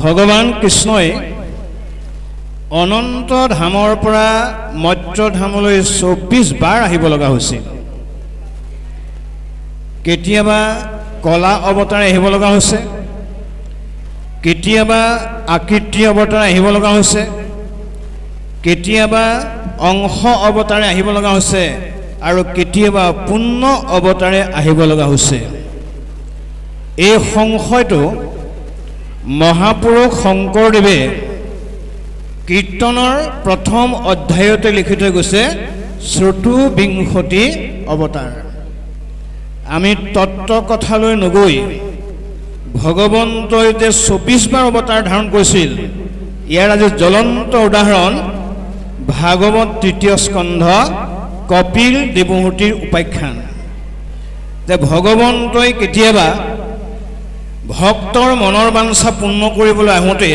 ভগৱান কৃষ্ণই অনন্ত ধামৰ পৰা মৰ্ত্য ধামলৈ 24 বাৰ আহিব লগা হৈছিল। কেতিয়াবা কলা অৱতাৰে আহিব লগা হৈছে, কেতিয়াবা আকৃতি অৱতাৰে আহিব লগা হৈছে, কেতিয়াবা অংশ অৱতাৰে আহিব লগা হৈছে আৰু কেতিয়াবা পূৰ্ণ অৱতাৰে আহিব লগা হৈছে। এই সংশয়টো মহাপুৰুষ শংকৰদেৱে কীৰ্তনৰ প্ৰথম অধ্যায়তে লিখি থৈ গৈছে চতুৰ্বিংশতি অৱতাৰ। আমি তত্ত্ব কথালৈ নগৈ ভগৱন্তই যে 24 বাৰ অৱতাৰ ধাৰণ কৰিছিল, ইয়াৰ আজি জ্বলন্ত উদাহৰণ ভাগৱত 3য় স্কন্ধ কপিল দেৱহূতিৰ উপাখ্যান। যে ভগৱন্তই কেতিয়াবা ভক্তৰ মনৰ বাঞ্ছা পূৰ্ণ কৰিবলৈ আহোঁতে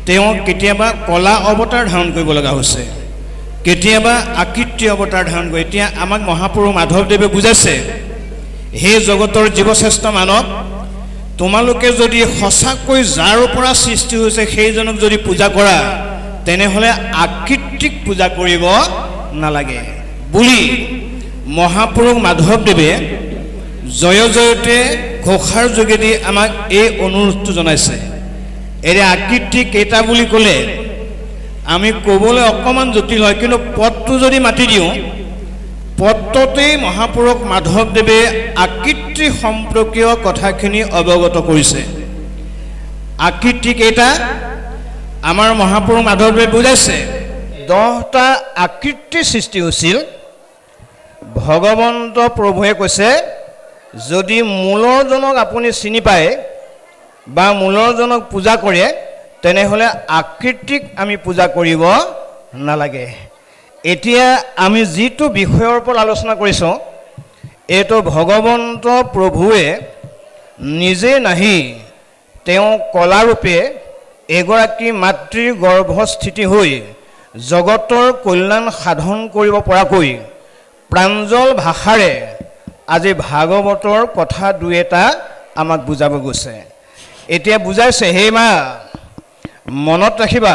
তেওঁ কেতিয়াবা কলা অৱতাৰ ধাৰণ কৰিব লগা হৈছে, কেতিয়াবা আকৃতি অৱতাৰ ধাৰণ কৰি। এতিয়া আমাক মহাপুৰুষ মাধৱদেৱে বুজাইছে, হে জগতৰ জীৱশ্ৰেষ্ঠ মানৱ, তোমালোকে যদি সঁচাকৈ যাৰ পৰা সৃষ্টি হৈছে সেইজনক যদি পূজা কৰা, তেনেহ'লে আকৃতিক পূজা কৰিব নালাগে বুলি মহাপুৰুষ মাধৱদেৱে জয় জয়তে ঘোষাৰ যোগেদি আমাক এই অনুৰোধটো জনাইছে। এনে আকৃতি কেইটা বুলি ক'লে আমি ক'বলৈ অকণমান জটিল হয়, কিন্তু পদটো যদি মাতি দিওঁ, পদতেই মহাপুৰুষ মাধৱদেৱে আকৃতি সম্পৰ্কীয় কথাখিনি অৱগত কৰিছে। আকৃতি কেইটা আমাৰ মহাপুৰুষ মাধৱদেৱে বুজাইছে। 10টা আকৃতিৰ সৃষ্টি হৈছিল। ভগৱন্ত প্ৰভুৱে কৈছে, যদি মূলৰজনক আপুনি চিনি পায় বা মূলৰজনক পূজা কৰে, তেনেহ'লে আকৃতিক আমি পূজা কৰিব নালাগে। এতিয়া আমি যিটো বিষয়ৰ ওপৰত আলোচনা কৰিছোঁ, এইটো ভগৱন্ত প্ৰভুৱে নিজে নাহি তেওঁ কলাৰূপে এগৰাকী মাতৃৰ গৰ্ভস্থিতি হৈ জগতৰ কল্যাণ সাধন কৰিব পৰাকৈ প্ৰাঞ্জল ভাষাৰে আজি ভাগৱতৰ কথা দুই এটা আমাক বুজাব গৈছে। এতিয়া বুজাইছে, হে মা মনত ৰাখিবা,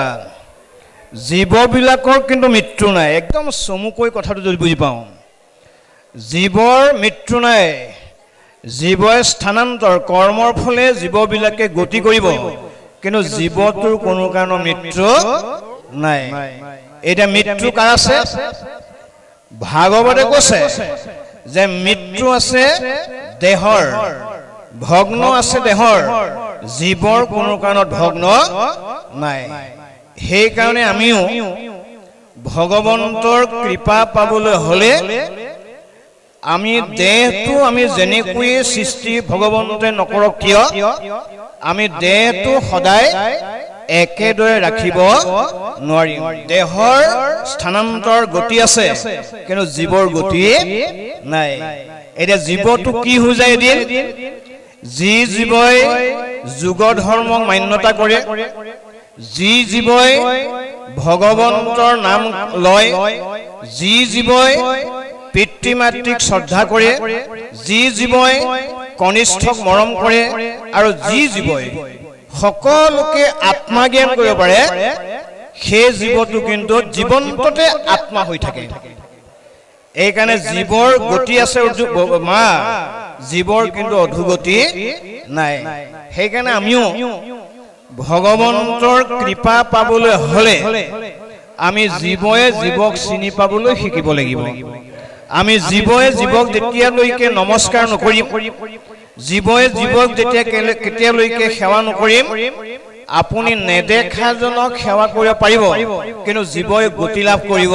জীৱবিলাকৰ কিন্তু মৃত্যু নাই। একদম চমুকৈ কথাটো যদি বুজি পাওঁ, জীৱৰ মৃত্যু নাই। জীৱই স্থানান্তৰ কৰ্মৰ ফলে জীৱবিলাকে গতি কৰিব, কিন্তু জীৱটোৰ কোনো কাৰণত মৃত্যু নাই। এতিয়া মৃত্যু কাৰ আছে? ভাগৱতে কৈছে যে মৃত্যু আছে দেহৰ, ভগ্ন আছে দেহৰ, জীৱৰ কোনো কাৰণত ভগ্ন নাই। সেইকাৰণে আমিও ভগৱন্তৰ কৃপা পাবলৈ হ'লে আমি দেহটো আমি যেনেকৈ সৃষ্টি ভগৱন্তে নকৰক কিয়, আমি দেহটো সদায় একেদৰে ৰাখিব নোৱাৰিম। দেহৰ স্থানান্তৰ গতি আছে, কিন্তু জীৱৰ গতি নাই। এতিয়া জীৱটো কি হৈ যায় এদিন? যি জীৱই যুগ ধৰ্মক মান্যতা কৰে, যি জীৱই ভগৱন্তৰ নাম লয়, যি জীৱই পিতৃ মাতৃক শ্ৰদ্ধা কৰে, যি জীৱই কনিষ্ঠক মৰম কৰে, আৰু যি জীৱই সকলোকে আত্মজ্ঞান কৰিব পাৰে, সেই জীৱটো কিন্তু জীৱন্ততে আত্মা হৈ থাকে। এইকাৰণে জীৱৰ গতি আছে মা, জীৱৰ কিন্তু অধোগতি নাই। সেইকাৰণে আমিও ভগৱন্তৰ কৃপা পাবলৈ হ'লে আমি জীৱই জীৱক চিনি পাবলৈ শিকিব লাগিব। আমি জীৱই জীৱক যেতিয়ালৈকে নমস্কাৰ নকৰিম, জীৱই জীৱক যেতিয়া কেতিয়ালৈকে সেৱা নকৰিম, আপুনি নেদেখাজনক সেৱা কৰিব পাৰিব, কিন্তু জীৱই গতি লাভ কৰিব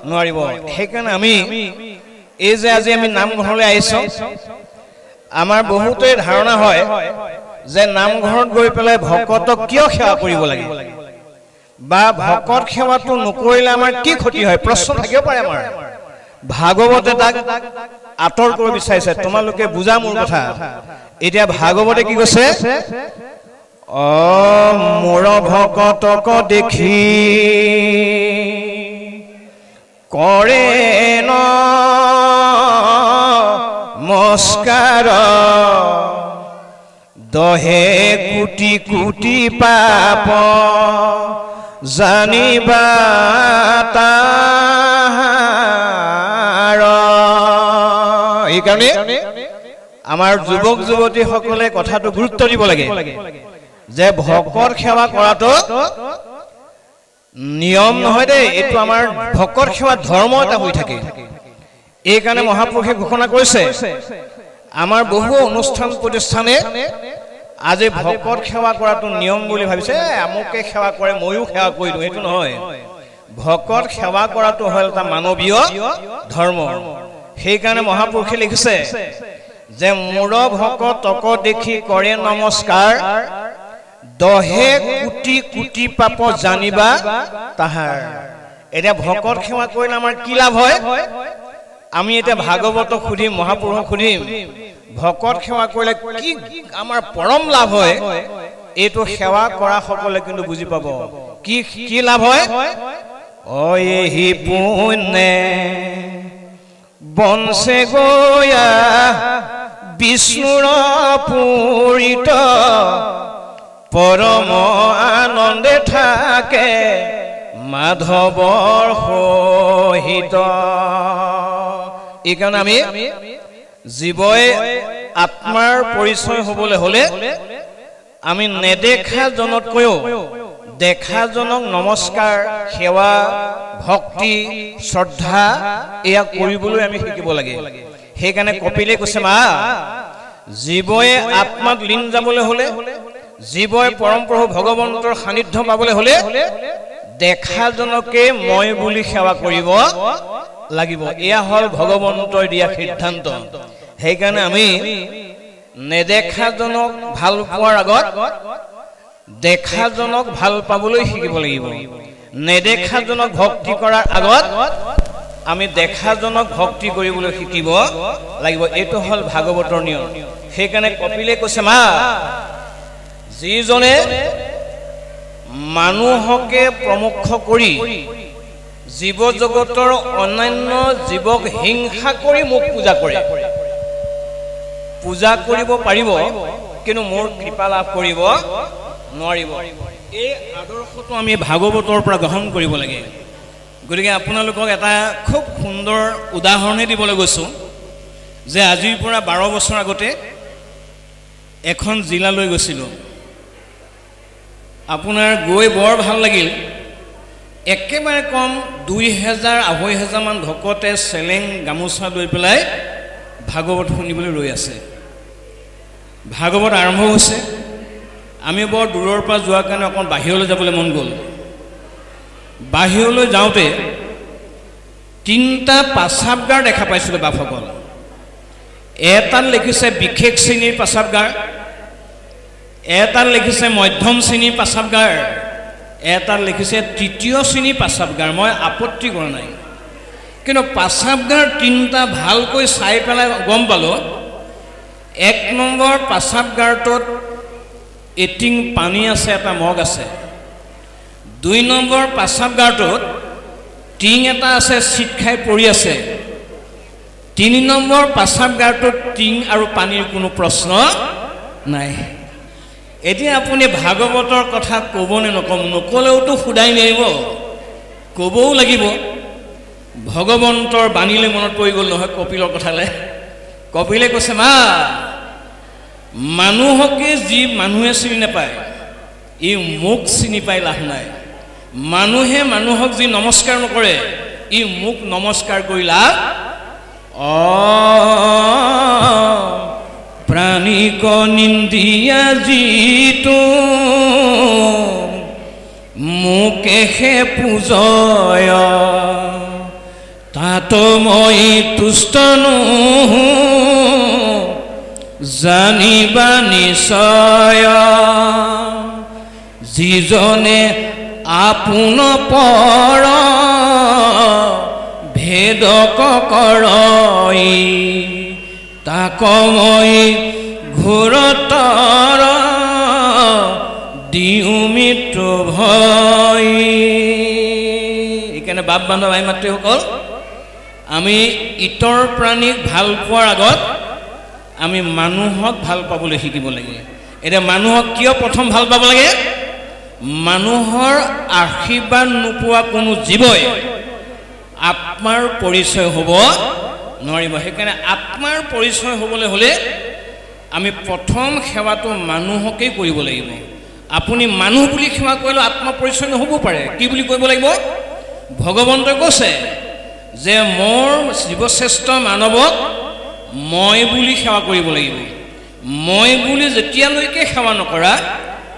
নোৱাৰিব। সেইকাৰণে আমি এই যে আজি আমি নামঘৰলৈ আহিছোঁ, আমাৰ বহুতেই ধাৰণা হয় যে নামঘৰত গৈ পেলাই ভকতক কিয় সেৱা কৰিব লাগে, বা ভকত সেৱাটো নকৰিলে আমাৰ কি ক্ষতি হয়, প্ৰশ্ন থাকিব পাৰে আমাৰ। ভাগৱতে তাক আঁতৰ কৰিব বিচাৰিছে। তোমালোকে বুজা মোৰ কথা। এতিয়া ভাগৱতে কি কৈছে? মোৰ ভকতক দেখি কৰে নমস্কাৰ, দহে কোটি কোটি পাপ জানিবা তাহাৰ। এইকাৰণে আমাৰ যুৱক যুৱতীসকলে কথাটো গুৰুত্ব দিব লাগে যে ভকত সেৱা কৰাটো নিয়ম নহয় দেই, এইটো আমাৰ ভকত সেৱা ধৰ্ম এটা হৈ থাকে। এইকাৰণে মহাপুৰুষে ঘোষণা কৰিছে আমাৰ বহু অনুষ্ঠান প্ৰতিষ্ঠানে আজি ভকত সেৱা কৰাটো নিয়ম বুলি ভাবিছে, আমুকে সেৱা কৰে ময়ো সেৱা কৰি দিওঁ, এইটো নহয়। ভকত সেৱা কৰাটো হ'ল এটা মানৱীয় ধৰ্ম। সেইকাৰণে মহাপুৰুষে লিখিছে যে মোৰ ভকতক দেখি কৰে নমস্কাৰ, দহে কোটি কোটি পাপ জানিবা তাহাৰ। এতিয়া ভকত সেৱা কৰিলে আমাৰ কি লাভ হয়? আমি এতিয়া ভাগৱতক সুধিম, মহাপুৰুষক সুধিম, ভকত সেৱা কৰিলে কি আমাৰ পৰম লাভ হয়? এইটো সেৱা কৰা সকলে কিন্তু বুজি পাব কি কি লাভ হয়। অহি পুণ্যে বনছে গয়া বিষ্ণুৰ পুৰিত, পৰম আনন্দে থাকে মাধৱৰ সহিত। এইকাৰণে আমি জীৱই আত্মাৰ পৰিচয় হ'বলৈ হ'লে আমি নেদেখা জনতকৈও দেখা জনক নমস্কাৰ, সেৱা, ভক্তি, শ্ৰদ্ধা এয়া কৰিবলৈ আমি শিকিব লাগে। সেইকাৰণে কপিলে কৈছে মা, জীৱই আত্মাত লীন যাবলৈ হ'লে, জীৱই পৰম প্ৰভু ভগৱন্তৰ সান্নিধ্য পাবলৈ হ'লে দেখা জনকে মই বুলি সেৱা কৰিব লাগিব। এয়া হ'ল ভগৱন্তৰ দিয়া সিদ্ধান্ত। সেইকাৰণে আমি নেদেখা জনক ভাল পোৱাৰ আগত দেখা জনক ভাল পাবলৈ শিকিব লাগিব। নেদেখা জনক ভক্তি কৰাৰ আগত আমি দেখা জনক ভক্তি কৰিবলৈ শিকিব লাগিব। এইটো হ'ল ভাগৱতৰ নিয়ম। সেইকাৰণে কপিলে কৈছে মা, যিজনে মানুহকে প্ৰমুখ কৰি জীৱ জগতৰ অন্যান্য জীৱক হিংসা কৰি মোক পূজা কৰে, পূজা কৰিব পাৰিব কিন্তু মোৰ কৃপা লাভ কৰিব নোৱাৰিব। এই আদৰ্শটো আমি ভাগৱতৰ পৰা গ্ৰহণ কৰিব লাগে। গতিকে আপোনালোকক এটা খুব সুন্দৰ উদাহৰণে দিবলৈ গৈছোঁ যে আজিৰ পৰা 12 বছৰ আগতে এখন জিলালৈ গৈছিলোঁ। আপোনাৰ গৈ বৰ ভাল লাগিল। একেবাৰে কম 2000-2500 মান ভকতে চেলেং গামোচা লৈ পেলাই ভাগৱত শুনিবলৈ ৰৈ আছে। ভাগৱত আৰম্ভ হৈছে। আমি বৰ দূৰৰ পৰা যোৱাৰ কাৰণে অকণ বাহিৰলৈ যাবলৈ মন গ'ল। বাহিৰলৈ যাওঁতে 3টা পাচাবগাৰ দেখা পাইছিলোঁ বাপসকল। এটাত লিখিছে বিশেষ শ্ৰেণীৰ পাচাবগাৰ, এটাত লিখিছে মধ্যম শ্ৰেণীৰ পাচাবগাৰ, এটাত লিখিছে তৃতীয় শ্ৰেণীৰ পাচাবগাৰ। মই আপত্তি কৰা নাই, কিন্তু পাচাবগাৰ 3টা ভালকৈ চাই পেলাই গম পালোঁ। 1 নম্বৰ পাচাবগাৰটোত এটিং পানী আছে, এটা মগ আছে। 2 নম্বৰ পাচাবগাৰটোত টিং এটা আছে, চিট খাই পৰি আছে। 3 নম্বৰ পাচাবগাৰটোত টিং আৰু পানীৰ কোনো প্ৰশ্ন নাই। এতিয়া আপুনি ভাগৱতৰ কথা ক'বনে নক'ম? নক'লেওতো সোধাই নেৰিব, ক'বও লাগিব। ভগৱন্তৰ বাণীলৈ মনত পৰি গ'ল নহয় কপিলৰ কথালৈ। কপিলে কৈছে মা, মানুহকে যি মানুহে চিনি নাপায়, ই মোক চিনি পাই লাভ নাই। মানুহে মানুহক যি নমস্কাৰ নকৰে, ই মোক নমস্কাৰ কৰি লাভ। প্ৰাণীক নিন্দিয়া যিটো মোকেহে পূজয়, তাত মই তুষ্ট নহওঁ জানিবা নিশ্চয়। যিজনে আপোন পৰ ভেদক কৰই, তাক মই ঘোৰতৰ দিওঁ মৃত্যু ভয়। এইকাৰণে বাপ বান্ধৱ ভাই মাতৃসকল, আমি ইতৰ প্ৰাণীক ভাল পোৱাৰ আগত আমি মানুহক ভাল পাবলৈ শিকিব লাগে। এটা মানুহক কিয় প্ৰথম ভাল পাব লাগে মানুহৰ আশীৰ্বাদ নোপোৱা কোনো জীৱই আত্মাৰ পৰিচয় হ'ব নোৱাৰিব সেইকাৰণে আত্মাৰ পৰিচয় হ'বলৈ হ'লে আমি প্ৰথম সেৱাটো মানুহকেই কৰিব লাগিব আপুনি মানুহ বুলি সেৱা কৰিলে আত্মা পৰিচয় নহ'ব পাৰে কি বুলি কৰিব লাগিব ভগৱন্তই কৈছে যে মোৰ জীৱশ্ৰেষ্ঠ মানৱক মই বুলি সেৱা কৰিব লাগিব মই বুলি যেতিয়ালৈকে সেৱা নকৰা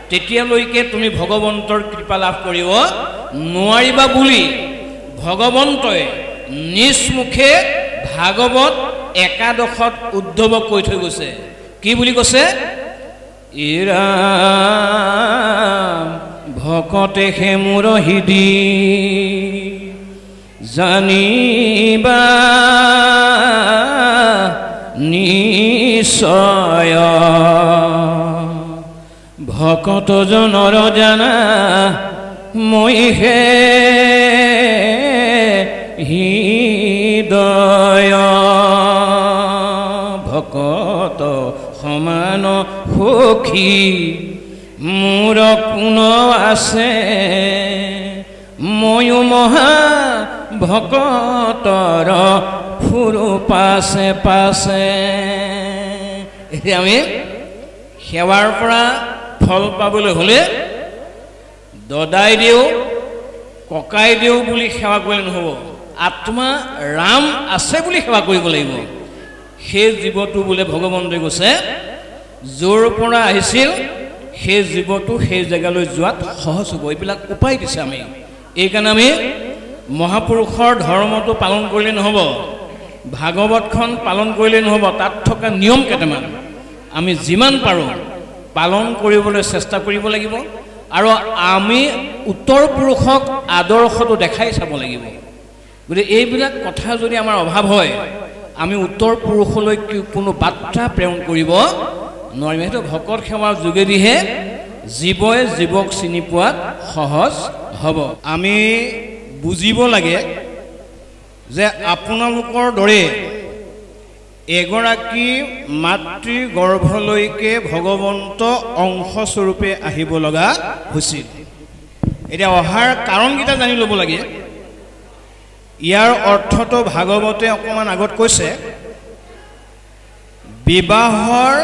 তেতিয়ালৈকে তুমি ভগৱন্তৰ কৃপা লাভ কৰিব নোৱাৰিবা বুলি ভগৱন্তই নিজ মুখে ভাগৱত একাদশত উদ্ধৱক কৈ থৈ গৈছে কি বুলি কৈছে ইৰা ভকতে হে মোৰ হৃদি জানিবা নিশ্চয় ভকত জনৰ জানা মই হে হৃদয় ভকত সমান সখী মোৰ কোন আছে ময়ো মহা ভকতৰ ফুৰু পাছে পাছে এতিয়া আমি সেৱাৰ পৰা ফল পাবলৈ হ'লে দদাই দিও ককাই দিও বুলি সেৱা কৰিলে নহ'ব আত্মা ৰাম আছে বুলি সেৱা কৰিব লাগিব সেই জীৱটো বোলে ভগৱন্তই কৈছে য'ৰ পৰা আহিছিল সেই জীৱটো সেই জেগালৈ যোৱাত সহজ হ'ব এইবিলাক উপায় দিছে আমি এইকাৰণে আমি মহাপুৰুষৰ ধৰ্মটো পালন কৰিলে নহ'ব ভাগৱতখন পালন কৰিলে নহ'ব তাত থকা নিয়ম কেইটামান আমি যিমান পাৰোঁ পালন কৰিবলৈ চেষ্টা কৰিব লাগিব আৰু আমি উত্তৰ পুৰুষক আদৰ্শটো দেখাই চাব লাগিব গতিকে এইবিলাক কথা যদি আমাৰ অভাৱ হয় আমি উত্তৰ পুৰুষলৈ কোনো বাৰ্তা প্ৰেৰণ কৰিব নোৱাৰিম সেইটো ভকত সেৱাৰ যোগেদিহে জীৱই জীৱক চিনি পোৱাত সহজ হ'ব আমি বুজিব লাগে যে আপোনালোকৰ দৰে এগৰাকী মাতৃ গৰ্ভলৈকে ভগৱন্ত অংশস্বৰূপে আহিব লগা হৈছিল এতিয়া অহাৰ কাৰণকেইটা জানি ল'ব লাগে ইয়াৰ অৰ্থটো ভাগৱতে অকণমান আগত কৈছে বিবাহৰ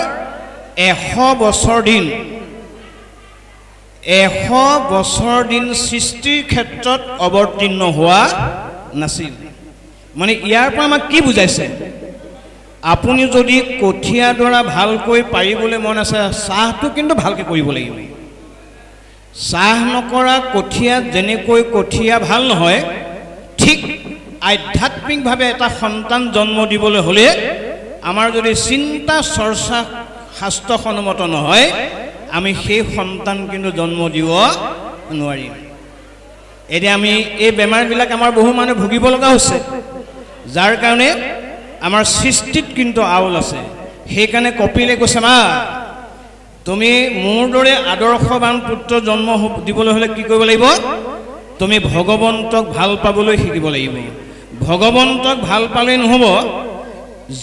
100 বছৰ দিন 100 বছৰ দিন সৃষ্টিৰ ক্ষেত্ৰত অৱতীৰ্ণ হোৱা নাছিল মানে ইয়াৰ পৰা আমাক কি বুজাইছে আপুনি যদি কঠিয়া দৰা ভালকৈ পাৰিবলৈ মন আছে চাহটো কিন্তু ভালকৈ কৰিব লাগিব চাহ নকৰা কঠিয়া যেনেকৈ কঠিয়া ভাল নহয় ঠিক আধ্যাত্মিকভাৱে এটা সন্তান জন্ম দিবলৈ হ'লে আমাৰ যদি চিন্তা চৰ্চা শাস্ত্ৰসন্মত নহয় আমি সেই সন্তান কিন্তু জন্ম দিব নোৱাৰিম এতিয়া আমি এই বেমাৰবিলাক আমাৰ বহু মানুহ ভুগিব লগা হৈছে যাৰ কাৰণে আমাৰ সৃষ্টিত কিন্তু আউল আছে সেইকাৰণে কপিলে কৈছে মা তুমি মোৰ দৰে আদৰ্শবান পুত্ৰ জন্ম দিবলৈ হ'লে কি কৰিব লাগিব তুমি ভগৱন্তক ভাল পাবলৈ শিকিব লাগিব ভগৱন্তক ভাল পালে নহ'ব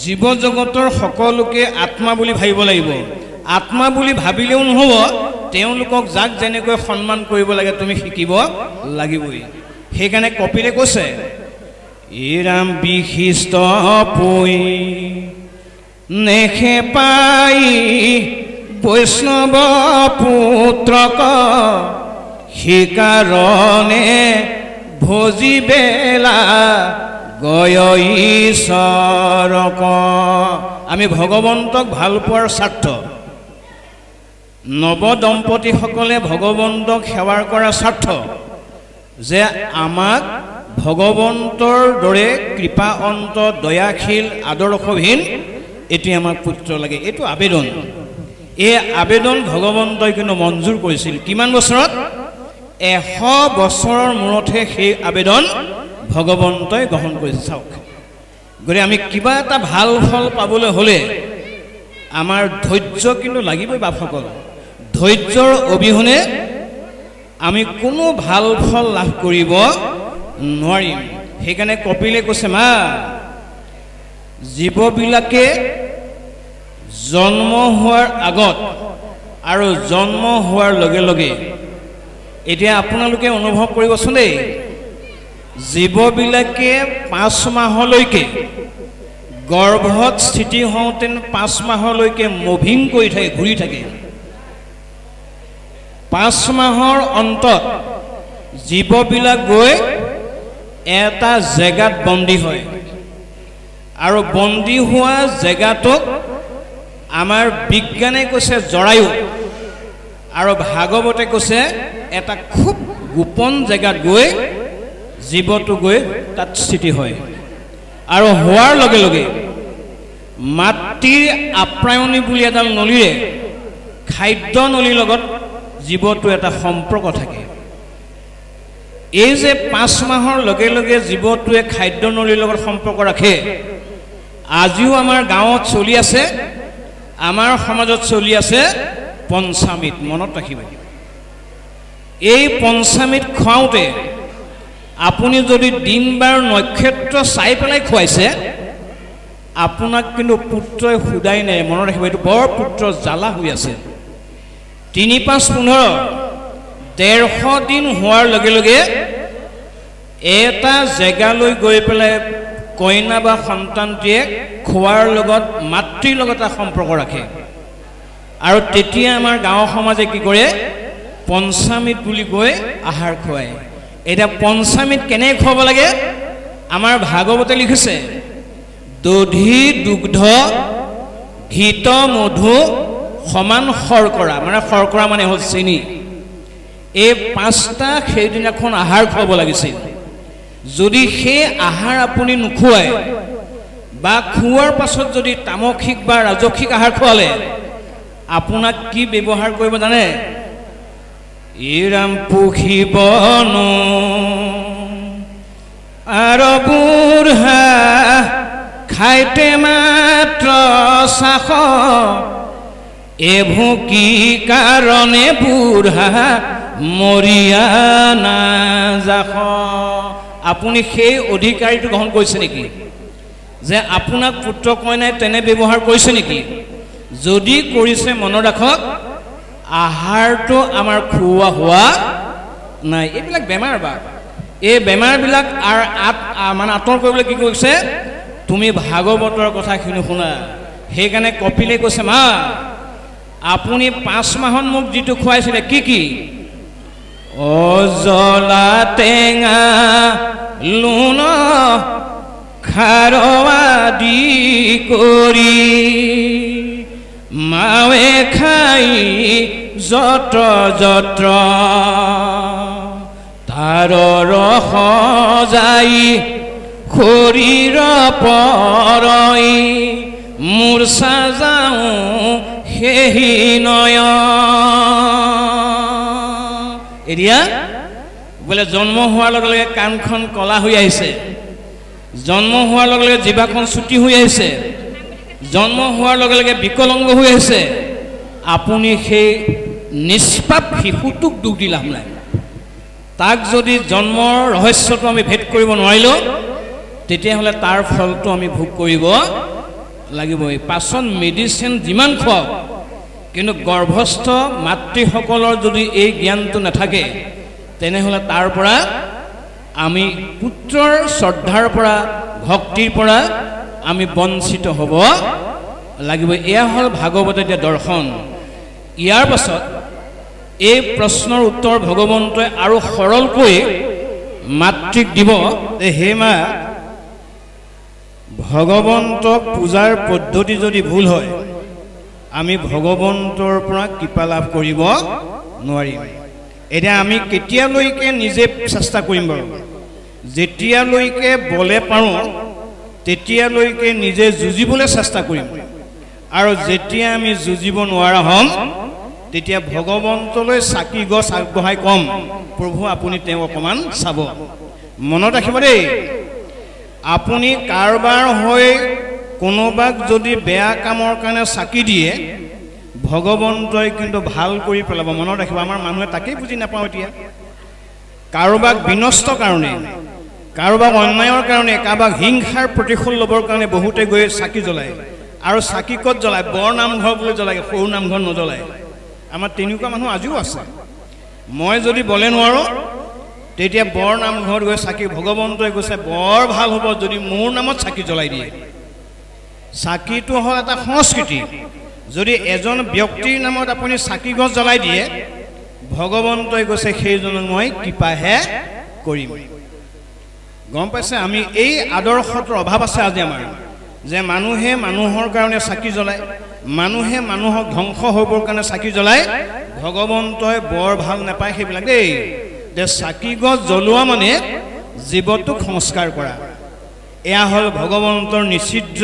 জীৱ জগতৰ সকলোকে আত্মা বুলি ভাবিব লাগিব আত্মা বুলি ভাবিলেও নহ'ব তেওঁলোকক যাক যেনেকৈ সন্মান কৰিব লাগে তুমি শিকিব লাগিবই সেইকাৰণে কপিলে কৈছে ইৰাম বিশিষ্ট পৈ নেখে পাই বৈষ্ণৱ পুত্ৰক সেইকাৰণে ভজি বেলা গয় ঈশ্বৰক আমি ভগৱন্তক ভাল পোৱাৰ স্বাৰ্থ নৱ দম্পতীসকলে ভগৱন্তক সেৱাৰ কৰা স্বাৰ্থ যে আমাক ভগৱন্তৰ দৰে কৃপা অন্ত দয়াশীল আদৰ্শহীন এটি আমাক পুত্ৰ লাগে এইটো আবেদন এই আবেদন ভগৱন্তই কিন্তু মঞ্জুৰ কৰিছিল কিমান বছৰত 100 বছৰৰ মূৰতহে সেই আবেদন ভগৱন্তই গ্ৰহণ কৰিছে চাওক গতিকে আমি কিবা এটা ভাল ফল পাবলৈ হ'লে আমাৰ ধৈৰ্য কিন্তু লাগিবই বাপসকল ধৈৰ্যৰ অবিহনে আমি কোনো ভাল ফল লাভ কৰিব নোৱাৰিম সেইকাৰণে কপিলে কৈছে মা জীৱবিলাকে জন্ম হোৱাৰ আগত আৰু জন্ম হোৱাৰ লগে লগে এতিয়া আপোনালোকে অনুভৱ কৰিবচোন দেই জীৱবিলাকে 5 মাহলৈকে গৰ্ভত স্থিতি হওঁতে 5 মাহলৈকে মুভিং কৰি থাকে ঘূৰি থাকে 5 মাহৰ অন্তত জীৱবিলাক গৈ এটা জেগাত বন্দী হয় আৰু বন্দী হোৱা জেগাটোক আমাৰ বিজ্ঞানে কৈছে জৰায়ু আৰু ভাগৱতে কৈছে এটা খুব গোপন জেগাত গৈ জীৱটো গৈ তাত স্থিতি হয় আৰু হোৱাৰ লগে লগে মাতৃৰ আপ্ৰায়নী বুলি এডাল নলীৰে খাদ্য নলীৰ লগত জীৱটো এটা সম্পৰ্ক থাকে এই যে 5 মাহৰ লগে লগে জীৱটোৱে খাদ্য নলীৰ লগত সম্পৰ্ক ৰাখে আজিও আমাৰ গাঁৱত চলি আছে আমাৰ সমাজত চলি আছে পঞ্চামৃত মনত ৰাখিব এই পঞ্চামৃত খুৱাওঁতে আপুনি যদি দিন বাৰ নক্ষত্ৰ চাই পেলাই খুৱাইছে আপোনাক কিন্তু পুত্ৰই খুদাই নাই মনত ৰাখিব এইটো বৰ পুত্ৰ জ্বালা হৈ আছে 3 5 15 150 দিন হোৱাৰ লগে লগে এটা জেগালৈ গৈ পেলাই কইনা বা সন্তানটিয়ে খোৱাৰ লগত মাতৃৰ লগত এটা সম্পৰ্ক ৰাখে আৰু তেতিয়া আমাৰ গাঁও সমাজে কি কৰে পঞ্চামৃত বুলি কৈ আহাৰ খুৱায় এটা পঞ্চামৃত কেনে খুৱাব লাগে আমাৰ ভাগৱতে লিখিছে দধি দুগ্ধ ঘিত মধু সমান শৰ্কৰা মানে হ'ল চেনি এই 5টা সেইদিনাখন আহাৰ খুৱাব লাগিছিল যদি সেই আহাৰ আপুনি নুখুৱায় বা খুৱাৰ পাছত যদি তামসিক বা ৰাজসিক আহাৰ খুৱালে আপোনাক কি ব্যৱহাৰ কৰিব জানে ইৰাম পুখিবনো আৰু বুঢ়া খাইতে মাত্ৰ চাখ এভুকি কাৰণে বুঢ়া মৰিয়া নাযাখ আপুনি সেই অধিকাৰীটো গ্ৰহণ কৰিছে নেকি যে আপোনাক পুত্ৰ কইনাই তেনে ব্যৱহাৰ কৰিছে নেকি যদি কৰিছে মনত ৰাখক আহাৰটো আমাৰ খুওৱা হোৱা নাই এইবিলাক বেমাৰ বা এই বেমাৰবিলাক মানে আঁতৰ কৰিবলৈ কি কৈছে তুমি ভাগৱতৰ কথাখিনি শুনা সেইকাৰণে কপিলে কৈছে মা আপুনি 5 মাহত মোক যিটো খুৱাইছিলে কি অজলা টেঙা লুণ খাৰৱা দি কৰি মাৱে খাই যত্ৰ যত্ৰ তাৰ ৰস যাই শৰীৰ পৰই মূৰ্ছা যাওঁ সেই নয় এতিয়া বোলে জন্ম হোৱাৰ লগে লগে কাণখন কলা হৈ আহিছে জন্ম হোৱাৰ লগে লগে জিভাখন চুটি হৈ আহিছে জন্ম হোৱাৰ লগে লগে বিকলংগ হৈ আহিছে আপুনি সেই নিষ্পাপ শিশুটোক দুখ দি লাভ নাই তাক যদি জন্মৰ ৰহস্যটো আমি ভেদ কৰিব নোৱাৰিলোঁ তেতিয়াহ'লে তাৰ ফলটো আমি ভোগ কৰিব লাগিবই পাছত মেডিচিন যিমান খুৱাওক কিন্তু গৰ্ভস্থ মাতৃসকলৰ যদি এই জ্ঞানটো নাথাকে তেনেহ'লে তাৰ পৰা আমি পুত্ৰৰ শ্ৰদ্ধাৰ পৰা ভক্তিৰ পৰা আমি বঞ্চিত হ'ব লাগিব এয়া হ'ল ভাগৱত এতিয়া দৰ্শন ইয়াৰ পাছত এই প্ৰশ্নৰ উত্তৰ ভগৱন্তই আৰু সৰলকৈ মাতৃক দিব যে হে মা ভগৱন্তক পূজাৰ পদ্ধতি যদি ভুল হয় আমি ভগৱন্তৰ পৰা কৃপা লাভ কৰিব নোৱাৰিম এতিয়া আমি কেতিয়ালৈকে নিজে চেষ্টা কৰিম বাৰু যেতিয়ালৈকে বলে পাৰোঁ তেতিয়ালৈকে নিজে যুঁজিবলৈ চেষ্টা কৰিম আৰু যেতিয়া আমি যুঁজিব নোৱাৰা হ'ম তেতিয়া ভগৱন্তলৈ চাকি গছ আগবঢ়াই কম প্ৰভু আপুনি তেওঁ অকণমান চাব মনত ৰাখিব দেই আপুনি কাৰোবাৰ হৈ কোনোবাক যদি বেয়া কামৰ কাৰণে চাকি দিয়ে ভগৱন্তই কিন্তু ভাল কৰি পেলাব মনত ৰাখিব আমাৰ মানুহে তাকেই বুজি নাপাওঁ এতিয়া কাৰোবাক বিনষ্ট কাৰণে কাৰোবাক অন্যায়ৰ কাৰণে কাৰোবাক হিংসাৰ প্ৰতিশোধ ল'বৰ কাৰণে বহুতে গৈ চাকি জ্বলায় আৰু চাকি ক'ত জ্বলায় বৰ নামঘৰ বুলি জ্বলায় সৰু নামঘৰ নজ্বলায় আমাৰ তেনেকুৱা মানুহ আজিও আছে মই যদি বলে নোৱাৰো তেতিয়া বৰ নামঘৰত গৈ চাকি ভগৱন্তই কৈছে বৰ ভাল হ'ব যদি মোৰ নামত চাকি জ্বলাই দিয়ে চাকিটো হয় এটা সংস্কৃতি যদি এজন ব্যক্তিৰ নামত আপুনি চাকি গছ জ্বলাই দিয়ে ভগৱন্তই কৈছে সেইজনক মই কৃপাহে কৰিম গম পাইছে আমি এই আদৰ্শৰ অভাৱ আছে আজি আমাৰ যে মানুহে মানুহৰ কাৰণে চাকি জ্বলায় মানুহে মানুহক ধ্বংস হ'বৰ কাৰণে চাকি জ্বলায় ভগৱন্তই বৰ ভাল নাপায় সেইবিলাক দেই যে চাকি গছ জ্বলোৱা মানে জীৱটোক সংস্কাৰ কৰা এয়া হ'ল ভগৱন্তৰ নিষিদ্ধ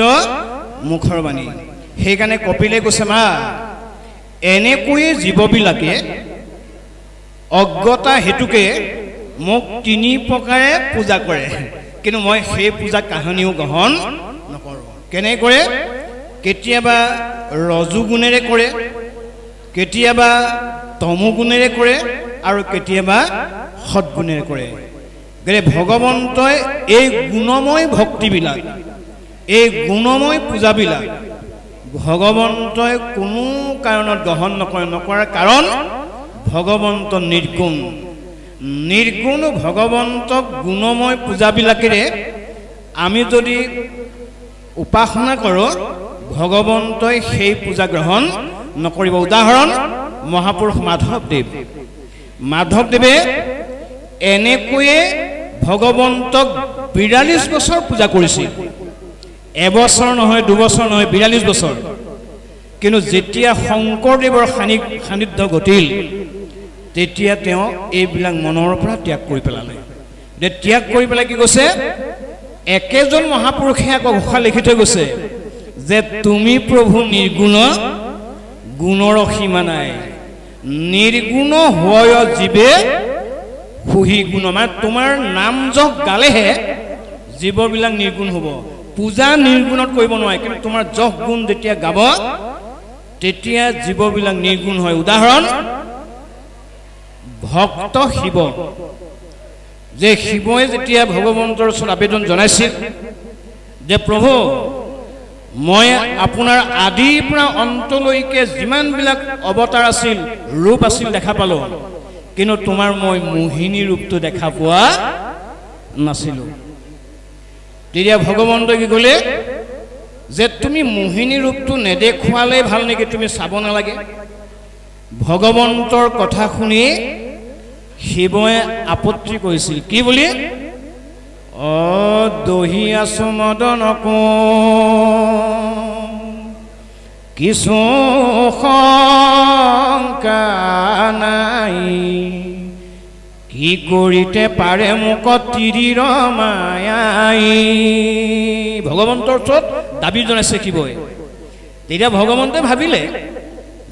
মুখৰ বাণী সেইকাৰণে কপিলে কৈছে মা এনেকৈয়ে জীৱবিলাকে অজ্ঞতা হেতুকে মোক তিনি প্ৰকাৰে পূজা কৰে কিন্তু মই সেই পূজা কাহিনীও গ্ৰহণ নকৰোঁ কেনে কৰে কেতিয়াবা ৰজুগুণেৰে কৰে কেতিয়াবা তমোগুণেৰে কৰে আৰু কেতিয়াবা সৎগুণেৰে কৰে গতিকে ভগৱন্তই এই গুণময় ভক্তিবিলাক এই গুণময় পূজাবিলাক ভগৱন্তই কোনো কাৰণত গ্ৰহণ নকৰাৰ কাৰণ ভগৱন্ত নিৰ্গুণ নিৰ্গুণ ভগৱন্তক গুণময় পূজাবিলাকেৰে আমি যদি উপাসনা কৰোঁ ভগৱন্তই সেই পূজা গ্ৰহণ নকৰিব উদাহৰণ মহাপুৰুষ মাধৱদেৱে এনেকৈয়ে ভগৱন্তক 42 বছৰ পূজা কৰিছিল এবছৰ নহয় দুবছৰ নহয় 42 বছৰ কিন্তু যেতিয়া শংকৰদেৱৰ সান্নিধ্য ঘটিল তেতিয়া তেওঁ এইবিলাক মনৰ পৰা ত্যাগ কৰি পেলালে যে ত্যাগ কৰি পেলাই কি কৈছে একেজন মহাপুৰুষে আকৌ ঘোষা লিখি থৈ গৈছে যে তুমি প্ৰভু নিৰ্গুণ গুণৰ সীমা নাই নিৰ্গুণ হয় জীৱে সুহি গুণ মানে তোমাৰ নাম যশ গালেহে জীৱবিলাক নিৰ্গুণ হ'ব পূজা নিৰ্গুণত কৰিব নোৱাৰে কিন্তু তোমাৰ যশ গুণ যেতিয়া গাব তেতিয়া জীৱবিলাক নিৰ্গুণ হয় উদাহৰণ ভক্ত শিৱ যে শিৱই যেতিয়া ভগৱন্তৰ ওচৰত আবেদন জনাইছিল যে প্ৰভু মই আপোনাৰ আদিৰ পৰা অন্তলৈকে যিমানবিলাক অৱতাৰ আছিল ৰূপ আছিল দেখা পালোঁ কিন্তু তোমাৰ মই মোহিনী ৰূপটো দেখা পোৱা নাছিলোঁ তেতিয়া ভগৱন্তই কি ক'লে যে তুমি মোহিনী ৰূপটো নেদেখুৱালে ভাল নেকি তুমি চাব নালাগে ভগৱন্তৰ কথা শুনি শিৱই আপত্তি কৰিছিল কি বুলি দহি আছো মদনক কিছু শংকা নাই কি কৰিতে পাৰে মোক তিৰিৰ মায়াই ভগৱন্তৰ ওচৰত দাবী জনাইছে শিৱই তেতিয়া ভগৱন্তই ভাবিলে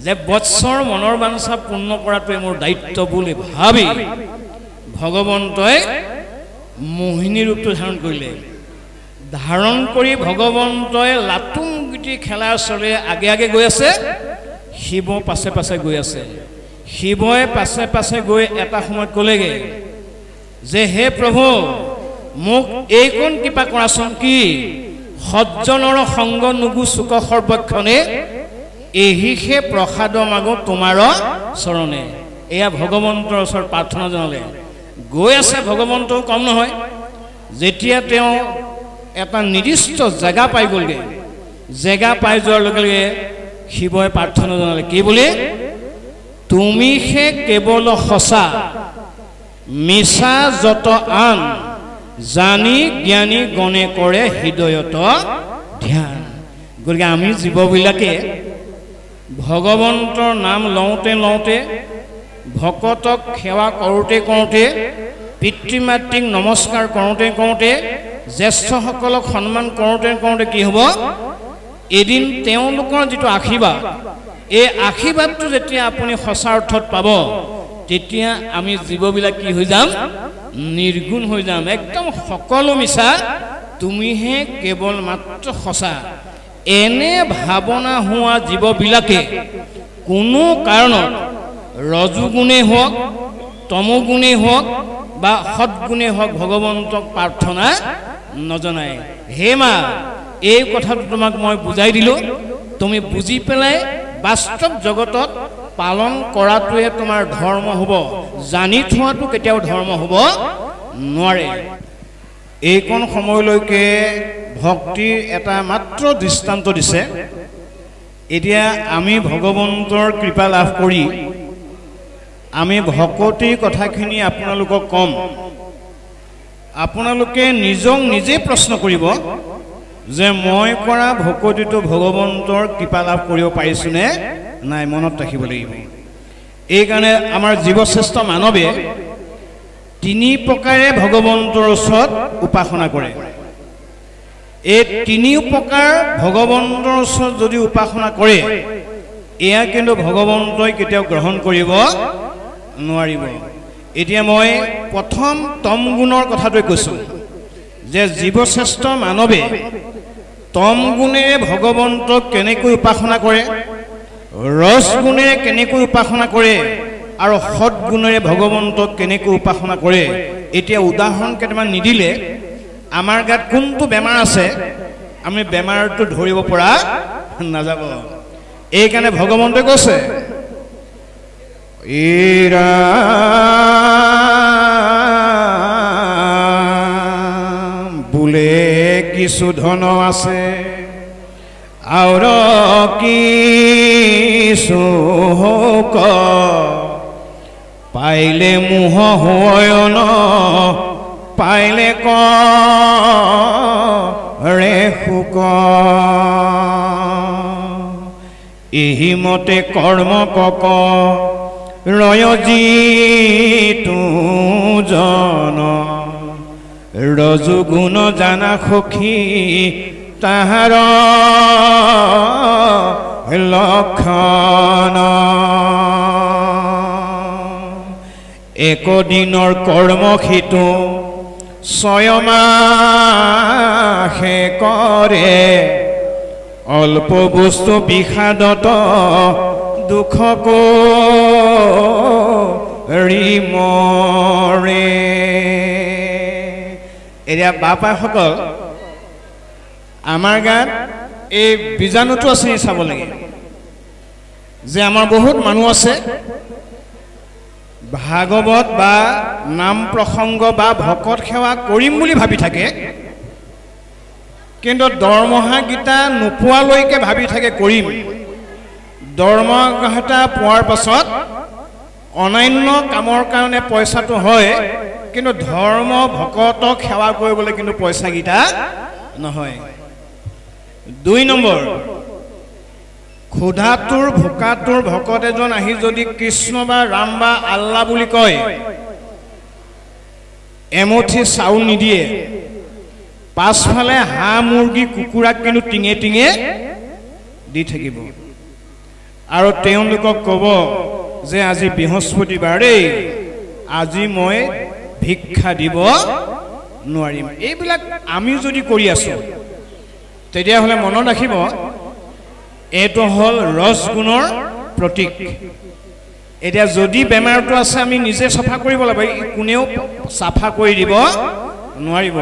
যে বৎসৰ মনৰ বাঞ্ছা পূৰ্ণ কৰাটোৱে মোৰ দায়িত্ব বুলি ভাবি ভগৱন্তই মোহিনী ৰূপটো ধাৰণ কৰিলে ধাৰণ কৰি ভগৱন্তই লাটুম গীতি খেলাৰ চলে আগে আগে গৈ আছে শিৱ পাছে পাছে গৈ আছে শিৱই পাছে পাছে গৈ এটা সময়ত ক'লেগে যে হে প্ৰভু মোক এইকণ কৃপা কৰাচোন কি সজ্জনৰ সংগ নুগু চুক সৰ্বক্ষণে এহিহে প্ৰসাদ মাগো তোমাৰ চৰণে এয়া ভগৱন্তৰ ওচৰত প্ৰাৰ্থনা জনালে গৈ আছে ভগৱন্তও কম নহয় যেতিয়া তেওঁ এটা নিৰ্দিষ্ট জেগা পাই গ'লগৈ জেগা পাই যোৱাৰ লগে লগে শিৱই প্ৰাৰ্থনা জনালে কি বুলি তুমিহে কেৱল সঁচা মিছা যত আন জানি জ্ঞানী গণে কৰে হৃদয়ত ধ্যান গতিকে আমি জীৱবিলাকে ভগৱন্তৰ নাম লওঁতে লওঁতে ভকতক সেৱা কৰোঁতে কৰোঁতে পিতৃ মাতৃক নমস্কাৰ কৰোঁতে কৰোঁতে জ্যেষ্ঠসকলক সন্মান কৰোঁতে কৰোঁতে কি হ'ব এদিন তেওঁলোকৰ যিটো আশীৰ্বাদ এই আশীৰ্বাদটো যেতিয়া আপুনি সঁচা অৰ্থত পাব তেতিয়া আমি জীৱবিলাক কি হৈ যাম নিৰ্গুণ হৈ যাম একদম সকলো মিছা তুমিহে কেৱল মাত্ৰ সঁচা এনে ভাৱনা হোৱা জীৱবিলাকে কোনো কাৰণত ৰজুগুণেই হওক তমোগুণেই হওক বা সৎগুণেই হওক ভগৱন্তক প্ৰাৰ্থনা নজনায় হে মা এই কথাটো তোমাক মই বুজাই দিলোঁ তুমি বুজি পেলাই বাস্তৱ জগতত পালন কৰাটোৱে তোমাৰ ধৰ্ম হ'ব জানি থোৱাটো কেতিয়াও ধৰ্ম হ'ব নোৱাৰে এইকণ সময়লৈকে ভক্তিৰ এটা মাত্ৰ দৃষ্টান্ত দিছে এতিয়া আমি ভগৱন্তৰ কৃপা লাভ কৰি আমি ভকতিৰ কথাখিনি আপোনালোকক কম আপোনালোকে নিজক নিজে প্ৰশ্ন কৰিব যে মই কৰা ভকতিটো ভগৱন্তৰ কৃপা লাভ কৰিব পাৰিছোনে নাই মনত ৰাখিব লাগিব এই কাৰণে আমাৰ জীৱশ্ৰেষ্ঠ মানৱে তিনি প্ৰকাৰে ভগৱন্তৰ ওচৰত উপাসনা কৰে এই তিনি প্ৰকাৰ ভগৱন্তৰ ওচৰত যদি উপাসনা কৰে এয়া কিন্তু ভগৱন্তই কেতিয়াও গ্ৰহণ কৰিব নোৱাৰিব এতিয়া মই প্ৰথম তম গুণৰ কথাটো কৈছো যে জীৱশ্ৰেষ্ঠ মানৱে তম গুণেৰে ভগৱন্তক কেনেকৈ উপাসনা কৰে ৰস গুণেৰে কেনেকৈ উপাসনা কৰে আৰু সৎ গুণেৰে ভগৱন্তক কেনেকৈ উপাসনা কৰে এতিয়া উদাহৰণ কেইটামান নিদিলে আমাৰ গাত কোনটো বেমাৰ আছে আমি বেমাৰটো ধৰিব পৰা নাযাব এই কাৰণে ভগৱন্তই কৈছে ইৰা বুলে কিছু ধন আছে আউৰ কিছু হোক পাইলে মোহ হয়ন পাইলে কৰে সুক ইহিমতে কৰ্ম কক ৰয়জিতু জন ৰজগুণ জানা সখী তাহাৰ লক্ষণ একদিনৰ কৰ্মখিতো স্বয়মাহে কৰে অল্প বস্তু বিষাদত দুখ কৰি মৰে এতিয়া বাপাসকল আমাৰ গাত এই বীজাণুটো আছে চাব লাগে যে আমাৰ বহুত মানুহ আছে ভাগৱত বা নাম প্ৰসংগ বা ভকত সেৱা কৰিম বুলি ভাবি থাকে কিন্তু দৰমহা গীতা নোপোৱালৈকে ভাবি থাকে কৰিম দৰমহা পোৱাৰ পাছত অনান্য কামৰ কাৰণে পইচাটো হয় কিন্তু ধৰ্ম ভকতক সেৱা কৰিবলৈ কিন্তু পইচা গীতা নহয় দুই নম্বৰ ক্ষুধাতুৰ ভোকাতুৰ ভকত এজন আহি যদি কৃষ্ণ বা ৰাম বা আল্লাহ বুলি কয় এমুঠি চাউল নিদিয়ে পাছফালে হাঁহ মুৰ্গী কুকুৰাক কিন্তু টিঙে টিঙে দি থাকিব আৰু তেওঁলোকক ক'ব যে আজি বৃহস্পতিবাৰ দেই আজি মই ভিক্ষা দিব নোৱাৰিম এইবিলাক আমি যদি কৰি আছো তেতিয়াহ'লে মনত ৰাখিব এইটো হ'ল ৰসগুণৰ প্ৰতীক এতিয়া যদি বেমাৰটো আছে আমি নিজে চাফা কৰিব লাগিব কোনেও চাফা কৰি দিব নোৱাৰিব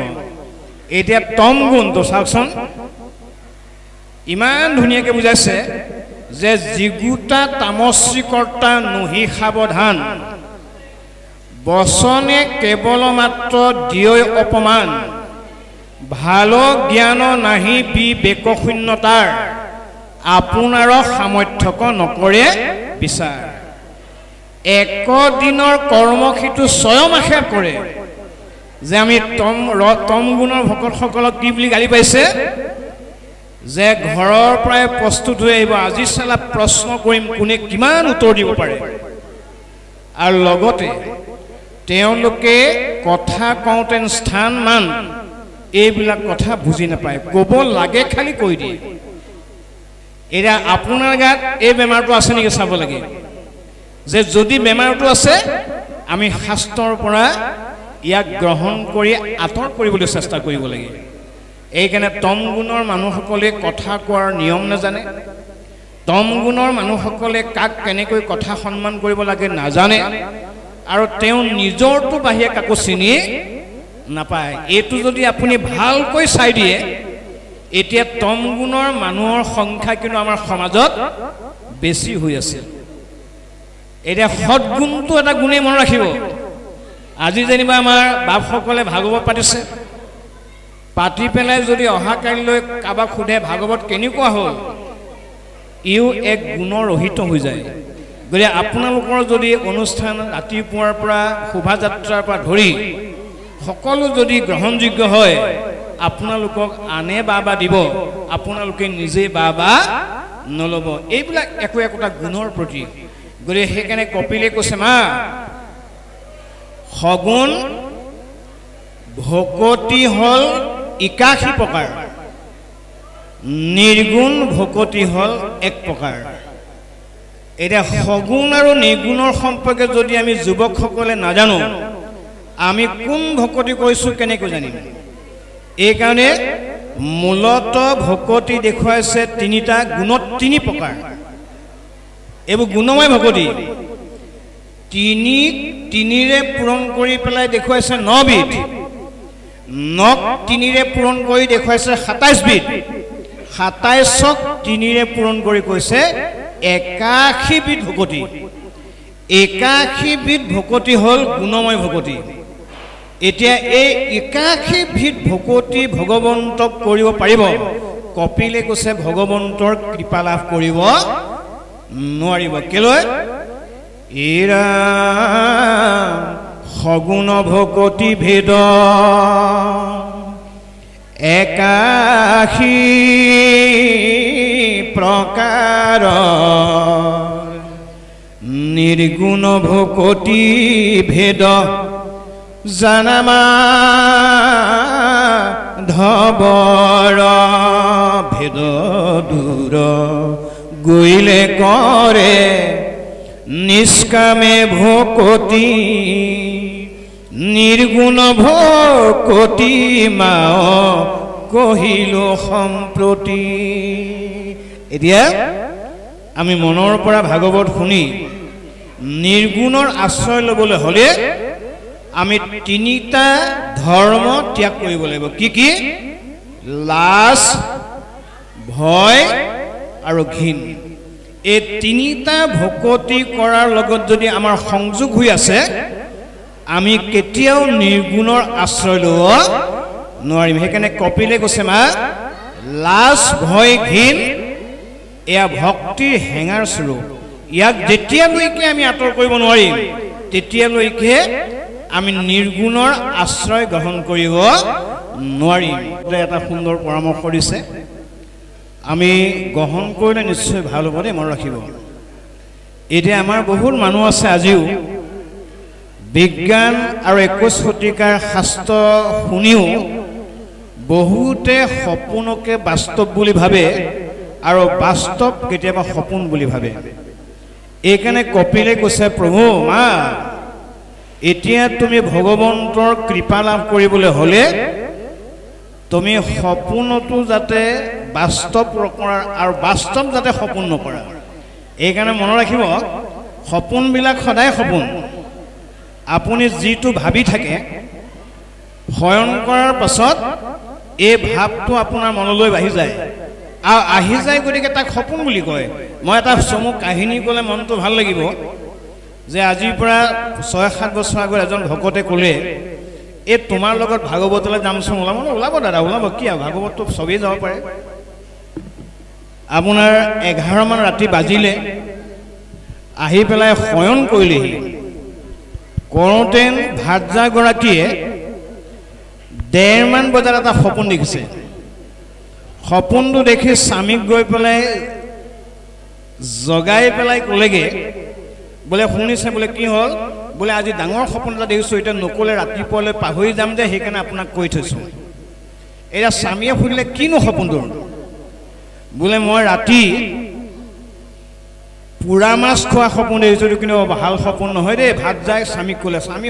এতিয়া তম গুণটো চাওকচোন ইমান ধুনীয়াকৈ বুজাইছে যে জিগুতা তামস্বীকৰ্তা নহি সাৱধান বচনে কেৱল মাত্ৰ দিয় অপমান ভাল জ্ঞান নাহি বিবেক শূন্যতাৰ আপোনাৰ সামৰ্থ্যক নকৰে বিচাৰ একদিনৰ কৰ্মখিতো স্বয়মাশে কৰে যে আমি তম গুণৰ ভকতসকলক কি বুলি গালি পাইছে যে ঘৰৰ পৰাই প্ৰস্তুত হৈ আহিব আজি চালা প্ৰশ্ন কৰিম কোনে কিমান উত্তৰ দিব পাৰে আৰু লগতে তেওঁলোকে কথা কওঁতে স্থান মান এইবিলাক কথা বুজি নাপায় ক'ব লাগে খালি কৈ দিয়ে এতিয়া আপোনাৰ গাত এই বেমাৰটো আছে নেকি চাব লাগে যে যদি বেমাৰটো আছে আমি শাস্ত্ৰৰ পৰা ইয়াক গ্ৰহণ কৰি আঁতৰ কৰিবলৈ চেষ্টা কৰিব লাগে এইকাৰণে তম গুণৰ মানুহসকলে কথা কোৱাৰ নিয়ম নাজানে তম গুণৰ মানুহসকলে কাক কেনেকৈ কথা সন্মান কৰিব লাগে নাজানে আৰু তেওঁ নিজৰটো বাহিৰে কাকো চিনি নাপায় এইটো যদি আপুনি ভালকৈ চাই দিয়ে এতিয়া তম গুণৰ মানুহৰ সংখ্যা কিন্তু আমাৰ সমাজত বেছি হৈ আছে এতিয়া সৎগুণটো এটা গুণেই মনত ৰাখিব আজি যেনিবা আমাৰ বাপসকলে ভাগৱত পাতিছে পাতি পেলাই যদি অহা কাইলৈ কাবাক খুদে ভাগৱত কেনেকুৱা হ'ল ইও এক গুণৰ ৰহিত হৈ যায় গতিকে আপোনালোকৰ যদি অনুষ্ঠান ৰাতিপুৱাৰ পৰা শোভাযাত্ৰাৰ পৰা ধৰি সকলো যদি গ্ৰহণযোগ্য হয় আপোনালোকক আনে বাবা দিব আপোনালোকে নিজে বাবা নলব এইবিলাক একো একোটা গুণৰ প্ৰতীক গতিকে সেইকাৰণে কপিলে কৈছে মা সগুণ ভকতি হল 81 প্ৰকাৰ নিৰ্গুণ ভকতি হল 1 প্ৰকাৰ এটা সগুণ আৰু নিৰ্গুণৰ সম্পৰ্কে যদি আমি যুৱকসকলে নাজানো আমি কোন ভকতি কৰিছো কেনেকৈ জানিম এই কাৰণে মূলত ভকতি দেখুৱাইছে তিনিটা গুণত 3 প্ৰকাৰ এইবোৰ গুণময় ভকতি তিনিৰে পূৰণ কৰি পেলাই দেখুৱাইছে 9 বিধ নক তিনিৰে পূৰণ কৰি দেখুৱাইছে 27 বিধ 27ক তিনিৰে পূৰণ কৰি কৈছে 81 বিধ ভকতি 81 বিধ ভকতি হল গুণময় ভকতি এতিয়া এই 81 বিধ ভকতি ভগৱন্তক কৰিব পাৰিব কপিলে কৈছে ভগৱন্তৰ কৃপা লাভ কৰিব নোৱাৰিব কেলৈ এৰা সগুণ ভকতি ভেদ 81 প্ৰকাৰ নিৰ্গুণ ভকতি ভেদ জানামা ধবৰ ভেদ দূৰ গৈলে কৰে নিষ্কামে ভকতি নিৰ্গুণ ভকতি মাও কহিল সম্প্ৰতি এতিয়া আমি মনৰ পৰা ভাগৱত শুনি নিৰ্গুণৰ আশ্ৰয় ল'বলৈ হ'লে আমি তিনিটা ধৰ্ম ত্যাগ কৰিব লাগিব কি কি লাজ ভয় আৰু ঘিণ এই তিনিটা ভকতি কৰাৰ লগত যদি আমাৰ সংযোগ হৈ আছে আমি কেতিয়াও নিৰ্গুণৰ আশ্ৰয় ল'ব নোৱাৰিম সেইকাৰণে কপিলে কৈছে মা লাজ ভয় ঘিণ এয়া ভক্তিৰ হেঙাৰ স্বৰূপ ইয়াক যেতিয়ালৈকে আমি আঁতৰ কৰিব নোৱাৰিম তেতিয়ালৈকে আমি নিৰ্গুণৰ আশ্ৰয় গ্ৰহণ কৰিব নোৱাৰিম এটা সুন্দৰ পৰামৰ্শ দিছে আমি গ্ৰহণ কৰিলে নিশ্চয় ভাল হ'ব দেই মনত ৰাখিব এতিয়া আমাৰ বহুত মানুহ আছে আজিও বিজ্ঞান আৰু 21 শতিকাৰ শাস্ত্ৰ শুনিও বহুতে সপোনকে বাস্তৱ বুলি ভাবে আৰু বাস্তৱ কেতিয়াবা সপোন বুলি ভাবে এইকাৰণে কপিলে কৈছে প্ৰভু মা এতিয়া তুমি ভগৱন্তৰ কৃপা লাভ কৰিবলৈ হ'লে তুমি সপোনটো যাতে বাস্তৱ কৰা আৰু বাস্তৱ যাতে সপোন নকৰা এইকাৰণে মনত ৰাখিব সপোনবিলাক সদায় সপোন আপুনি যিটো ভাবি থাকে শয়ন কৰাৰ পাছত এই ভাৱটো আপোনাৰ মনলৈ আহি যায় আৰু আহি যায় গতিকে তাক সপোন বুলি কয় মই এটা চমু কাহিনী ক'লে মনটো ভাল লাগিব যে আজিৰ পৰা 6-7 বছৰ আগত এজন ভকতে ক'লে এই তোমাৰ লগত ভাগৱতলৈ যামচোন ওলাব দাদা ওলাব কি আৰু ভাগৱতটো চবেই যাব পাৰে আপোনাৰ 11 মান ৰাতি বাজিলে আহি পেলাই শয়ন কৰিলেহি কৰোঁতে ভাৰ্যাগৰাকীয়ে 1:30 মান বজাত এটা সপোন দেখিছে সপোনটো দেখি স্বামীক গৈ পেলাই জগাই পেলাই ক'লেগে বোলে শুনিছে বোলে কি হ'ল বোলে আজি ডাঙৰ সপোন এটা দেখিছোঁ এতিয়া নক'লে ৰাতিপুৱালৈ পাহৰি যাম যে সেইকাৰণে আপোনাক কৈ থৈছোঁ এতিয়া স্বামীয়ে সুধিলে কিনো সপোনটো বোলে মই ৰাতি পুৰা মাছ খোৱা সপোন দেখিছোঁ কিন্তু ভাল সপোন নহয় দেই ভাত যায় স্বামীক ক'লে স্বামী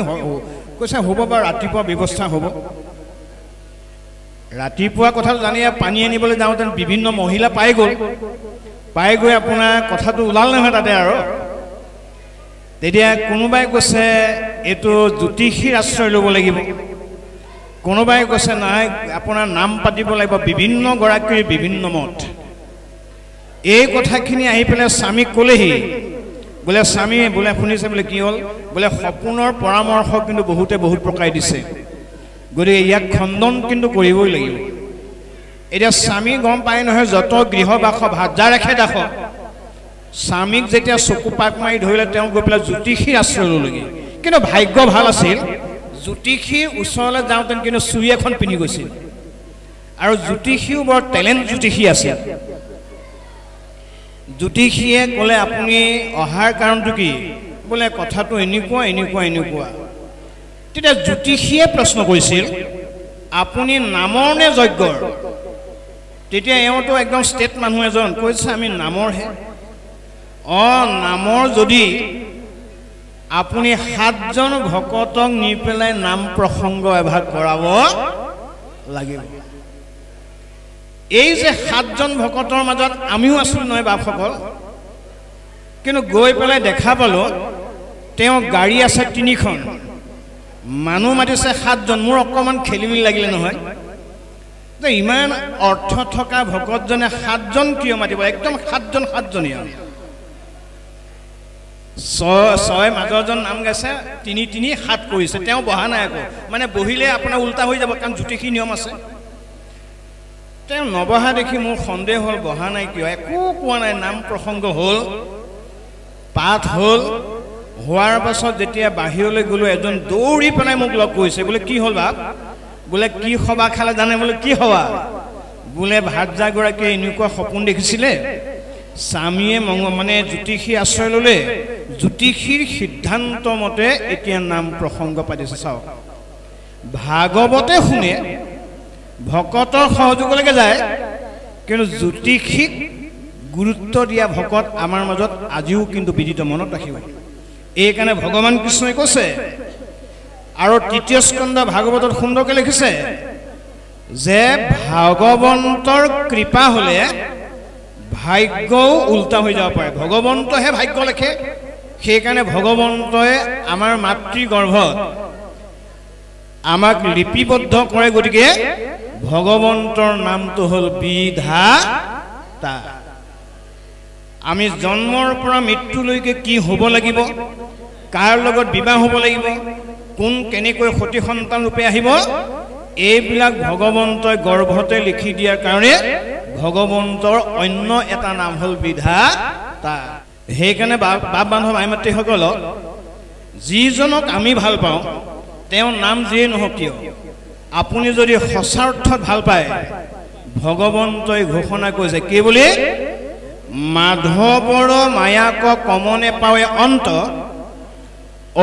কৈছে হ'ব বাৰু ৰাতিপুৱা ব্যৱস্থা হ'ব ৰাতিপুৱা কথাটো জানি পানী আনিবলৈ যাওঁতে বিভিন্ন মহিলা পাই গৈ আপোনাৰ কথাটো ওলাল নহয় তাতে আৰু তেতিয়া কোনোবাই কৈছে এইটো জ্যোতিষীৰ আশ্ৰয় ল'ব লাগিব কোনোবাই কৈছে নাই আপোনাৰ নাম পাতিব লাগিব বিভিন্ন গৰাকীৰ বিভিন্ন মত এই কথাখিনি আহি পেলাই স্বামীক ক'লেহি বোলে স্বামী বোলে শুনিছে বোলে কি হ'ল বোলে সপোনৰ পৰামৰ্শ কিন্তু বহুতে বহুত প্ৰকাৰে দিছে গতিকে ইয়াক খণ্ডন কিন্তু কৰিবই লাগিব এতিয়া স্বামী গম পায় নহয় যত গৃহবাস হাজাৰ ৰাখে দেখক স্বামীক যেতিয়া চকু পাক মাৰি ধৰিলে তেওঁ গৈ পেলাই জ্যোতিষীৰ আশ্ৰয় ল'লেগৈ কিন্তু ভাগ্য ভাল আছিল জ্যোতিষীৰ ওচৰলৈ যাওঁতেন কিন্তু চুৰি এখন পিন্ধি গৈছিল আৰু জ্যোতিষীও বৰ টেলেণ্ট জ্যোতিষী আছিল জ্যোতিষীয়ে ক'লে আপুনি অহাৰ কাৰণটো কি বোলে কথাটো এনেকুৱা এনেকুৱা এনেকুৱা তেতিয়া জ্যোতিষীয়ে প্ৰশ্ন কৰিছিল আপুনি নামৰ নে যজ্ঞৰ তেতিয়া এওঁতো একদম ষ্টেট মানুহ এজন কৈছে আমি নামৰহে নামৰ যদি আপুনি 7 জন ভকতক নি পেলাই নাম প্ৰসংগ এভাগ কৰাব লাগিব এই যে 7 জন ভকতৰ মাজত আমিও আছো নহয় বাপসকল কিন্তু গৈ পেলাই দেখা পালো তেওঁ গাড়ী আছে 3খন মানুহ মাতিছে 7 জন মোৰ অকমান খেলিমিলি লাগিলে নহয় তো ইমান অৰ্থ থকা ভকতজনে 7 জন কিয় মাতিব একদম 7 জনীয়া ছয় মাজৰজন নাম গাইছে 3-3-7 কৰিছে তেওঁ বহা নাই আকৌ মানে বহিলে আপোনাৰ উল্টা হৈ যাব কাৰণ জ্যোতিষী নিয়ম আছে তেওঁ নবহা দেখি মোৰ সন্দেহ হ'ল বহা নাই কিয় একো কোৱা নাই নাম প্ৰসংগ হ'ল পাঠ হ'ল হোৱাৰ পাছত যেতিয়া বাহিৰলৈ গ'লো এজন দৌৰি পেলাই মোক লগ কৰিছে বোলে কি হ'ল বাপ বোলে কি সভা খালে জানে বোলে কি হৱা বোলে ভাতজাগৰাকী এনেকুৱা সপোন দেখিছিলে স্বামীয়ে মানে জ্যোতিষী আশ্ৰয় ল'লে জ্যোতিষীৰ সিদ্ধান্ত মতে এতিয়া নাম প্ৰসংগ পাতিছে চাওক ভাগৱতে শুনে ভকতৰ সহযোগলৈকে যায় কিন্তু জ্যোতিষীক গুৰুত্ব দিয়া ভকত আমাৰ মাজত আজিও কিন্তু বিদিত মনত ৰাখিব এইকাৰণে ভগৱান কৃষ্ণই কৈছে আৰু 3য় স্কন্ধ ভাগৱতত সুন্দৰকৈ লিখিছে যে ভগৱন্তৰ কৃপা হ'লে ভাগ্যও উল্টা হৈ যাব পাৰে ভগৱন্তহে ভাগ্য লেখে সেইকাৰণে ভগৱন্তই আমাৰ মাতৃ গৰ্ভত আমাক লিপিবদ্ধ কৰে গতিকে ভগৱন্তৰ নামটো হ'ল বিধাতা আমি জন্মৰ পৰা মৃত্যুলৈকে কি হ'ব লাগিব কাৰ লগত বিবাহ হ'ব লাগিব কোন কেনেকৈ সতি সন্তান ৰূপে আহিব এইবিলাক ভগৱন্তই গৰ্ভতে লিখি দিয়াৰ কাৰণে ভগৱন্তৰ অন্য এটা নাম হ'ল বিধাতা সেইকাৰণে বাপ বান্ধৱ মাতৃসকলক যিজনক আমি ভাল পাওঁ তেওঁ নাম যিয়ে নহওক কিয় আপুনি যদি সঁচাৰ্থত ভাল পায় ভগৱন্তই ঘোষণা কৰিছে কি বুলি মাধৱৰ মায়াক কমনে পাৱে অন্ত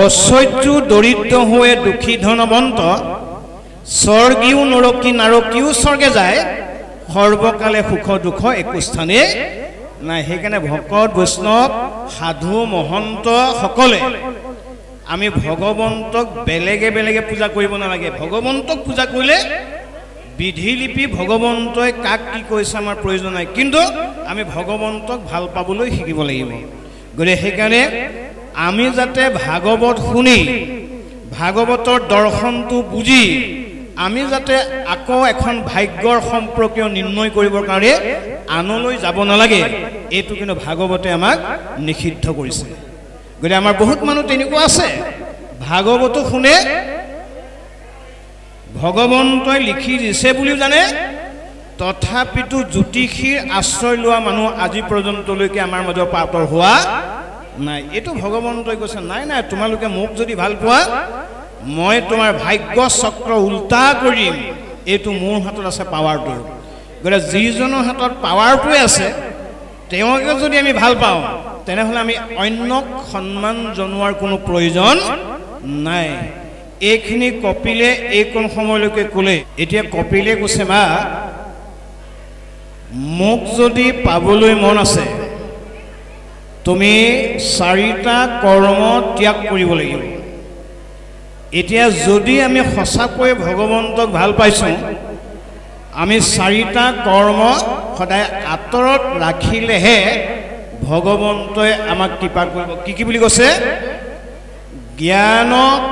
অসহ্য দৰিদ্ৰ হৈ দুখী ধনবন্ত স্বৰ্গীয় নৰকী নাৰকীও স্বৰ্গে যায় সৰ্বকালে সুখ দুখ একো স্থানে নাই সেইকাৰণে ভকত বৈষ্ণৱ সাধু মহন্ত সকলে আমি ভগৱন্তক বেলেগে বেলেগে পূজা কৰিব নালাগে ভগৱন্তক পূজা কৰিলে বিধিলিপি ভগৱন্তই কাক কি কৈছে আমাৰ প্ৰয়োজন নাই কিন্তু আমি ভগৱন্তক ভাল পাবলৈ শিকিব লাগিব গতিকে সেইকাৰণে আমি যাতে ভাগৱত শুনি ভাগৱতৰ দৰ্শনটো বুজি আমি যাতে আকৌ এখন ভাগ্যৰ সম্পৰ্কীয় নিৰ্ণয় কৰিবৰ কাৰণে আনলৈ যাব নালাগে এইটো কিন্তু ভাগৱতে আমাক নিষিদ্ধ কৰিছে গতিকে আমাৰ বহুত মানুহ তেনেকুৱা আছে ভাগৱত শুনে ভগৱন্তই লিখি দিছে বুলিও জানে তথাপিতো জ্যোতিষীৰ আশ্ৰয় লোৱা মানুহ আজি পৰ্যন্তলৈকে আমাৰ মাজৰ পাতৰ হোৱা নাই এইটো ভগৱন্তই কৈছে নাই নাই তোমালোকে মোক যদি ভাল পোৱা মই তোমাৰ ভাগ্য চক্ৰ উল্টা কৰিম এইটো মোৰ হাতত আছে পাৱাৰটো গতিকে যিজনৰ হাতত পাৱাৰটোৱে আছে তেওঁকে যদি আমি ভাল পাওঁ তেনেহ'লে আমি অন্যক সন্মান জনোৱাৰ কোনো প্ৰয়োজন নাই এইখিনি কপিলে এইকণ সময়লৈকে ক'লে এতিয়া কপিলে কৈছে মা মোক যদি পাবলৈ মন আছে তুমি 4টা কৰ্ম ত্যাগ কৰিব লাগিব এতিয়া যদি আমি সঁচাকৈ ভগৱন্তক ভাল পাইছোঁ আমি 4টা কৰ্ম সদায় আঁতৰত ৰাখিলেহে ভগৱন্তই আমাক কৃপা কৰিব কি কি বুলি কৈছে জ্ঞান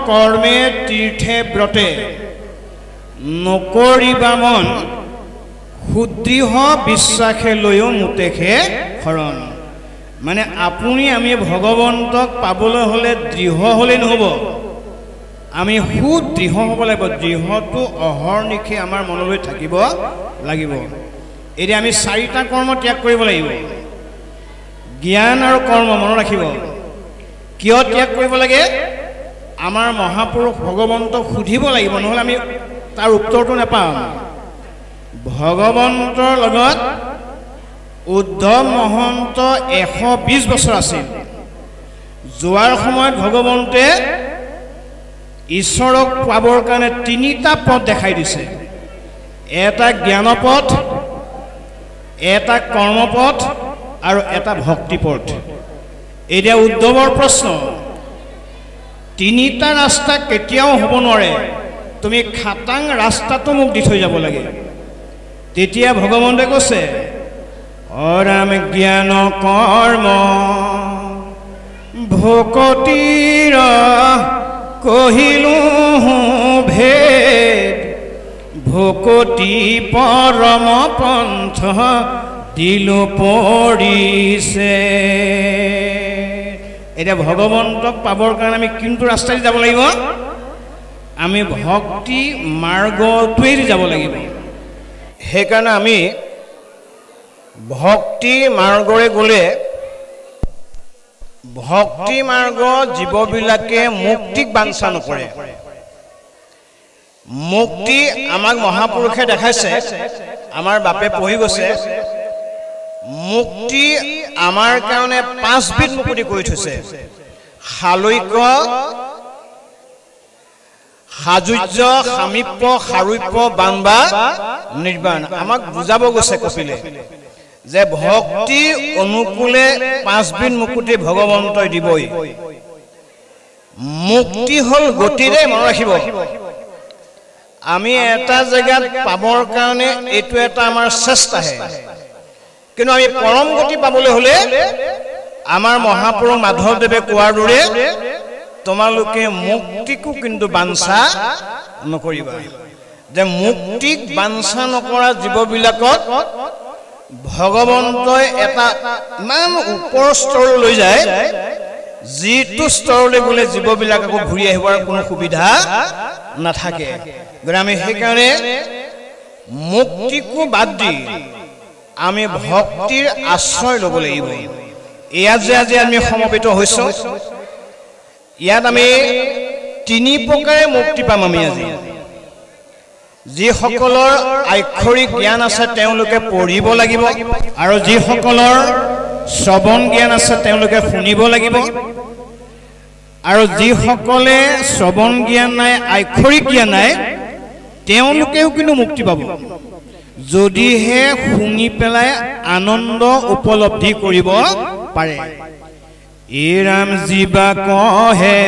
কৰ্মে তীৰ্থে ব্ৰতে নকৰিবা মন সুদৃঢ় বিশ্বাসে লৈও মুতেখে শৰণ মানে আপুনি আমি ভগৱন্তক পাবলৈ হ'লে দৃঢ় হ'লে নহ'ব, আমি সুদৃঢ় হ'ব লাগিব। দৃঢ়টো অহৰ্নিশে আমাৰ মনলৈ থাকিব লাগিব। এতিয়া আমি 4টা কৰ্ম ত্যাগ কৰিব লাগিব। জ্ঞান আৰু কৰ্ম মনত ৰাখিব। কিয় ত্যাগ কৰিব লাগে? আমাৰ মহাপুৰুষ ভগৱন্তক সুধিব লাগিব, নহ'লে আমি তাৰ উত্তৰটো নাপাম। ভগৱন্তৰ লগত উদ্ধৱ মহন্ত 120 বছৰ আছিল। যোৱাৰ সময়ত ভগৱন্তে ঈশ্বৰক পাবৰ কাৰণে 3টা পথ দেখাই দিছে। এটা জ্ঞানপথ, এটা কৰ্মপথ আৰু এটা ভক্তিপথ। এতিয়া উদ্ধৱৰ প্ৰশ্ন, 3টা ৰাস্তা কেতিয়াও হ'ব নোৱাৰে, তুমি খাটাং ৰাস্তাটো মোক দি থৈ যাব লাগে। তেতিয়া ভগৱন্তে কৈছে, অৰাম জ্ঞান কৰ্ম ভকতিৰ কহিলো ভেদ, ভকতি পৰম পন্থ দিলো পৰিছে। এতিয়া ভগৱন্তক পাবৰ কাৰণে আমি কিন্তু ৰাস্তাদি যাব লাগিব? আমি ভক্তি মাৰ্গটোৱেদি যাব লাগিব। সেইকাৰণে আমি ভক্তি মাৰ্গৰে গ'লে, ভক্তি মাৰ্গ জীৱবিলাকে মুক্তিক বাঞ্ছা নকৰে। মুক্তি আমাক মহাপুৰুষে দেখাইছে, আমাৰ বাপে পঢ়ি গৈছে। মুক্তি আমাৰ কাৰণে 5 বিধ মুক্তি কৰি থৈছে। শালৈক্য, সাজুৰ্য, সামীপ্য, সাৰূপ্য, বানবা, নিৰ্বাণ। আমাক বুজাব গৈছে কপিলে যে ভক্তি অনুকূলে 5 বিধ মুক্তি ভগৱন্তই দিবই। মুক্তি হ'ল গতিৰে, মনত ৰাখিব। আমি এটা জেগাত পাবৰ কাৰণে এইটো এটা আমাৰ চেষ্টাহে, কিন্তু আমি পৰম গতি পাবলৈ হ'লে আমাৰ মহাপুৰুষ মাধৱদেৱে কোৱাৰ দৰে তোমালোকে মুক্তিকো কিন্তু বাঞ্ছা নকৰিবা। যে মুক্তিক বাঞ্ছা নকৰা জীৱবিলাকক ভগৱন্তই এটা ইমান ওপৰ স্তৰলৈ যায়, যিটো স্তৰলৈ গ'লে জীৱবিলাক আকৌ ঘূৰি আহিবৰ কোনো সুবিধা নাথাকে। গতিকে আমি সেইকাৰণে মুক্তিকো বাদ দি আমি ভক্তিৰ আশ্ৰয় ল'ব লাগিব। ইয়াত যে আজি আমি সমবেত হৈছোঁ, ইয়াত আমি 3 প্ৰকাৰে মুক্তি পাম। আমি আজি যিসকলৰ আক্ষৰিক জ্ঞান আছে তেওঁলোকে পঢ়িব লাগিব, আৰু যিসকলৰ শ্ৰৱণ জ্ঞান আছে তেওঁলোকে শুনিব লাগিব, আৰু যিসকলে শ্ৰৱণ জ্ঞান নাই, আক্ষৰিক জ্ঞান নাই, তেওঁলোকেও কিন্তু মুক্তি পাব যদিহে শুনি পেলাই আনন্দ উপলব্ধি কৰিব পাৰে। এই ৰাম জীৱা কহে,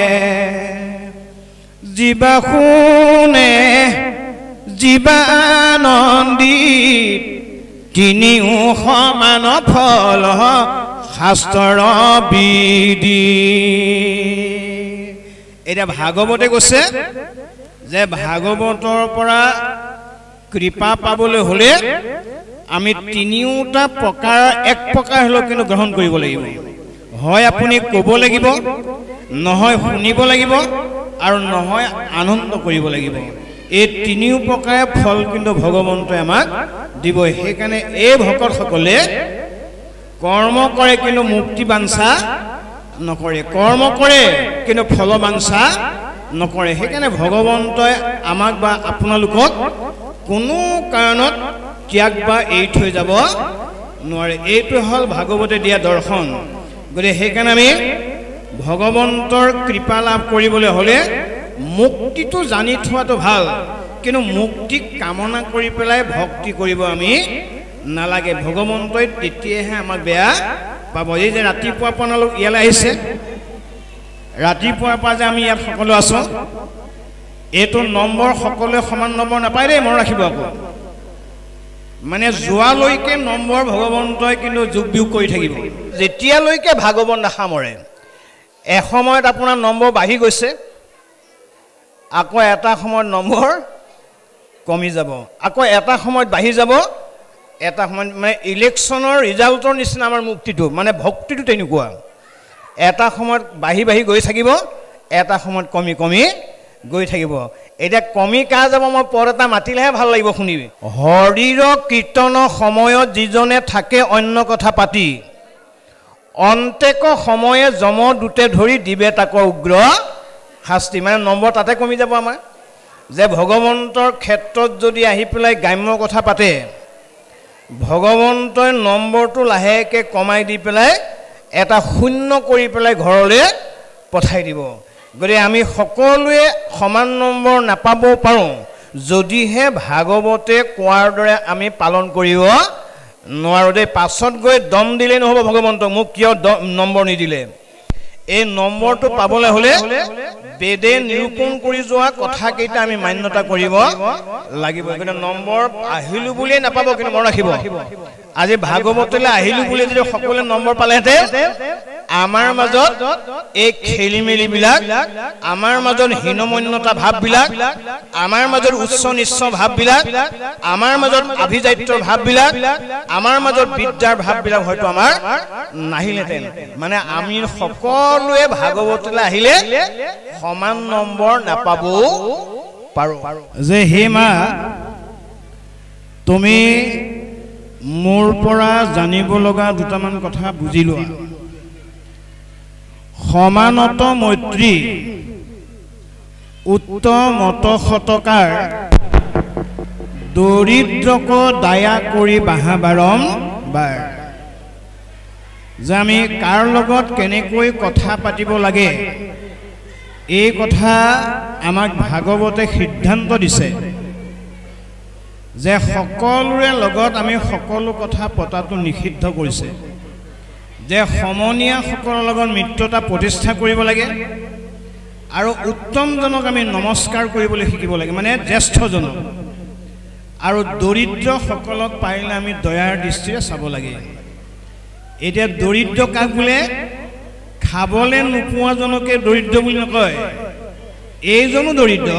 জীৱা শুনে, জীৱা আনন্দিত, তিনিও সমান ফল শাস্ত্ৰৰ বিধি। এতিয়া ভাগৱতে কৈছে যে ভাগৱতৰ পৰা কৃপা পাবলৈ হ'লে আমি 3টা প্ৰকাৰ, এক প্ৰকাৰ হ'লেও কিন্তু গ্ৰহণ কৰিব লাগিব। হয় আপুনি ক'ব লাগিব, নহয় শুনিব লাগিব, আৰু নহয় আনন্দ কৰিব লাগিব। এই 3 প্ৰকাৰে ফল কিন্তু ভগৱন্তই আমাক দিবই। সেইকাৰণে এই ভকতসকলে কৰ্ম কৰে কিন্তু মুক্তি বাঞ্ছা নকৰে, কৰ্ম কৰে কিন্তু ফল বাঞ্ছা নকৰে। সেইকাৰণে ভগৱন্তই আমাক বা আপোনালোকক কোনো কাৰণত ত্যাগ বা এৰি থৈ যাব নোৱাৰে। এইটো হ'ল ভাগৱতে দিয়া দৰ্শন। গতিকে সেইকাৰণে আমি ভগৱন্তৰ কৃপা লাভ কৰিবলৈ হ'লে মুক্তিটো জানি থোৱাটো ভাল, কিন্তু মুক্তিক কামনা কৰি পেলাই ভক্তি কৰিব আমি নালাগে। ভগৱন্তই তেতিয়াহে আমাক বেয়া পাব। এই যে ৰাতিপুৱা আপোনালোক ইয়ালৈ আহিছে, ৰাতিপুৱাৰ পৰা যে আমি ইয়াত সকলো আছোঁ, এইটো নম্বৰ সকলোৱে সমান নম্বৰ নাপায় দেই, মনত ৰাখিব। আকৌ মানে যোৱালৈকে নম্বৰ ভগৱন্তই কিন্তু যোগ বিয়োগ কৰি থাকিব। যেতিয়ালৈকে ভাগৱত নাসামৰে, এসময়ত আপোনাৰ নম্বৰ বাঢ়ি গৈছে, আকৌ এটা সময়ত নম্বৰ কমি যাব, আকৌ এটা সময়ত বাঢ়ি যাব, এটা সময় মানে ইলেকশ্যনৰ ৰিজাল্টৰ নিচিনা আমাৰ মুক্তিটো মানে ভক্তিটো তেনেকুৱা এটা সময়ত বাঢ়ি বাঢ়ি গৈ থাকিব এটা সময়ত কমি কমি গৈ থাকিব এতিয়া কমি কা যাব মই পৰ এটা মাতিলেহে ভাল লাগিব শুনিবি হৰিৰ কীৰ্তনৰ সময়ত যিজনে থাকে অন্য কথা পাতি অন্তেক সময়ে যম দুতে ধৰি দিবে তাক উগ্ৰ শাস্তি মানে নম্বৰ তাতে কমি যাব আমাৰ যে ভগৱন্তৰ ক্ষেত্ৰত যদি আহি পেলাই গ্ৰাম্য কথা পাতে ভগৱন্তই নম্বৰটো লাহেকে কমাই দি পেলাই এটা শূন্য কৰি পেলাই ঘৰলৈ পঠাই দিব গৰে আমি সকলোৱে সমান নম্বৰ নাপাব পাৰো যদিহে ভাগৱতে কোৱাৰ দৰে আমি পালন কৰিব নোৱাৰো দে পাছত গৈ দম দিলে নহব ভগৱন্ত মোক কিয় নম্বৰ নিদিলে এই নম্বৰটো পাবলৈ হলে বেদে নিৰূপণ কৰি যোৱা কথা কেইটা আমি মান্যতা কৰিব লাগিব কিন্তু নম্বৰ আহিলো বুলি নাপাব কিন্তু মন ৰাখিব আজি ভাগৱতলৈ আহিলো বুলি যদি সকলোৱে নম্বৰ পালেহেঁতে আমাৰ মাজত এই খেলিমেলি বিলাক আমাৰ মাজত হীনমন্যতা ভাববিলাক আমাৰ মাজত উচ্চ নিচ্চ ভাববিলাক আমাৰ মাজত অভিজাত্যৰ ভাববিলাক আমাৰ মাজত বিদ্যাৰ ভাববিলাক হয়তো আমাৰ নাহিলেহেঁতেন মানে আমি সকলোৱে ভাগৱতলৈ আহিলে সমান নম্বৰ নাপাব পাৰো যে হে মা তুমি মোৰ পৰা জানিব লগা দুটামান কথা বুজি লোৱা সমানত মৈত্ৰী উত্তমত শতকাৰ দৰিদ্ৰক দায়া কৰি বাহা বাৰম্বাৰ যে আমি কাৰ লগত কেনেকৈ কথা পাতিব লাগে এই কথা আমাক ভাগৱতে সিদ্ধান্ত দিছে যে সকলোৰে লগত আমি সকলো কথা পতাটো নিষিদ্ধ কৰিছে যে সমনীয়াসকলৰ লগত মিত্ৰতা প্ৰতিষ্ঠা কৰিব লাগে আৰু উত্তমজনক আমি নমস্কাৰ কৰিবলৈ শিকিব লাগে মানে জ্যেষ্ঠজনক আৰু দৰিদ্ৰসকলক পাৰিলে আমি দয়াৰ দৃষ্টিৰে চাব লাগে এতিয়া দৰিদ্ৰ কাক বোলে খাবলৈ নোপোৱাজনকে দৰিদ্ৰ বুলি নকয় এইজনো দৰিদ্ৰ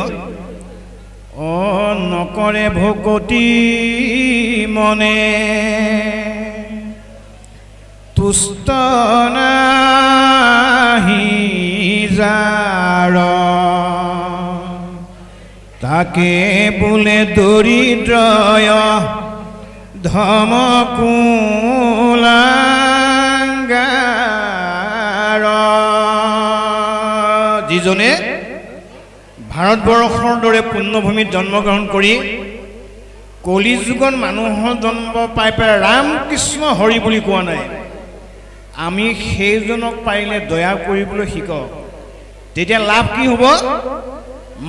নকৰে ভকতি মনে তুষ্ট নাহি যাৰ তাকে বোলে দৰিদ্ৰয় ধমকুলাংগাৰ যিজনে ভাৰতবৰ্ষৰ দৰে পুণ্যভূমিত জন্মগ্ৰহণ কৰি কলিযুগত মানুহৰ জন্ম পাই পেলাই ৰাম কৃষ্ণ হৰি বুলি কোৱা নাই আমি সেইজনক পাৰিলে দয়া কৰিবলৈ শিকক তেতিয়া লাভ কি হ'ব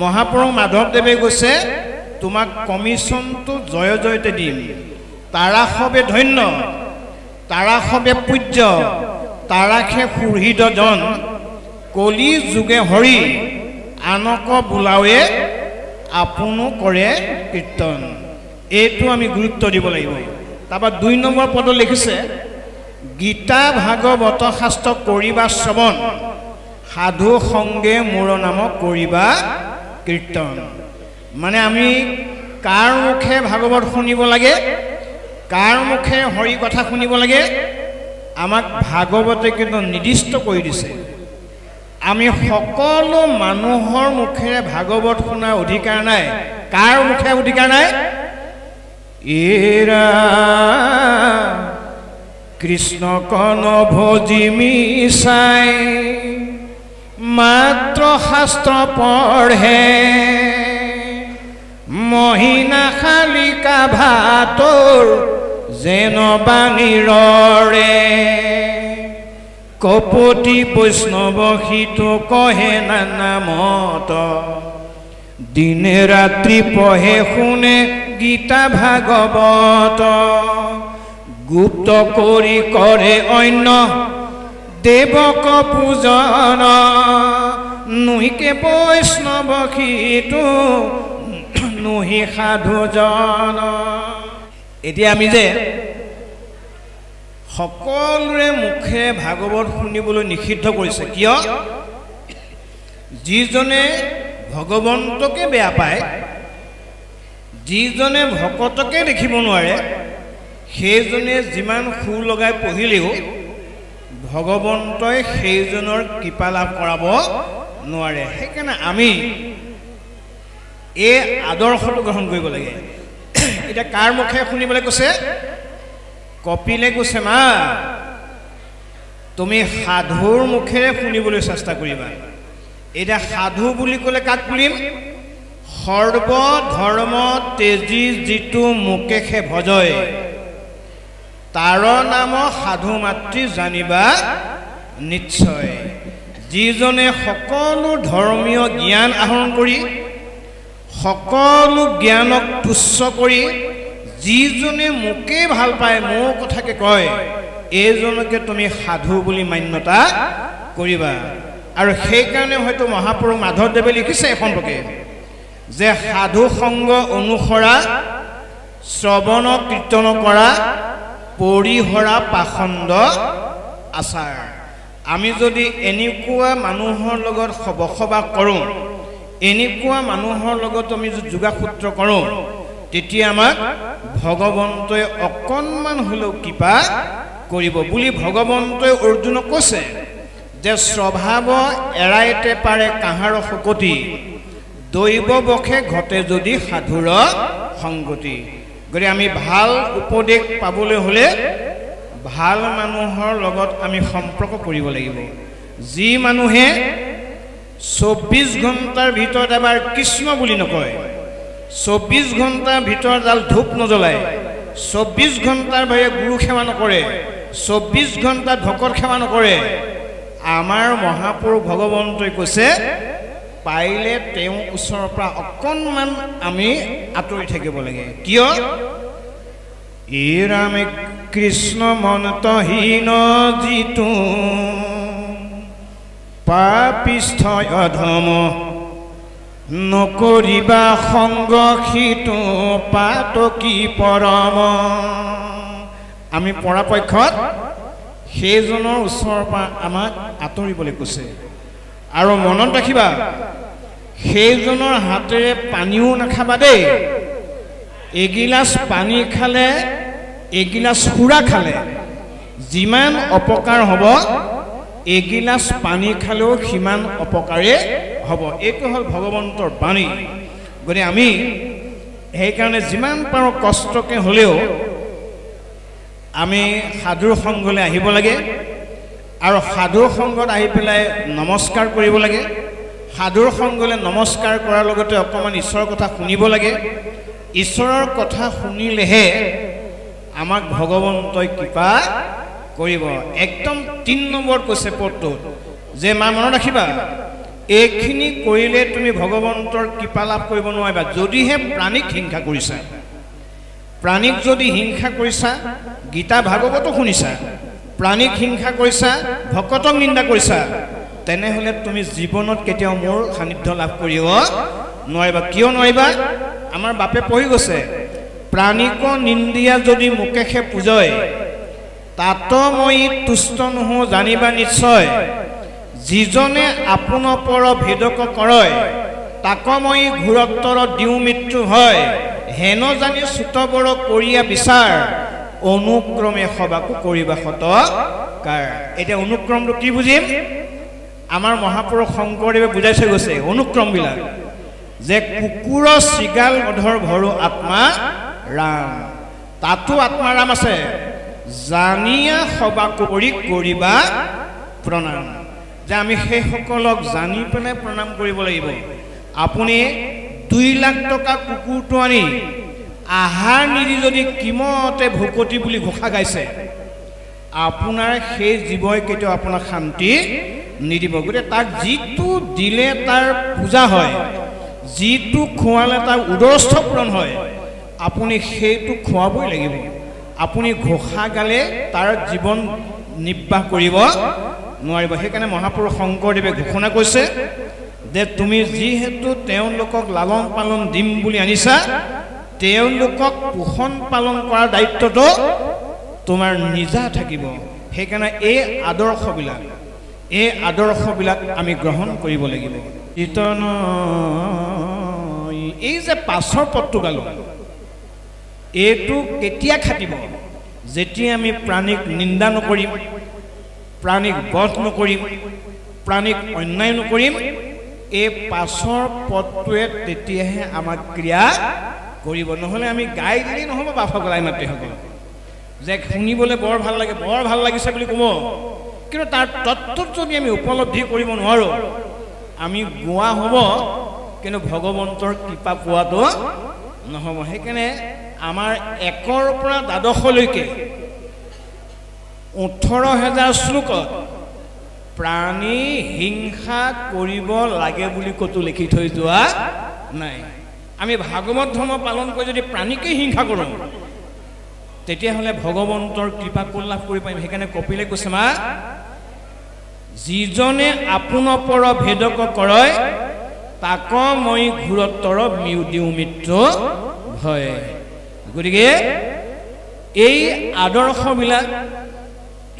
মহাপুৰুষ মাধৱদেৱে কৈছে তোমাক কমিশ্যনটো জয় জয়তে দিম তাৰাসৱে ধন্য তাৰাসৱে পূজ্য তাৰাসে সুহৃদ জন কলি যুগে হৰি আনক বোলাৱে আপোনো কৰে কীৰ্তন এইটো আমি গুৰুত্ব দিব লাগিব তাৰপৰা 2 নম্বৰ পদত লিখিছে গীতা ভাগৱত শাস্ত্ৰ কৰিবা শ্ৰৱণ সাধু সংগে মোৰ নাম কৰিবা কীৰ্তন মানে আমি কাৰ মুখে ভাগৱত শুনিব লাগে কাৰ মুখে হৰি কথা শুনিব লাগে আমাক ভাগৱতে কিন্তু নিৰ্দিষ্ট কৰি দিছে আমি সকলো মানুহৰ মুখেৰে ভাগৱত শুনাৰ অধিকাৰ নাই কাৰ মুখে অধিকাৰ নাই এৰা কৃষ্ণ কন ভজি মিছাই মাত্ৰ শাস্ত্ৰ পঢ়ে মহিনা শালিকা ভাতৰ যেন বাণীৰে কপতি বৈষ্ণৱ সিটো কহে নানামত দিনে ৰাত্ৰি পঢ়ে শুনে গীতা ভাগৱত গুপ্ত কৰি কৰে অন্য দেৱক পূজন নুহিকে বৈষ্ণৱ সিটো নুহি সাধুজন এতিয়া আমি যে সকলোৰে মুখে ভাগৱত শুনিবলৈ নিষিদ্ধ কৰিছে কিয় যিজনে ভগৱন্তকে বেয়া পায় যিজনে ভকতকে দেখিব নোৱাৰে সেইজনে যিমান সুৰ লগাই পঢ়িলেও ভগৱন্তই সেইজনৰ কৃপা লাভ কৰাব নোৱাৰে। সেইকাৰণে আমি এই আদৰ্শটো গ্ৰহণ কৰিব লাগে। এতিয়া কাৰ মুখে শুনিবলৈ কৈছে? কপিলে কৈছে, মা তুমি সাধুৰ মুখেৰে শুনিবলৈ চেষ্টা কৰিবা। এতিয়া সাধু বুলি ক'লে কাক বুলিম? সৰ্ব ধৰ্ম তেজী যিটো মুকেশে ভজয়, তাৰ নাম সাধু মাতৃ জানিবা নিশ্চয়। যিজনে সকলো ধৰ্মীয় জ্ঞান আহৰণ কৰি সকলো জ্ঞানক তুচ্ছ কৰি যিজনে মোকে ভাল পায়, মোৰ কথাকে কয়, এইজনকে তুমি সাধু বুলি মান্যতা কৰিবা। আৰু সেইকাৰণে হয়তো মহাপুৰুষ মাধৱদেৱে লিখিছে এখন পকে যে সাধু সংগ অনুসৰা শ্ৰৱণ কীৰ্তন কৰা পৰিহৰা পাখণ্ড আচাৰ। আমি যদি এনেকুৱা মানুহৰ লগত বসবাস কৰোঁ, এনেকুৱা মানুহৰ লগত আমি যোগাসূত্ৰ কৰোঁ, তেতিয়া আমাক ভগৱন্তই অকণমান হ'লেও কৃপা কৰিব বুলি ভগৱন্তই অৰ্জুনক কৈছে যে স্বভাৱ এৰাইতে পাৰে কাহাৰ শকতি, দৈৱ বখে ঘটে যদি সাধুৰ সংগতি। গতিকে আমি ভাল উপদেশ পাবলৈ হ'লে ভাল মানুহৰ লগত আমি সম্পৰ্ক কৰিব লাগিব। যি মানুহে 24 ঘণ্টাৰ ভিতৰত এবাৰ কৃষ্ণ বুলি নকয়, 24 ঘণ্টাৰ ভিতৰত এডাল ধূপ নজ্বলায়, 24 ঘণ্টাৰ বাহিৰে গুৰু সেৱা নকৰে, 24 ঘণ্টা ভকত সেৱা নকৰে, আমাৰ মহাপুৰুষ ভগৱন্তই কৈছে পাৰিলে তেওঁ ওচৰৰ পৰা অকণমান আমি আঁতৰি থাকিব লাগে। কিয়? ই ৰামে কৃষ্ণ মনতহীন যিটো পাপিষ্ঠ অধম, নকৰিবা সংগ সিটো পাতকি পৰম। আমি পৰাপক্ষত সেইজনৰ ওচৰৰ পৰা আমাক আঁতৰিবলৈ কৈছে। আৰু মনত ৰাখিবা, সেইজনৰ হাতেৰে পানীও নাখাবা দেই। এগিলাচ পানী খালে, এগিলাচ সুৰা খালে যিমান অপকাৰ হ'ব, এগিলাচ পানী খালেও সিমান অপকাৰে হ'ব। এইটো হ'ল ভগৱন্তৰ বাণী। গতিকে আমি সেইকাৰণে যিমান পাৰোঁ কষ্টকে হ'লেও আমি সাধুৰ সংগলৈ আহিব লাগে। আৰু সাধুৰ সংগত আহি পেলাই নমস্কাৰ কৰিব লাগে। সাধুৰ সংগলৈ নমস্কাৰ কৰাৰ লগতে অকণমান ঈশ্বৰৰ কথা শুনিব লাগে। ঈশ্বৰৰ কথা শুনিলেহে আমাক ভগৱন্তই কৃপা কৰিব। একদম 3 নম্বৰত কৈছে পদটোত যে মা মনত ৰাখিবা, এইখিনি কৰিলে তুমি ভগৱন্তৰ কৃপা লাভ কৰিব নোৱাৰিবা যদিহে প্ৰাণীক হিংসা কৰিছা। প্ৰাণীক যদি হিংসা কৰিছা, গীতা ভাগৱতো শুনিছা, প্ৰাণীক হিংসা কৰিছা, ভকতক নিন্দা কৰিছা, তেনেহ'লে তুমি জীৱনত কেতিয়াও মোৰ সান্নিধ্য লাভ কৰিব নোৱাৰিবা। কিয় নোৱাৰিবা? আমাৰ বাপে পঢ়ি গৈছে, প্ৰাণীক নিন্দিয়া যদি মুকেশে পূজয়, তাত মই তুষ্ট নহওঁ জানিবা নিশ্চয়। যিজনে আপোন পৰ ভেদক কৰয়, তাক মই ঘূৰত্তৰ দিওঁ মৃত্যু হয়। হেন জানি চুতবৰ কৰিয়া বিচাৰ, অনুক্ৰমে সবাকো কৰিবা সৎকাৰ। এতিয়া অনুক্ৰমটো কি বুজিম? আমাৰ মহাপুৰুষ শংকৰদেৱে বুজাই থৈ গৈছে অনুক্ৰমবিলাক যে কুকুৰৰ চিগাল অধৰ ভৰো আত্মা ৰাম, তাতো আত্মাৰাম আছে। জানিয়া সবাকো কৰি কৰিবা প্ৰণাম। যে আমি সেইসকলক জানি পেলাই প্ৰণাম কৰিব লাগিব। আপুনি 2 লাখ টকা কুকুৰটো আনি আহাৰ নিদি যদি কিমতে ভকতি বুলি ঘোষা গাইছে, আপোনাৰ সেই জীৱই কেতিয়াও আপোনাক শান্তি নিদিব। গতিকে তাক যিটো দিলে তাৰ পূজা হয়, যিটো খোৱালে তাৰ উদৰস্থ পূৰণ হয়, আপুনি সেইটো খোৱাবই লাগিব। আপুনি ঘোষা গালে তাৰ জীৱন নিৰ্বাহ কৰিব নোৱাৰিব। সেইকাৰণে মহাপুৰুষ শংকৰদেৱে ঘোষণা কৰিছে যে তুমি যিহেতু তেওঁলোকক লালন পালন দিম বুলি আনিছা, তেওঁলোকক পোষণ পালন কৰাৰ দায়িত্বটো তোমাৰ নিজা থাকিব। সেইকাৰণে এই আদৰ্শবিলাক আমি গ্ৰহণ কৰিব লাগিব। কীৰ্তন এই যে পাছৰ পদটো গালো, এইটো কেতিয়া খাটিব? যেতিয়া আমি প্ৰাণীক নিন্দা নকৰিম, প্ৰাণীক বধ নকৰিম, প্ৰাণীক অন্যায় নকৰিম, এই পাছৰ পদটোৱে তেতিয়াহে আমাক ক্ৰিয়া কৰিব। নহ'লে আমি গাই দিলেই নহ'ব বাপসকল মাতৃসকল যে শুনিবলৈ বৰ ভাল লাগে, বৰ ভাল লাগিছে বুলি ক'ব, কিন্তু তাৰ তত্ত্বত যদি আমি উপলব্ধি কৰিব নোৱাৰোঁ আমি গোৱা হ'ব, কিন্তু ভগৱন্তৰ কৃপা পোৱাটো নহ'ব। সেইকাৰণে আমাৰ 1ৰ পৰা দ্বাদশলৈকে 18,000 শ্লোকত প্ৰাণী হিংসা কৰিব লাগে বুলি ক'তো লিখি থৈ যোৱা নাই। আমি ভাগৱত ধৰ্ম পালন কৰি যদি প্ৰাণীকে হিংসা কৰোঁ তেতিয়াহ'লে ভগৱন্তৰ কৃপা কোন লাভ কৰি পাৰিম। সেইকাৰণে কপিলে কৈছে মা যিজনে আপোন পৰ ভেদক কৰে তাক মই ঘূৰতৰ দিওঁ মৃত্যু ভয়। গতিকে এই আদৰ্শবিলাক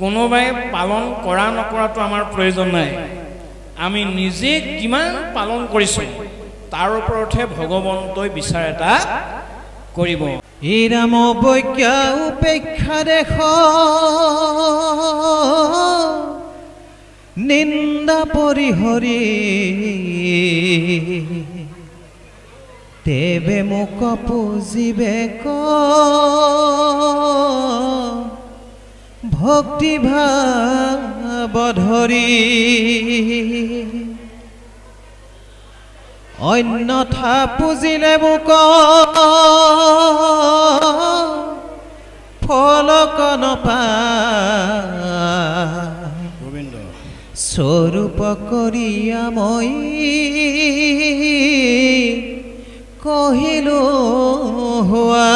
কোনোবাই পালন কৰা নকৰাটো আমাৰ প্ৰয়োজন নাই, আমি নিজে কিমান পালন কৰিছোঁ তাৰ ওপৰতহে ভগৱন্তই বিচাৰ এটা কৰিব। ই ৰাম বৈজ্ঞা উপেক্ষা দেখ নিন্দা পৰিহৰি তেবে মোক পুজিবে ক ভক্তি ভাৱ ধৰি অন্যথা পুজিলে মোক ফলক নাপায় স্বৰূপ কৰিয়া মই কহিলো হোৱা।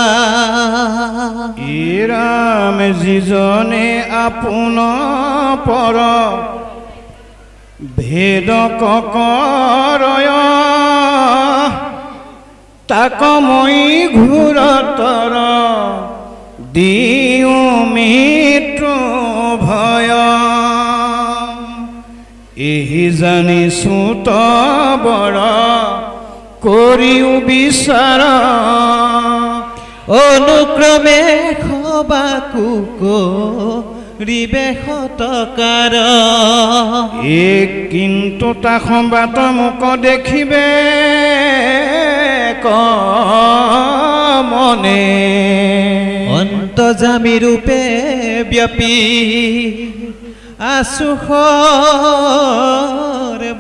ই ৰাম যিজনে আপোন পৰ ভেদক কৰয় তাক মই ঘূৰতৰ দিওঁ মৃত্যু ভয়। এহি জানিছো তবৰ কৰিও বিচাৰ অনুক্ৰমে খবাকু কৰিবে সতকাৰ। কিন্তু তা সম্বাদ মোক দেখিবে ক মনে অন্তৰ্যামী ৰূপে ব্যাপী আছো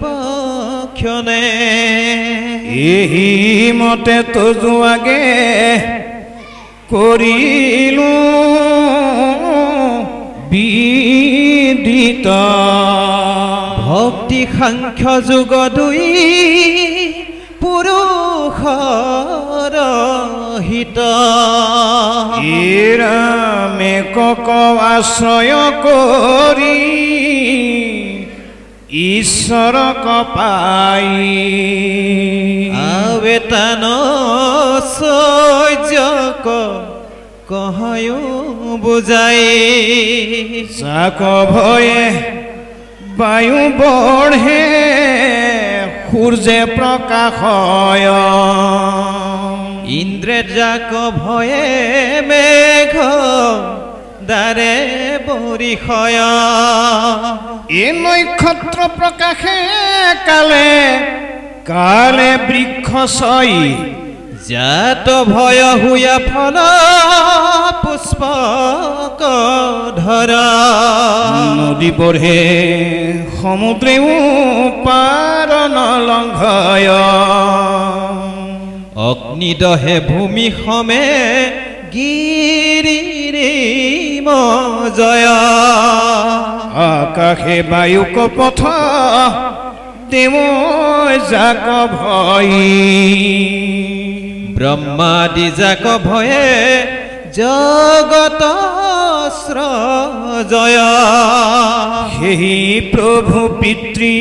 বক্ষণে। এহি মতে তোজোৱাগে কৰিলো বিদিত ভক্তি সাংখ্য যোগ দুই পুৰুষৰ হিত। ৰামে কক আশ্ৰয় কৰি ঈশ্বৰক পাই আবেতান সহ্যক কহয়ো বুজাই যাক ভয়ে বায়ু বঢ়ে সূৰ্যে প্ৰকাশয় ইন্দ্ৰে যাক ভয়ে মেঘ দাৰে বৰিষয় এই নক্ষত্ৰ প্ৰকাশে কালে কালে বৃক্ষ ছয় জাত ভয় হুয়া ফল পুষ্পক ধৰা নদী বঢ়ে সমুদ্ৰেও পাৰ নলংঘয় অগ্নি দহে ভূমি সমে গিৰি জয় আকাশে বায়ুক পথ দেৱ যাক ভয় ব্ৰহ্মাদি যাক ভয়ে জগত জয় সেই প্ৰভু পিতৃ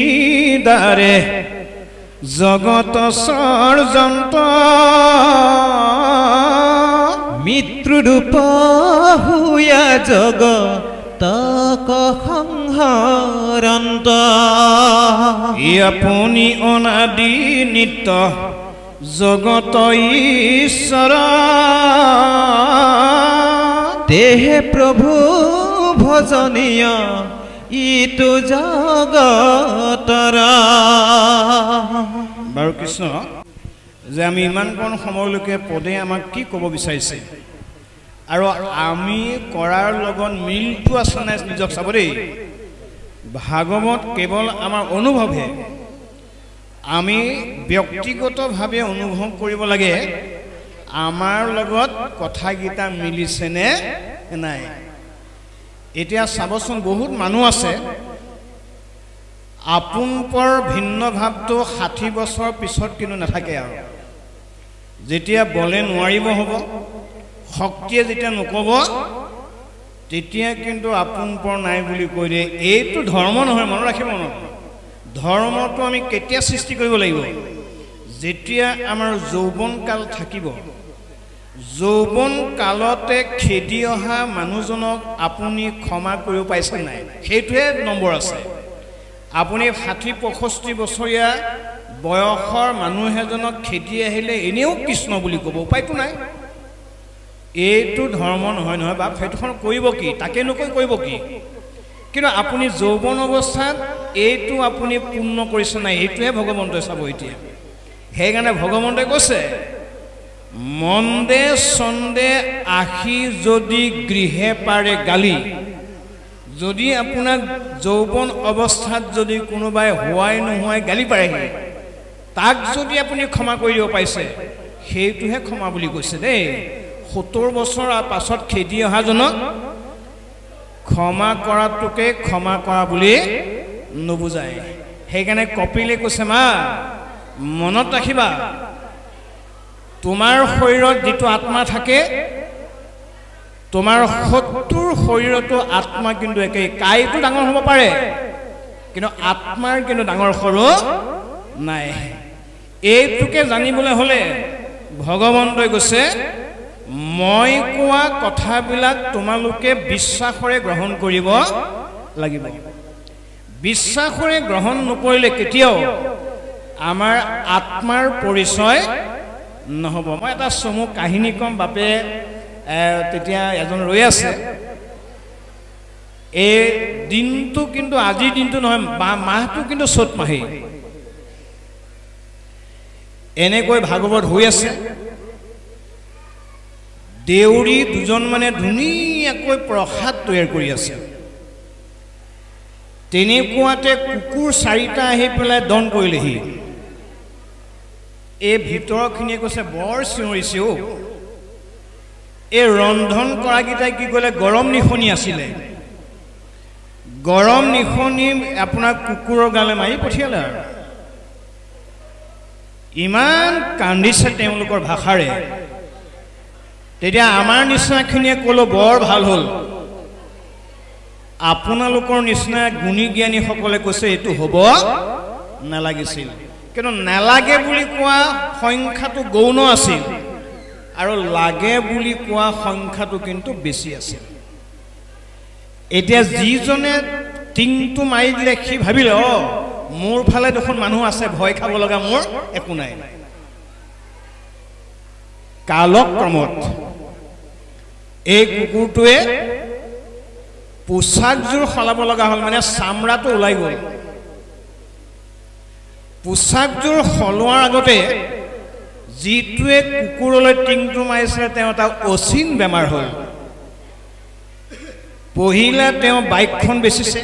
দ্বাৰে জগত সৰ্জন্ত মৃত্যুৰূপ হুয়া জগতক সংহৰন্ত আপুনি অনাদি নিত্য জগত ঈশ্বৰ তেহে প্ৰভু ভজনীয় ইটো জগতৰ। বাৰু কৃষ্ণ যে আমি ইমানকণ সময়লৈকে পদে আমাক কি ক'ব বিচাৰিছে আৰু আমি কৰাৰ লগত মিলটো আছে নাই নিজক চাব দেই। ভাগৱত কেৱল আমাৰ অনুভৱহে, আমি ব্যক্তিগতভাৱে অনুভৱ কৰিব লাগে আমাৰ লগত কথাকেইটা মিলিছেনে নাই। এতিয়া চাবচোন বহুত মানুহ আছে আপোন পৰ ভিন্ন ভাৱটো 60 বছৰ পিছত কিন্তু নাথাকে আৰু যেতিয়া বলে নোৱাৰিব হ'ব, শক্তিয়ে যেতিয়া নক'ব তেতিয়া কিন্তু আপোন পৰ নাই বুলি কৈ দিয়ে। এইটো ধৰ্ম নহয়, মনত ৰাখিব। মনত ধৰ্মটো আমি কেতিয়া সৃষ্টি কৰিব লাগিব? যেতিয়া আমাৰ যৌৱন কাল থাকিব। যৌৱন কালতে খেদি অহা মানুহজনক আপুনি ক্ষমা কৰিব পাইছে নাই, সেইটোহে নম্বৰ আছে। আপুনি 60-65 বছৰীয়া বয়সৰ মানুহ এজনক খেদি আহিলে এনেও কৃষ্ণ বুলি ক'ব, উপায়টো নাই। এইটো ধৰ্ম নহয় নহয় বাপ, সেইটোখন কৰিব কি? তাকে নকৈ কৰিব কি? কিন্তু আপুনি যৌৱন অৱস্থাত এইটো আপুনি পূৰ্ণ কৰিছে নাই, এইটোহে ভগৱন্তই চাব এতিয়া। সেইকাৰণে ভগৱন্তই কৈছে মন্দে চন্দে আহি যদি গৃহে পাৰে গালি। যদি আপোনাক যৌৱন অৱস্থাত যদি কোনোবাই হোৱাই নোহোৱাই গালি পাৰেহি, তাক যদি আপুনি ক্ষমা কৰি দিব পাৰিছে, সেইটোহে ক্ষমা বুলি কৈছে দেই। 70 বছৰ পাছত খেদি অহাজনক ক্ষমা কৰাটোকে ক্ষমা কৰা বুলি নুবুজায়। সেইকাৰণে কপিলে কৈছে মা মনত ৰাখিবা, তোমাৰ শৰীৰত যিটো আত্মা থাকে, তোমাৰ শত্ৰুৰ শৰীৰতো আত্মা কিন্তু একেই। কাইটো ডাঙৰ হ'ব পাৰে কিন্তু আত্মাৰ কিন্তু ডাঙৰ সৰু নাই। এইটোকে জানিবলৈ হ'লে ভগৱন্তই কৈছে মই কোৱা কথাবিলাক তোমালোকে বিশ্বাসৰে গ্ৰহণ কৰিব লাগিব। বিশ্বাসৰে গ্ৰহণ নকৰিলে কেতিয়াও আমাৰ আত্মাৰ পৰিচয় নহ'ব। মই এটা চমু কাহিনী ক'ম। বাপে তেতিয়া এজন ৰৈ আছে। এই দিনটো কিন্তু আজিৰ দিনটো নহয়, মাহটো কিন্তু চ'ত মাহেই। এনেকৈ ভাগৱত হৈ আছে। দেউৰী দুজন মানে ধুনীয়াকৈ প্ৰসাদ তৈয়াৰ কৰি আছে। তেনেকুৱাতে কুকুৰ 4টা আহি পেলাই দন কৰিলেহি। এই ভিতৰখিনিয়ে কৈছে বৰ চিঞৰিছে অ'। এই ৰন্ধন কৰাকেইটাই কি কৰিলে, গৰম নিশনি আছিলে, গৰম নিশনি আপোনাৰ কুকুৰৰ গালে মাৰি পঠিয়ালে। আৰু ইমান কান্দিছে তেওঁলোকৰ ভাষাৰে। তেতিয়া আমাৰ নিচিনাখিনিয়ে ক'লো বৰ ভাল হ'ল। আপোনালোকৰ নিচিনা গুণী জ্ঞানীসকলে কৈছে এইটো হ'ব নালাগিছিল। কিন্তু নালাগে বুলি কোৱা সংখ্যাটো গৌণ আছিল আৰু লাগে বুলি কোৱা সংখ্যাটো কিন্তু বেছি আছিল। এতিয়া যিজনে টিংটো মাৰি দিলে সি ভাবিলে মোৰ ফালে দেখোন মানুহ আছে, ভয় খাব লগা মোৰ একো নাই। কালক্ৰমত এই কুকুৰটোৱে পোচাকযোৰ সলাব লগা হ'ল, মানে চামৰাটো ওলাই গ'ল। পোচাকযোৰ সলোৱাৰ আগতে যিটোৱে কুকুৰলৈ টিংটো মাৰিছিলে তেওঁ এটা অচিন বেমাৰ হ'ল। পহিলা তেওঁ বাইকখন বেচিছে,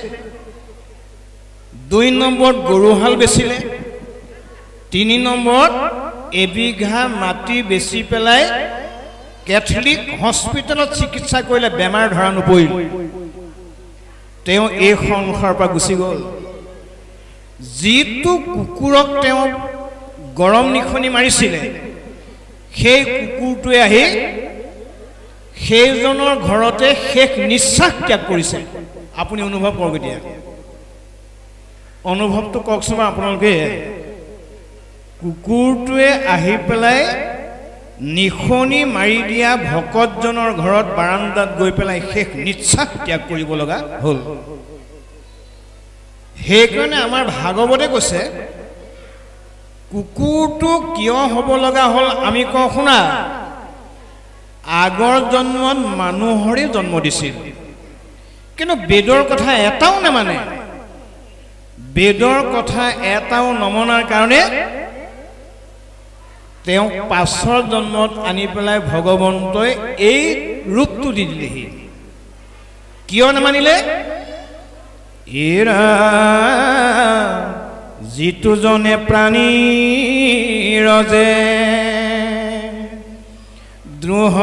2 নম্বৰত গৰুহাল বেচিলে, 3 নম্বৰত এবিঘা মাটি বেচি পেলাই কেথলিক হস্পিটেলত চিকিৎসা কৰিলে, বেমাৰ ধৰা নপৰিল। তেওঁ এই সংসাৰৰ পৰা গুচি গ'ল। যিটো কুকুৰক তেওঁ গৰম নিশনি মাৰিছিলে, সেই কুকুৰটোৱে আহি সেইজনৰ ঘৰতে শেষ নিশ্বাস ত্যাগ কৰিছে। আপুনি অনুভৱ কৰক এতিয়া, অনুভৱটো কওকচোন আপোনালোকে। কুকুৰটোৱে আহি পেলাই নিশনি মাৰি দিয়া ভকতজনৰ ঘৰত বাৰান্দাত গৈ পেলাই শেষ নিশ্বাস ত্যাগ কৰিব লগা হ'ল। সেইকাৰণে আমাৰ ভাগৱতে কৈছে কুকুৰটো কিয় হ'ব লগা হ'ল। আমি কওঁ শুনা, 70 বছৰ 80 বছৰ বয়সত 70 আগৰ জন্মত মানুহৰে জন্ম দিছিল কিন্তু বেদৰ কথা এটাও নামানে বেদৰ কথা এটাও নমনাৰ কাৰণে তেওঁ পাছৰ জন্মত আনি পেলাই ভগৱন্তই এই ৰূপটো দি দিলেহি কিয় নামানিলে এৰা যিটো জনে প্ৰাণী ৰজে দ্ৰোহ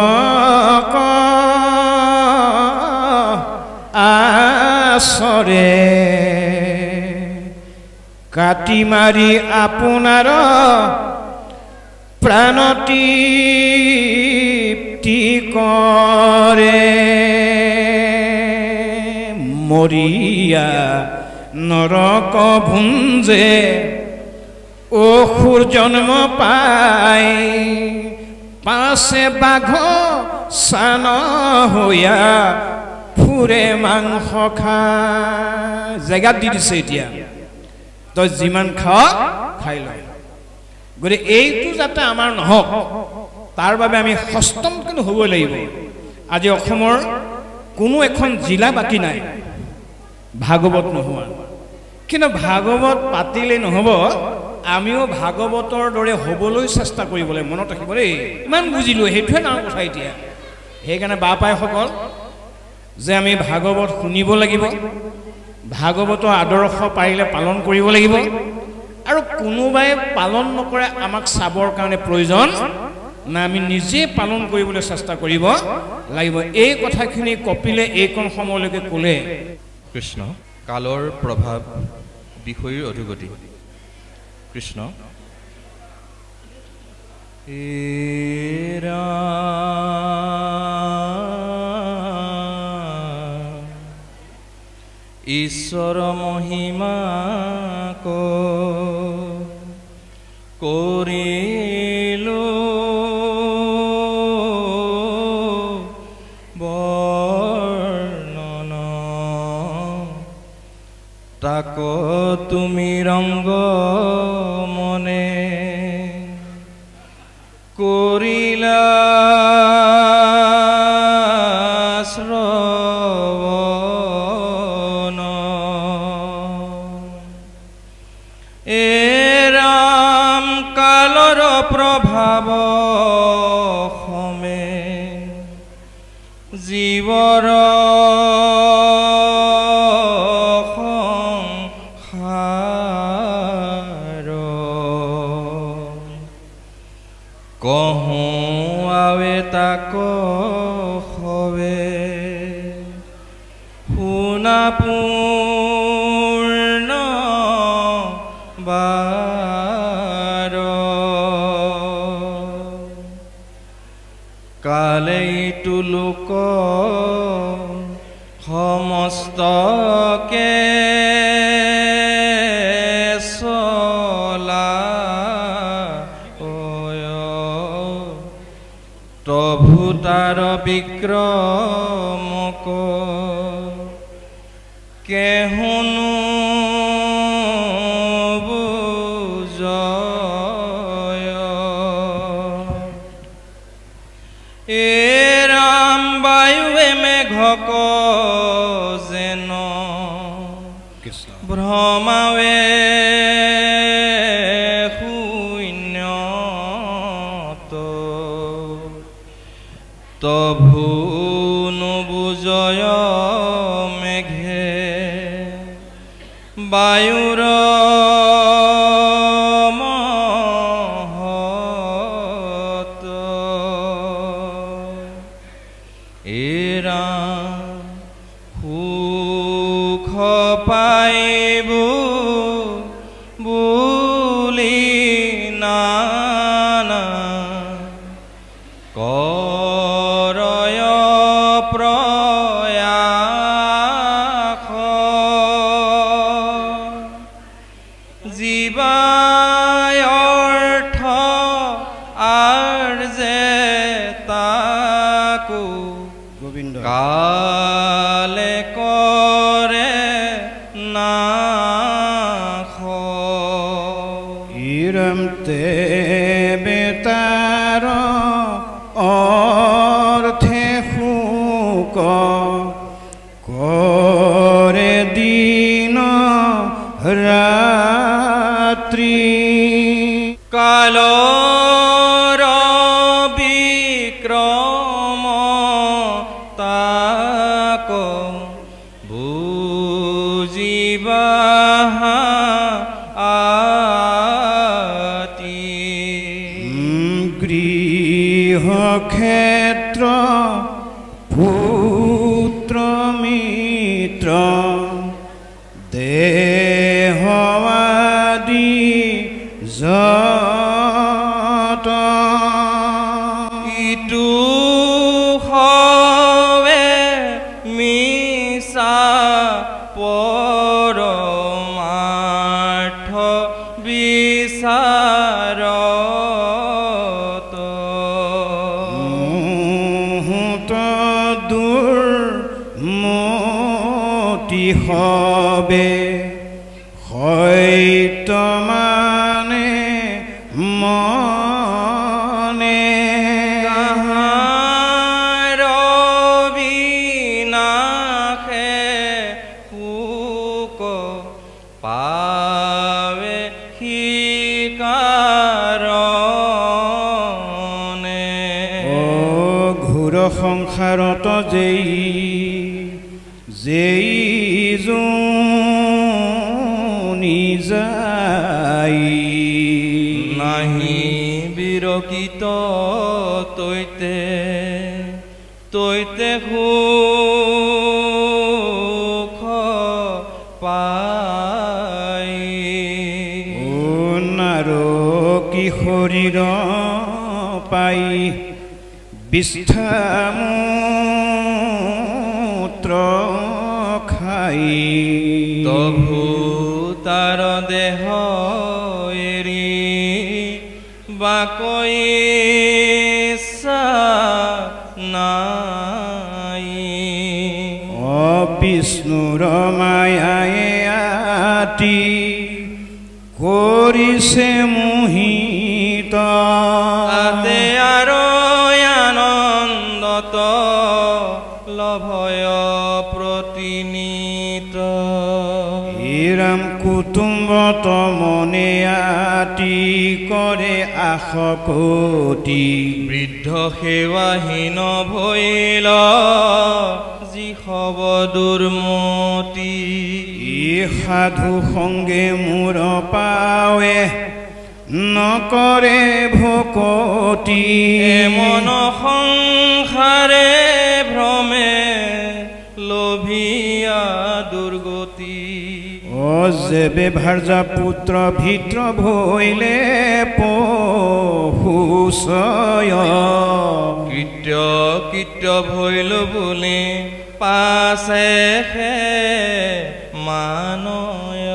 আচৰে কাটি মাৰি আপোনাৰ প্ৰাণতৃপ্তি কৰে মৰিয়া নৰক ভুঞ্জে অসুৰ জন্ম পাই পাছে বাঘ চান হৈয়া ফুৰে মাংস খাই জেগাত দি দিছে এতিয়া তই যিমান খাৱ খাই লয় গতিকে এইটো যাতে আমাৰ নহওক তাৰ বাবে আমি সষ্টম কিন্তু হ'ব লাগিব আজি অসমৰ কোনো এখন জিলা বাকী নাই ভাগৱত নোহোৱা কিন্তু ভাগৱত পাতিলে নহ'ব আমিও ভাগৱতৰ দৰে হ'বলৈ চেষ্টা কৰিব লাগিব মনত ৰাখিব দেই ইমান বুজিলোঁ সেইটোৱে ডাঙৰ কথা এতিয়া সেইকাৰণে বাপাইসকল যে আমি ভাগৱত শুনিব লাগিব ভাগৱতৰ আদৰ্শ পাৰিলে পালন কৰিব লাগিব আৰু কোনোবাই পালন নকৰে আমাক চাবৰ কাৰণে প্ৰয়োজন না আমি নিজে পালন কৰিবলৈ চেষ্টা কৰিব লাগিব এই কথাখিনি কপিলে এইকণ সময়লৈকে ক'লে কৃষ্ণ কালৰ প্ৰভাৱ বিষয়ৰ অধোগতি কৃষ্ণ ঈশ্বৰ মহিমা কৰিলো বৰ্ণন তাক তুমি ৰংগ মনে কৰিলা প্ৰভাৱ সমে জীৱৰ সংসাৰ কহোঁ আৱে তাক হৱে শুনা পূৰ্ণ কালেইটো লোক সমস্তকে চলা প্ৰভু তাৰ বিক্ৰমক কেহনো যেন ভ্ৰমাৱে শূন্যত তভু নুবুজয় মেঘে বায়ুৰ পাইব বুলি নানা কৰয় প্ৰয়াস জীৱায় অৰ্থ আৰ্জে তাকো গোবিন্দ কালে কৰে ইৰমতে বেতাৰ মাতৃ কালৰ বিক্ৰম তাক বুজিবা আতি গৃহ ক্ষেত্ৰ পুত্ৰ মিত্ৰ দেহৱাদি যত ইটো হৱে মিছা পৰমাৰ্থ বিচাৰত মুহূৰ্ত দুৰ্মতি হবে সত্য মানে মনে কাহাৰ বিনাশে সুখ পাৱে শিকাৰণে ঘোৰ সংসাৰত যেই জোনি যায় নাহি বিৰকিত তৈতে সুখ পাই নাৰকী শৰীৰ পাই বিষ্ঠামূত্ৰ খাই তভু তাৰ দেহ এৰি বাকৈ নাই বিষ্ণুৰ মায়ায়ে আতি কৰিছে মোহিত তাতে আৰু আনন্দত লভয় প্ৰতিনিত ৰাম কুটুম্বত মনে আতি কৰে আশ কোটি বৃদ্ধ সেৱাহীন ভৈল যি হব দুৰ্মতি সাধু সংগে মূৰ পাৱে নকৰে ভকতি মন সংসাৰে ভ্ৰমে লোভিয়া দুৰ্গতি যেবে ভাৰ্যা পুত্ৰ ভিত্ৰ ভৈলে পহুচয় কৃত্য ভৈল বুলি পাছে মানয়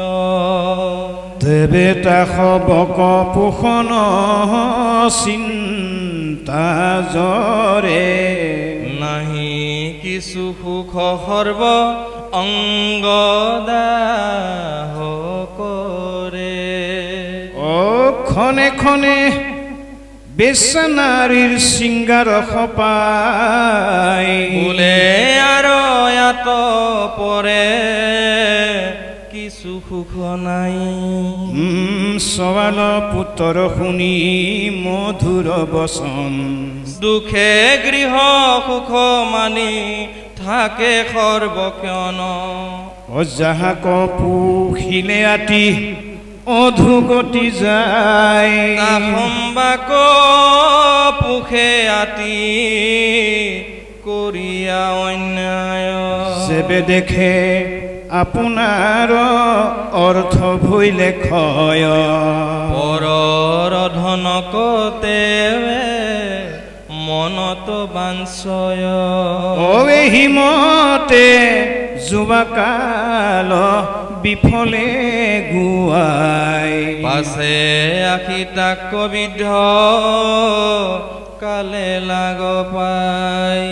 দেবে তাখবক পোষণ চিন্তা জৰে নাহি কিছু সুখ সৰ্ব অংগদাহ কৰে ক্ষণে ক্ষণে বেচনাৰীৰ শৃংগাৰ সপাই বোলে আৰু ইয়াত পৰে কিছু সুখ নাই সৱাল পুত্ৰ শুনি মধুৰ বচন দুখে গৃহ সুখ মানি থাকে সৰ্বক্ষণ যাহাক পুহিলে আতি অধুগতি যায় সম্বাক পুখে আতি কৰিয়া অন্যায় যেবে দেখে আপোনাৰ অৰ্থ ভৈলে ক্ষয় পৰৰ ধনকতে মনত বাঞ্ছয় হিমতে যুৱাকাল বিফলে গুৱাই পাছে আখি তাক কবিধ কালে লাগ পাই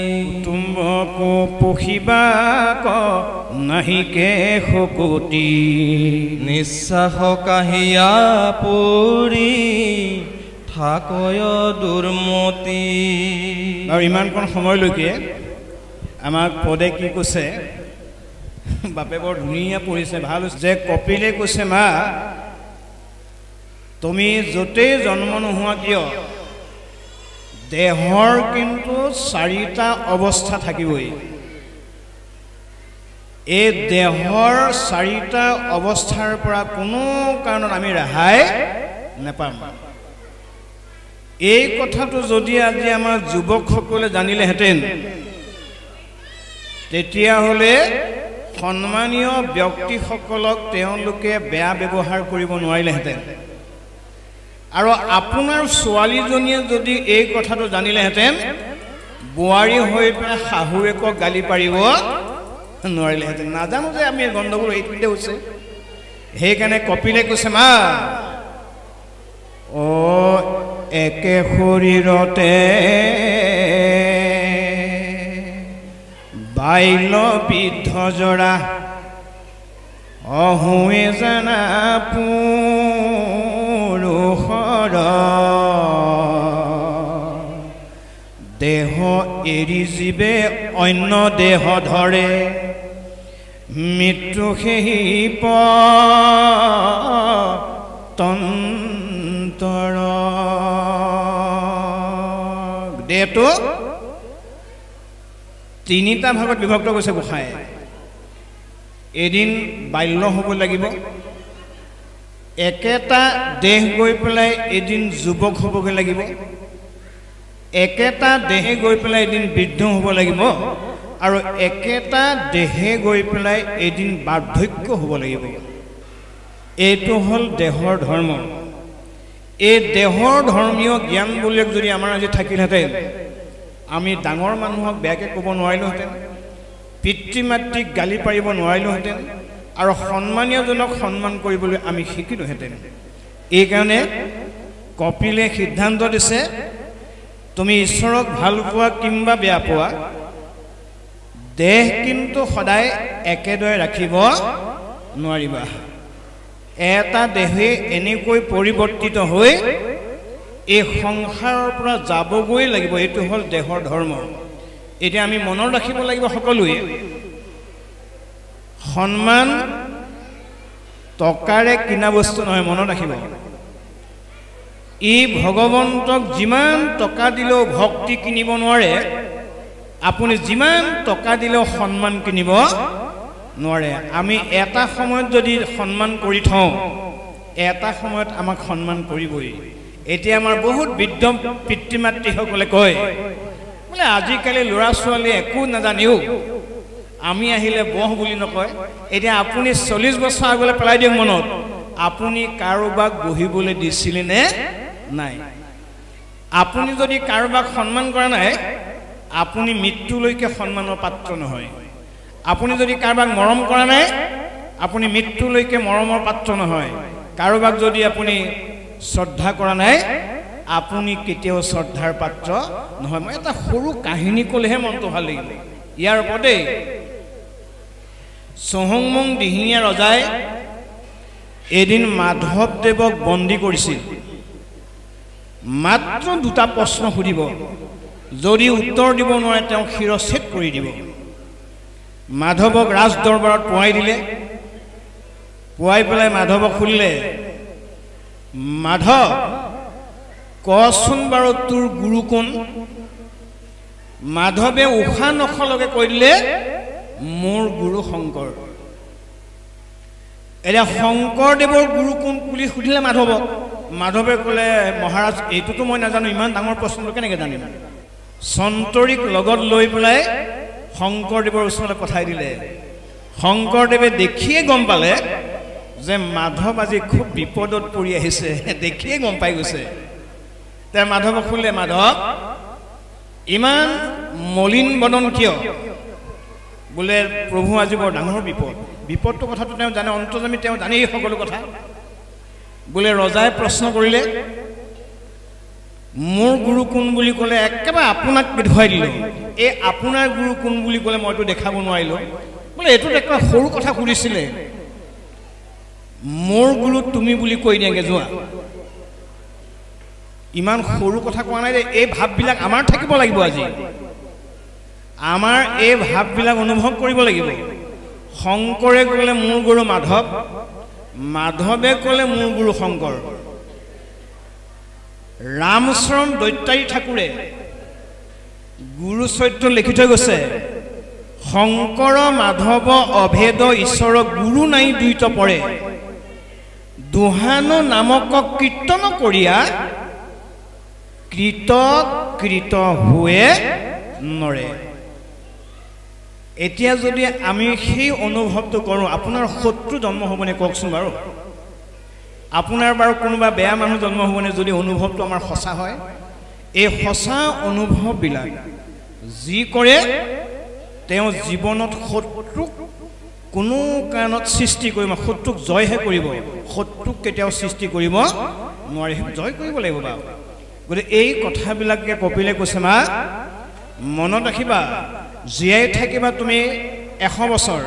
তুম্বক পুহিবাক নাহিকে শকতি নিশ্বাস কাহিয়া পৰি থাকয় দুৰ্মতি আৰু ইমানকণ সময়লৈকে আমাক পদে কি কৈছে বাপে বৰ ধুনীয়া পঢ়িছে ভাল যে কপিলে কৈছে মা তুমি য'তেই জন্ম নোহোৱা কিয় দেহৰ কিন্তু 4টা অৱস্থা থাকিবই এই দেহৰ 4টা অৱস্থাৰ পৰা কোনো কাৰণত আমি ৰেহাই নাপাম এই কথাটো যদি আজি আমাৰ যুৱকসকলে জানিলেহেঁতেন তেতিয়া হলে সন্মানীয় ব্যক্তিসকলক তেওঁলোকে বেয়া ব্যৱহাৰ কৰিব নোৱাৰিলেহেঁতেন আৰু আপোনাৰ ছোৱালীজনীয়ে যদি এই কথাটো জানিলেহেঁতেন বোৱাৰী হৈ পেলাই শাহুৱেকক গালি পাৰিব নোৱাৰিলেহেঁতেন নাজানো যে আমি গণ্ডগোল এইটোতে হৈছে সেইকাৰণে কপিলে কৈছে মা অ একে শৰীৰতে বাইল বিদ্ধ জৰা অহুৱে জানা পুৰুষৰ দেহ এৰি জীৱে অন্য দেহ ধৰে মৃত্যু সেই পতন্তৰ দেহটো 3টা ভাগত বিভক্ত কৰিছে গোসাঁয়ে এদিন বাল্য হ'ব লাগিব একেটা দেহ গৈ পেলাই এদিন যুৱক হ'বগৈ লাগিব একেটা দেহে গৈ পেলাই এদিন বৃদ্ধ হ'ব লাগিব আৰু একেটা দেহে গৈ পেলাই এদিন বাৰ্ধক্য হ'ব লাগিব এইটো হ'ল দেহৰ ধৰ্ম এই দেহৰ ধৰ্মীয় জ্ঞান বুলিক যদি আমাৰ আজি থাকিলহেঁতেন আমি ডাঙৰ মানুহক বেয়াকৈ ক'ব নোৱাৰিলোহেঁতেন পিতৃ মাতৃক গালি পাৰিব নোৱাৰিলোহেঁতেন আৰু সন্মানীয়জনক সন্মান কৰিবলৈ আমি শিকিলোহেঁতেন এইকাৰণে কপিলে সিদ্ধান্ত দিছে তুমি ঈশ্বৰক ভাল পোৱা কিংবা বেয়া পোৱা দেহ কিন্তু সদায় একেদৰে ৰাখিব নোৱাৰিবা এটা দেহে এনেকৈ পৰিৱৰ্তিত হৈ এই সংসাৰৰ পৰা যাবগৈ লাগিব এইটো হ'ল দেহৰ ধৰ্ম এতিয়া আমি মনত ৰাখিব লাগিব সকলোৱে সন্মান টকাৰে কিনা বস্তু নহয় মনত ৰাখিব ই ভগৱন্তক যিমান টকা দিলেও ভক্তি কিনিব নোৱাৰে আপুনি যিমান টকা দিলেও সন্মান কিনিব নোৱাৰে আমি এটা সময়ত যদি সন্মান কৰি থওঁ এটা সময়ত আমাক সন্মান কৰিবই এতিয়া আমাৰ বহুত বৃদ্ধ পিতৃ মাতৃসকলে কয় বোলে আজিকালি ল'ৰা ছোৱালী একো নাজানেও আমি আহিলে বহ বুলি নকয় এতিয়া আপুনি 40 বছৰ আগলৈ পেলাই দিয়ক মনত আপুনি কাৰোবাক বহিবলৈ দিছিলে নে নাই আপুনি যদি কাৰোবাক সন্মান কৰা নাই আপুনি মৃত্যুলৈকে সন্মানৰ পাত্ৰ নহয় আপুনি যদি কাৰোবাক মৰম কৰা নাই আপুনি মৃত্যুলৈকে মৰমৰ পাত্ৰ নহয় কাৰোবাক যদি আপুনি শ্ৰদ্ধা কৰা নাই আপুনি কেতিয়াও শ্ৰদ্ধাৰ পাত্ৰ নহয় মই এটা সৰু কাহিনী ক'লেহে মনটো ভাল লাগিব ইয়াৰ ওপৰতে চহংমং দিহিঙীয়া ৰজাই এদিন মাধৱদেৱক বন্দী কৰিছিল মাত্ৰ 2টা প্ৰশ্ন সুধিব যদি উত্তৰ দিব নোৱাৰে তেওঁ শিৰচ্ছেদ কৰি দিব মাধৱক ৰাজ দৰবাৰত পোৱাই দিলে পোৱাই পেলাই মাধৱক সুধিলে মাধৱ কচোন বাৰু তোৰ গুৰু কোন মাধৱে উশাহ নখলকে কৈ দিলে মোৰ গুৰু শংকৰ এতিয়া শংকৰদেৱৰ গুৰু কোন বুলি সুধিলে মাধৱক মাধৱে ক'লে মহাৰাজ এইটোতো মই নাজানো ইমান ডাঙৰ প্ৰশ্নটো কেনেকৈ জানিম সন্তৰীক লগত লৈ পেলাই শংকৰদেৱৰ ওচৰলৈ পঠাই দিলে শংকৰদেৱে দেখিয়ে গম পালে যে মাধৱ আজি খুব বিপদত পৰি আহিছে দেখিয়ে গম পাই গৈছে তে মাধৱক খুলে মাধৱ ইমান মলিন বদন কিয় বোলে প্ৰভু আজি বৰ ডাঙৰ বিপদটো কথাটো তেওঁ জানে অন্তৰ্যামী তেওঁ জানে এই সকলো কথা বোলে ৰজাই প্ৰশ্ন কৰিলে মোৰ গুৰু কোন বুলি ক'লে একেবাৰে আপোনাক বিধুৱাই দিলোঁ এই আপোনাৰ গুৰু কোন বুলি ক'লে মইতো দেখাব নোৱাৰিলোঁ বোলে এইটোত একটা সৰু কথা সুধিছিলে মোৰ গুৰু তুমি বুলি কৈ দিয়াগে যোৱা ইমান সৰু কথা কোৱা নাই যে এই ভাৱবিলাক আমাৰ থাকিব লাগিব আজি আমাৰ এই ভাৱবিলাক অনুভৱ কৰিব লাগিব শংকৰে ক'লে মোৰ গুৰু মাধৱ মাধৱে ক'লে মোৰ গুৰু শংকৰ ৰামচৰণ দৈত্যাৰী ঠাকুৰে গুৰু চৰিত্ৰ লিখি থৈ গৈছে শংকৰ মাধৱ অভেদ ঈশ্বৰ গুৰু নাই দুইত পৰে দুহানো নামক কীৰ্তন কৰিয়া কৃত কৃত হোৱে নৰে এতিয়া যদি আমি সেই অনুভৱটো কৰোঁ আপোনাৰ শত্ৰু জন্ম হ'বনে কওকচোন বাৰু আপোনাৰ বাৰু কোনোবা বেয়া মানুহ জন্ম হ'বনে যদি অনুভৱটো আমাৰ সঁচা হয় এই সঁচা অনুভৱবিলাক যি কৰে তেওঁ জীৱনত শত্ৰুক কোনো কাৰণত সৃষ্টি কৰিব শত্ৰুক জয়হে কৰিব শত্ৰুক কেতিয়াও সৃষ্টি কৰিব নোৱাৰে জয় কৰিব লাগিব বাৰু গতিকে এই কথাবিলাকে কপিলে কৈছে মা মনত ৰাখিবা জীয়াই থাকিবা তুমি 100 বছৰ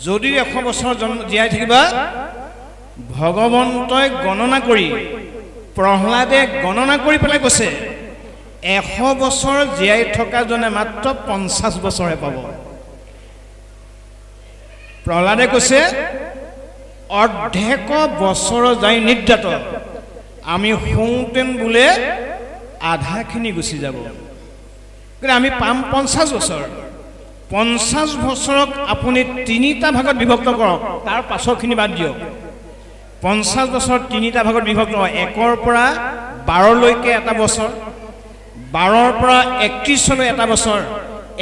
যদি 100 বছৰ জীয়াই থাকিবা ভগৱন্তই গণনা কৰি প্ৰহ্লাদে গণনা কৰি পেলাই কৈছে 100 বছৰ জীয়াই থকা জনে মাত্ৰ 50 বছৰহে পাব প্ৰহ্লাদে কৈছে অৰ্ধেক বছৰ যাই নিদ্ৰাত আমি শুওঁতেন বোলে আধাখিনি গুচি যাব কিন্তু আমি পাম 50 বছৰ 50 বছৰক আপুনি তিনিটা ভাগত বিভক্ত কৰক তাৰ পাছৰখিনি বাদ দিয়ক 50 বছৰ তিনিটা ভাগত বিভক্ত হয় 1ৰ পৰা 12 লৈকে এটা বছৰ 12ৰ পৰা 31 লৈ এটা বছৰ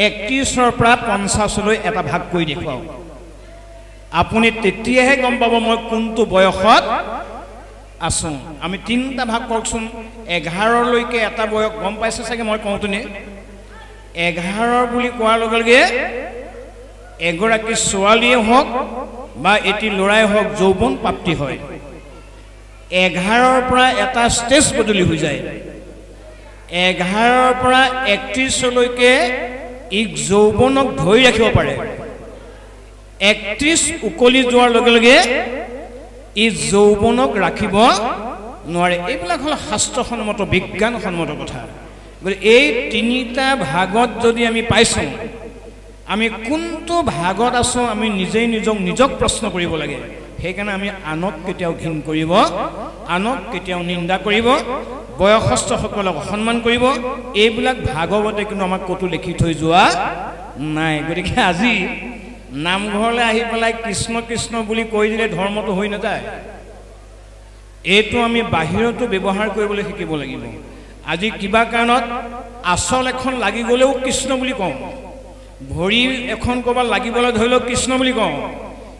31ৰ পৰা 50 লৈ এটা ভাগ কৰি দেখুৱাওক আপুনি তেতিয়াহে গম পাব মই কোনটো বয়সত আছো আমি তিনিটা ভাগ কৰকচোন 11 লৈকে এটা বয়স গম পাইছে চাগে মই কওঁতনে 11 বুলি কোৱাৰ লগে লগে এগৰাকী ছোৱালীয়ে হওক বা এটি ল'ৰাই হওক যৌৱন প্ৰাপ্তি হয় 11ৰ পৰা এটা ষ্টেজ বদলি হৈ যায় 11ৰ পৰা 31 লৈকে ই যৌৱনক ধৰি ৰাখিব পাৰে 31 উকলি যোৱাৰ লগে লগে ই যৌৱনক ৰাখিব নোৱাৰে এইবিলাক হল শাস্ত্ৰসন্মত বিজ্ঞানসন্মত কথা গতিকে এই তিনিটা ভাগত যদি আমি পাইছোঁ আমি কোনটো ভাগত আছো আমি নিজেই নিজক প্ৰশ্ন কৰিব লাগে সেইকাৰণে আমি আনক কেতিয়াও ঘিন কৰিব আনক কেতিয়াও নিন্দা কৰিব বয়সস্থসকলক সন্মান কৰিব এইবিলাক ভাগৱতে কিন্তু আমাক কতো লিখি থৈ যোৱা নাই গতিকে আজি নামঘৰলৈ আহি পেলাই কৃষ্ণ কৃষ্ণ বুলি কৈ দিলে ধৰ্মটো হৈ নাযায় এইটো আমি বাহিৰতো ব্যৱহাৰ কৰিবলৈ শিকিব লাগিব আজি কিবা কাৰণত আচল এখন লাগি গলেও কৃষ্ণ বুলি কওঁ ভৰি এখন ক'ৰবাত লাগিবলৈ ধৰিলেও কৃষ্ণ বুলি কওঁ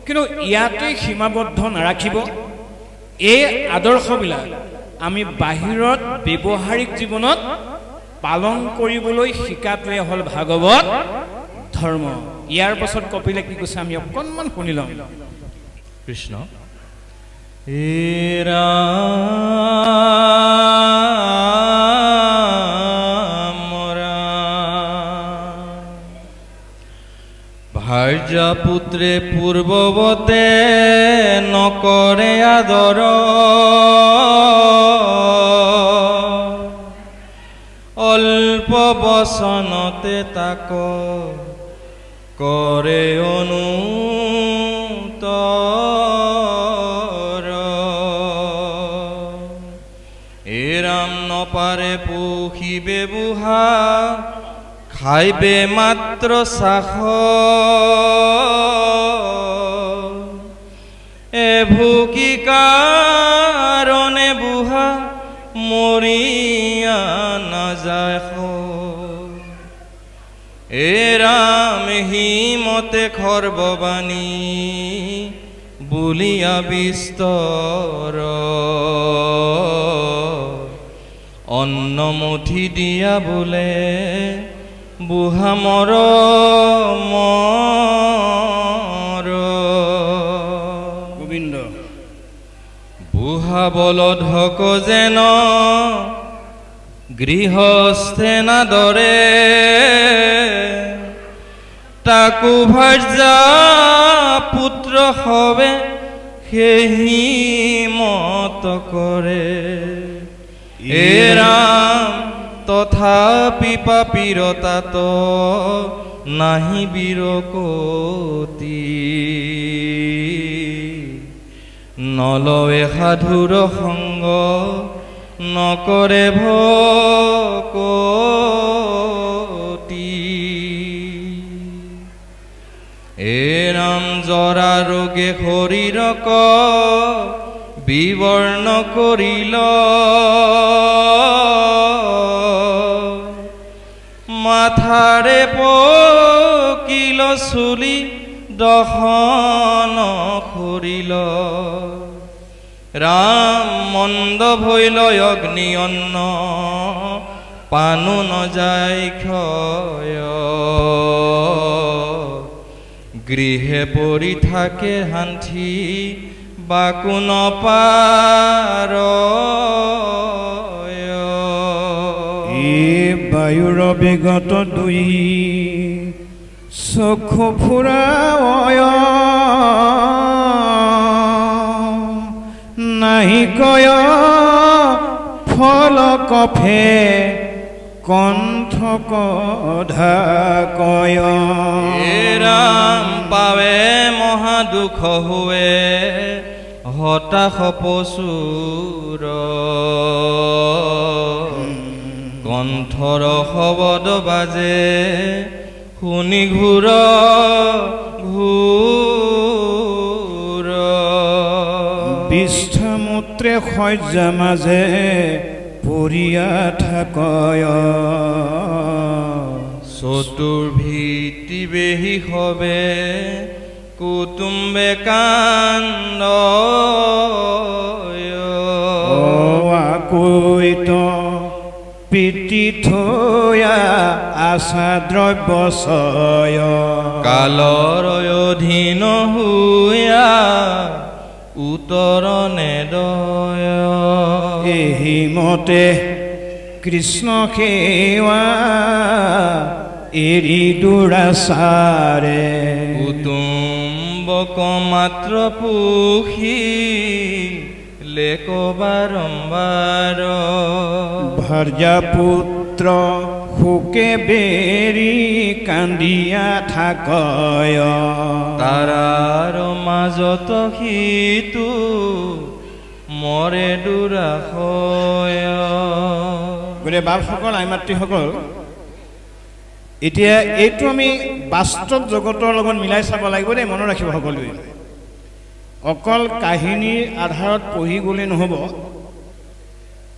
কিন্তু ইয়াতে সীমাবদ্ধ নাৰাখিব এই আদৰ্শবিলাক আমি বাহিৰত ব্যৱহাৰিক জীৱনত পালন কৰিবলৈ শিকাটোৱে হ'ল ভাগৱত ধৰ্ম ইয়াৰ পাছত কপিলে কি কৈছে আমি অকণমান শুনি লওঁ কৃষ্ণ ভাৰ্যা পুত্ৰে পূৰ্বৱতে নকৰে আদৰ অল্প বচনতে তাক কৰে অনুতৰ এৰাম নপাৰে পুহিবে বুঢ়া খাইবে মাত্ৰ চাখ এভুকি কাৰণে বুঢ়া মৰিয়া নাযায় এৰাম হিমতে খৰ্ববাণী বুলিয়া বিস্তৰ অন্নমুঠি দিয়া বোলে বুঢ়া মৰ গোবিন্দ বুঢ়া বলধক যেন গৃহস্থে নাদৰে তাকো ভাৰ্যা পুত্ৰ হবে সেহি মত কৰে এৰাম তথাপি পাপিৰতাত নাহি বিৰকতি নলৱে সাধুৰ সংগ নকৰে ভকতি এ ৰাম জৰা ৰোগে শৰীৰক বিবৰ্ণ কৰিল মাথাৰে পকিল চুলি দহন কৰিল ৰাম মন্দ ভৈল অগ্নি অন্ন পানো নযায় ক্ষয় গৃহে পৰি থাকে হান্ধি বাকু নপাৰ বায়ুৰ বিগত দুই চক্ষু ফুৰায় নাহি কয় ফল কফে কণ্ঠ কধা কয় ৰাম পাৱে মহা দুখ হুৱে হতাশ পশুৰ কণ্ঠৰ শব্দ বাজে শুনি ঘূৰ ঘূৰ বিষ্ঠামূত্ৰে শয্যা মাজে পৰিয়া থাকয় চতুৰ্ভীতি বেহি হবে কুটুম্বে কান্দ কৈত পিতি থয়া আশা দ্ৰব্য চয় কালৰ অধীন হুয়া উত্তৰ নেদয় এহি মতে কৃষ্ণ সেৱা এৰি দুৰাচাৰে কুটুম্বক মাত্ৰ পুষি লেক বাৰম্বাৰ ভাৰ্যা পুত্ৰ শোকে বেৰি কান্দিয়া থাকয় তাৰাৰ মাজত সিটো মৰে দুৰাশয় গতিকে বাপসকল আই মাতৃসকল এতিয়া এইটো আমি বাস্তৱ জগতৰ লগত মিলাই চাব লাগিব দেই মনত ৰাখিব সকলোৱে অকল কাহিনীৰ আধাৰত পঢ়ি গ'লে নহ'ব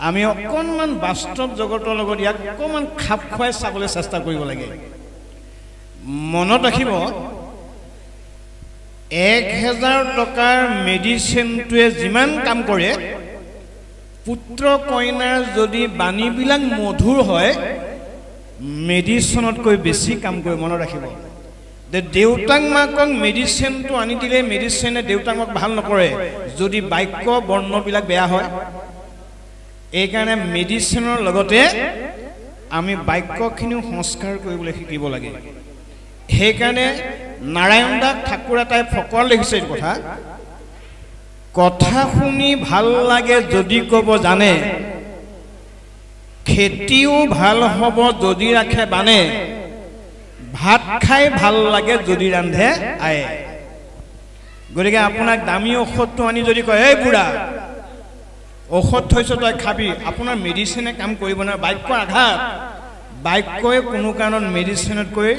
আমি অকণমান বাস্তৱ জগতৰ লগত ইয়াক অকণমান খাপ খুৱাই চাবলৈ চেষ্টা কৰিব লাগে মনত ৰাখিব 1000 টকাৰ মেডিচিনটোৱে যিমান কাম কৰে পুত্ৰ কইনাৰ যদি বাণীবিলাক মধুৰ হয় মেডিচিনতকৈ বেছি কাম কৰে মনত ৰাখিব যে দেউতাক মাকক মেডিচিনটো আনি দিলে মেডিচিনে দেউতাক মাক ভাল নকৰে যদি বাক্য বৰ্ণবিলাক বেয়া হয় এইকাৰণে মেডিচিনৰ লগতে আমি বাক্যখিনিও সংস্কাৰ কৰিবলৈ শিকিব লাগে সেইকাৰণে নাৰায়ণ দাস ঠাকুৰ এটাই ফকৰা লিখিছে এই কথা শুনি ভাল লাগে যদি ক'ব জানে খেতিও ভাল হ'ব যদি ৰাখে বানে ভাত খাই ভাল লাগে যদি ৰান্ধে আয়ে গতিকে আপোনাক দামী ঔষধটো আনি যদি কয় এই বুঢ়া ঔষধ থৈছ তই খাবি আপোনাৰ মেডিচিনে কাম কৰিব না বাক্য আঘাত বাক্যই কোনো কাৰণত মেডিচিনতকৈ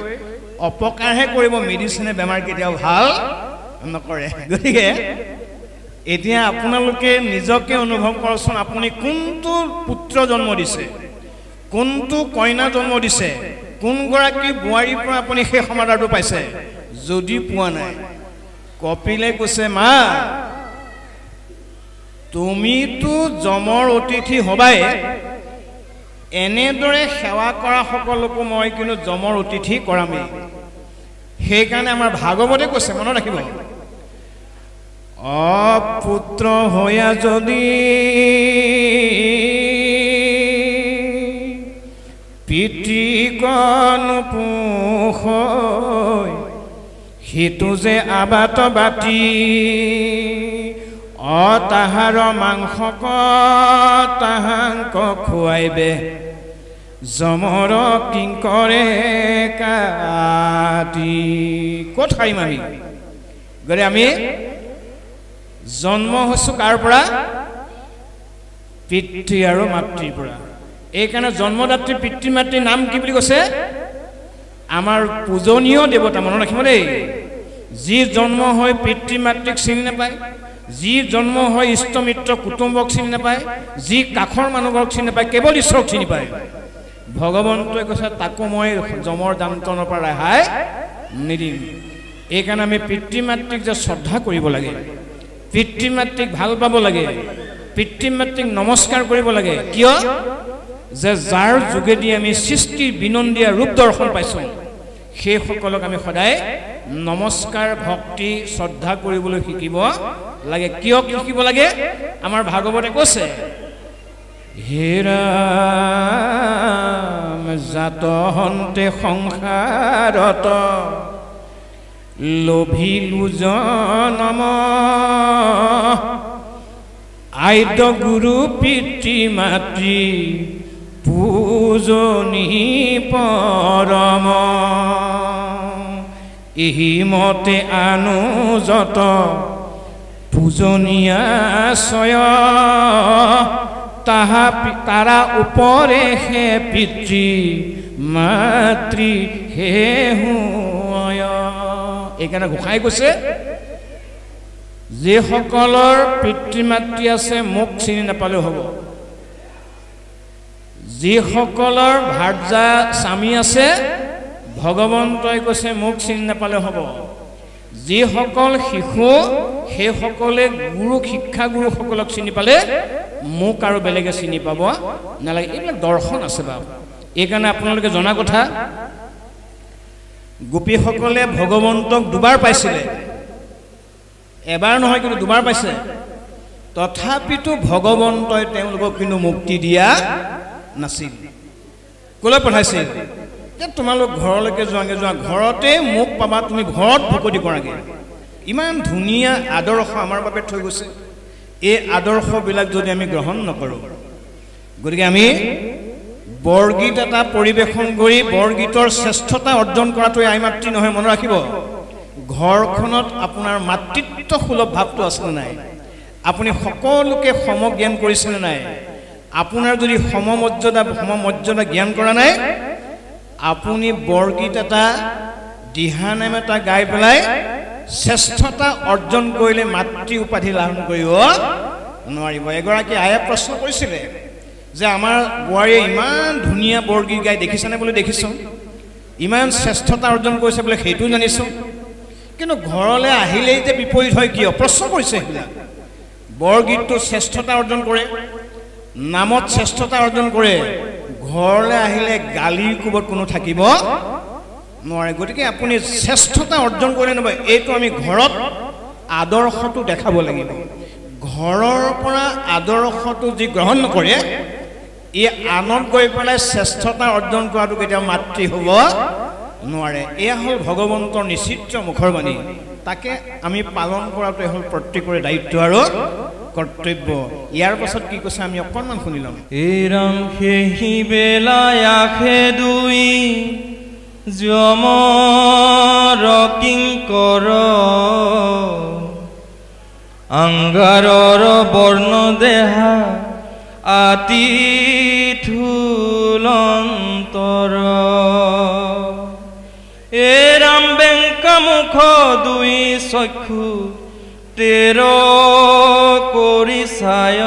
অপকাৰহে কৰিব মেডিচিনে বেমাৰ কেতিয়াও ভাল নকৰে গতিকে এতিয়া আপোনালোকে নিজকে অনুভৱ কৰকচোন আপুনি কোনটো পুত্ৰ জন্ম দিছে কোনটো কইনা জন্ম দিছে কোন গৰাকী বুৱাৰীৰ পৰা আপুনি সেই সমাদৰটো পাইছে যদি পোৱা নাই কপিলে কৈছে মা তুমিতো জমৰ অতিথি হবাই এনেদৰে সেৱা কৰা সকলকো মই কিন্তু জমৰ অতিথি কৰামেই সেইকাৰণে আমাৰ ভাগৱতে কৈছে মনত ৰাখিব অপুত্ৰ হয়া যদি পিতৃকণ পোষ সিটো যে আবাত বাতি তাহাৰ মাংসক তাহাংক খুৱাইবে জমৰ কিংকৰে কাটি ক'ত পাৰিম আমি গতিকে আমি জন্ম হৈছোঁ কাৰ পৰা পিতৃ আৰু মাতৃৰ পৰা এইকাৰণে জন্মদাত্ৰী পিতৃ মাতৃৰ নাম কি বুলি কৈছে আমাৰ পূজনীয় দেৱতা মনত ৰাখিব দেই যি জন্ম হয় পিতৃ মাতৃক চিনি নাপায় যি জন্ম হয় ইষ্ট মিত্ৰ কুটুম্বক চিনি নাপায় যি কাখৰ মানুহক চিনি নাপায় কেৱল ঈশ্বৰক চিনি পায় ভগৱন্তই কৈছে তাকো মই জমৰ যান্ত্ৰণৰ পৰা ৰেহাই নিদিম এইকাৰণে আমি পিতৃ মাতৃক যে শ্ৰদ্ধা কৰিব লাগে পিতৃ মাতৃক ভাল পাব লাগে পিতৃ মাতৃক নমস্কাৰ কৰিব লাগে কিয় যে যাৰ যোগেদি আমি সৃষ্টিৰ বিনন্দীয়া ৰূপ দৰ্শন পাইছোঁ সেই সকলক আমি সদায় নমস্কাৰ ভক্তি শ্ৰদ্ধা কৰিবলৈ শিকিব লাগে কিয় শিকিব লাগে আমাৰ ভাগৱতে কৈছে হে ৰাম জাত হন্তে সংসাৰত লোভিলু জনম আইদ গুৰু পিতৃ মাতৃ পূজনী পৰম এহি মতে আনুযত পূজনীয়াশয় তাৰা উপৰে হে পিতৃ মাতৃ হে হুয় এইকাৰণে গোসাঁই কৈছে যিসকলৰ পিতৃ মাতৃ আছে মোক চিনি নাপালেও হ'ব যিসকলৰ ভাৰ্যা স্বামী আছে ভগৱন্তই কৈছে মোক চিনি নাপালেও হ'ব যিসকল শিশু সেইসকলে গুৰু শিক্ষা গুৰুসকলক চিনি পালে মোক আৰু বেলেগে চিনি পাব নালাগে এইবিলাক দৰ্শন আছে বাব এইকাৰণে আপোনালোকে জনা কথা গোপীসকলে ভগৱন্তক দুবাৰ পাইছিলে এবাৰ নহয় কিন্তু দুবাৰ পাইছে তথাপিতো ভগৱন্তই তেওঁলোকক কিন্তু মুক্তি দিয়া নাছিল ক'লৈ পঠাইছিল যে তোমালোক ঘৰলৈকে যোৱা ঘৰতে মোক পাবা তুমি ঘৰত ভকতি কৰাগে ইমান ধুনীয়া আদৰ্শ আমাৰ বাবে থৈ গৈছে এই আদৰ্শবিলাক যদি আমি গ্ৰহণ নকৰোঁ গতিকে আমি বৰগীত এটা পৰিৱেশন কৰি বৰগীতৰ শ্ৰেষ্ঠতা অৰ্জন কৰাটোৱে আই মাতৃ নহয় মনত ৰাখিব ঘৰখনত আপোনাৰ মাতৃত্ব সুলভ ভাৱটো আছেনে নাই আপুনি সকলোকে সমজ্ঞান কৰিছেনে নাই আপোনাৰ যদি সমমৰ্যাদা জ্ঞান কৰা নাই আপুনি বৰগীত এটা দিহানাম এটা গাই পেলাই শ্ৰেষ্ঠতা অৰ্জন কৰিলে মাতৃ উপাধি লাভ কৰিব নোৱাৰিব এগৰাকী আয়ে প্ৰশ্ন কৰিছিলে যে আমাৰ বোৱাৰীয়ে ইমান ধুনীয়া বৰগীত গাই দেখিছেনে বুলি দেখিছোঁ ইমান শ্ৰেষ্ঠতা অৰ্জন কৰিছে বোলে সেইটো জানিছোঁ কিন্তু ঘৰলৈ আহিলেই যে বিপৰীত হয় কিয় প্ৰশ্ন কৰিছে সেইবিলাক বৰগীতটো শ্ৰেষ্ঠতা অৰ্জন কৰে নামত শ্ৰেষ্ঠতা অৰ্জন কৰে ঘৰলৈ আহিলে গালিৰ কোবত কোনো থাকিব নোৱাৰে গতিকে আপুনি শ্ৰেষ্ঠতা অৰ্জন কৰিলে নহয় এইটো আমি ঘৰত আদৰ্শটো দেখাব লাগিব ঘৰৰ পৰা আদৰ্শটো যি গ্ৰহণ নকৰে এই আনত গৈ পেলাই শ্ৰেষ্ঠতা অৰ্জন কৰাটো কেতিয়াও মাতৃ হ'ব নোৱাৰে এয়া হ'ল ভগৱন্তৰ নিশ্চিত মুখৰ বাণী তাকে আমি পালন কৰাটোৱে হ'ল প্ৰত্যেকৰে দায়িত্ব আৰু কৰ্তব্য ইয়াৰ পাছত কি কৈছে আমি অকণমান শুনি ল'ম এৰাম সেই বেলাই আখে দুই যমৰ কিংকৰ আংগাৰৰ বৰ্ণ দেহা আতি ঠুলন্তৰ এৰাম বেংকা মুখ দুই চক্ষু তেৰ কৰি চায়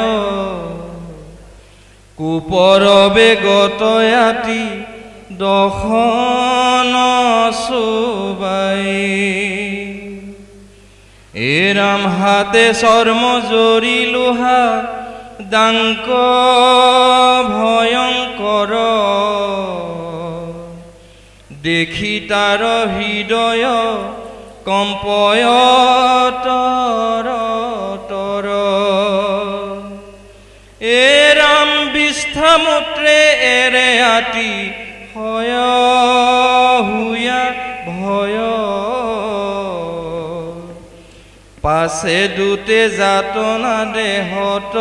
কুপৰ বেগত আতি দখন চুবাই এৰাম হাতে চৰ্ম জৰি লোহা দাংক ভয়ংকৰ দেখি তাৰ হৃদয় কম্পয় তৰ তৰ এৰাম বিষ্ঠামূত্ৰে এৰে আতি হয় হুয়া ভয় পাছে দুতে যাতনা দেহত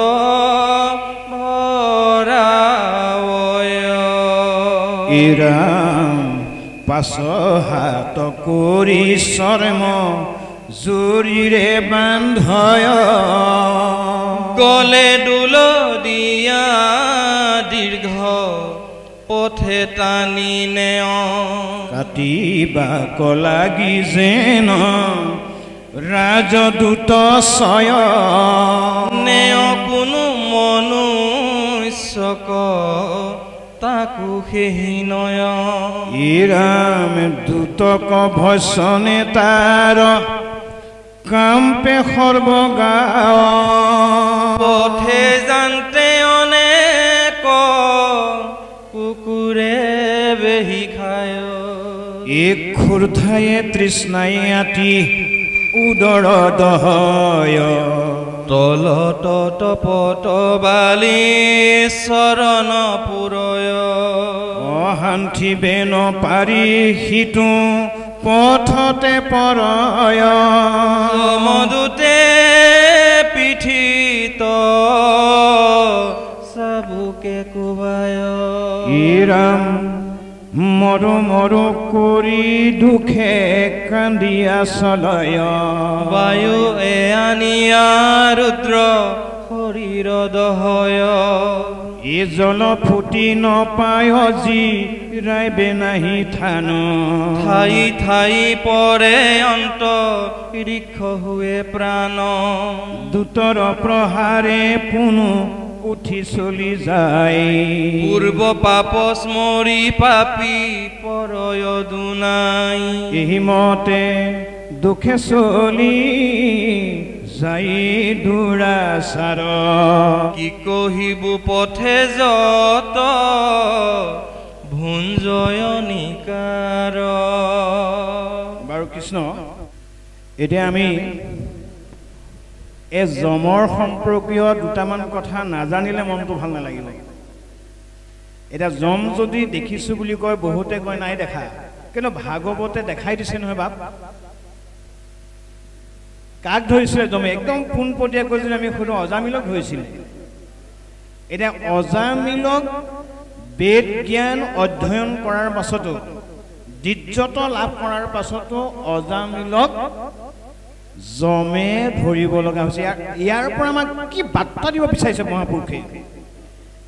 ভৰায় এৰাম পাছ হাত কৰি চৰ্ম জৰিৰে বান্ধয় গলে দুল দিয়া পথে টানি নেও কাটিবা কলাগি যেন ৰাজদূত ছয় নেও কোনো মনুষ্যক তাকো সেহি নয় ইৰাম দূতক ভসনে তাৰ কাম্পে সৰ্বগাঁও পথে জানতে অনেক কুকুৰে বেহি খায় এক ক্ষুৰ্ধায়ে তৃষ্ণাই আতি উদৰ দহয় তল তত পত বালি চৰণ পুৰয় অশান্তিবে নপাৰি সিটো পথতে পৰয় মধুতে পিঠিত চাবুকে কোবায় ইৰাম মৰু মৰু কৰি দুখে কান্দিয়া চলয় বায়ু আনিয়া ৰুদ্ৰ শৰীৰ দহয় এই জল ফুটি নপায় যি ৰাইবে নাহি থান ঠাই ঠাই পৰে অন্ত ঋক্ষ হুৱে প্ৰাণ দূতৰ প্ৰহাৰে পুনু উঠি চলি যায় পূৰ্ব পাপ স্মৰি পাপী পৰয় দুনাই এই মতে দুখে চলি যাই দুৰাচাৰ কি কহিব পথে যত ভুঞ্জয়নিকাৰ বাৰু কৃষ্ণ এতিয়া আমি এই যমৰ সম্পৰ্কীয় দুটামান কথা নাজানিলে মনটো ভাল নালাগিব এতিয়া যম যদি দেখিছোঁ বুলি কয় বহুতে কয় নাই দেখা কিন্তু ভাগৱতে দেখাই দিছে নহয় বাপ কাক ধৰিছিলে যমে একদম পোনপটীয়াকৈ যদি আমি সুধো অজামিলক ধৰিছিলে এতিয়া অজামিলক বেদ জ্ঞান অধ্যয়ন কৰাৰ পাছতো দিজ্যত লাভ কৰাৰ পাছতো অজামিলক যমে ধৰিব লগা হৈছে ইয়াৰ পৰা আমাক কি বাৰ্তা দিব বিচাৰিছে মহাপুৰুষে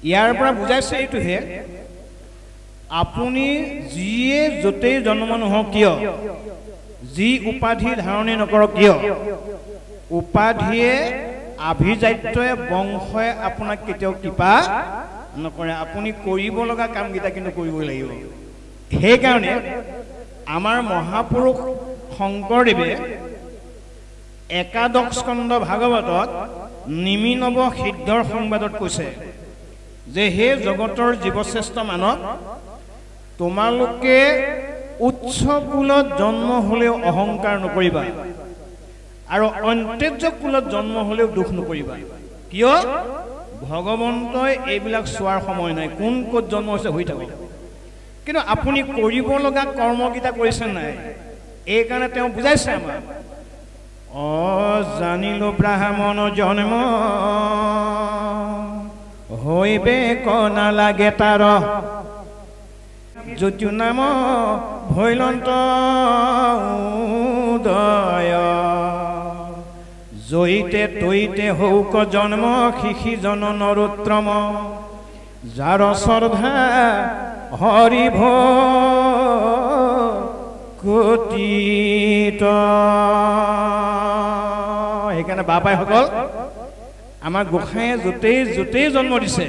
ইয়াৰ পৰা বুজাইছে এইটোহে আপুনি যিয়ে য'তেই জন্ম নহওক কিয় যি উপাধি ধাৰণে নকৰক কিয় উপাধিয়ে আভিজাত্যই বংশই আপোনাক কেতিয়াও কৃপা নকৰে আপুনি কৰিব লগা কামকেইটা কিন্তু কৰিবই লাগিব সেইকাৰণে আমাৰ মহাপুৰুষ শংকৰদেৱে একাদশ স্কন্ধ ভাগৱতত নিমিনৱ সিদ্ধৰ সংবাদত কৈছে যে হে জগতৰ জীৱশ্ৰেষ্ঠ মানৱ তোমালোকে উচ্চ কুলত জন্ম হলেও অহংকাৰ নকৰিবা আৰু অন্ত্যজ কুলত জন্ম হলেও দুখ নকৰিবা কিয় ভগৱন্তই এইবিলাক চোৱাৰ সময় নাই কোন ক'ত জন্ম হৈছে হৈ থাকক কিন্তু আপুনি কৰিব লগা কৰ্মকেইটা কৰিছে নাই এই কাৰণে তেওঁ বুজাইছে আমাক জানিলো ব্ৰাহ্মণ জন্ম হৈবে নালাগে তাৰ জ্যোতি নাম ভৈলন্ত উদয় জয়িতে তৈতে হৌক জন্ম শিশি জন নৰোত্তম যাৰ শ্ৰদ্ধা হৰিভ কতিত সেইকাৰণে বাপাইসকল আমাৰ গোসাঁয়ে য'তেই জন্ম দিছে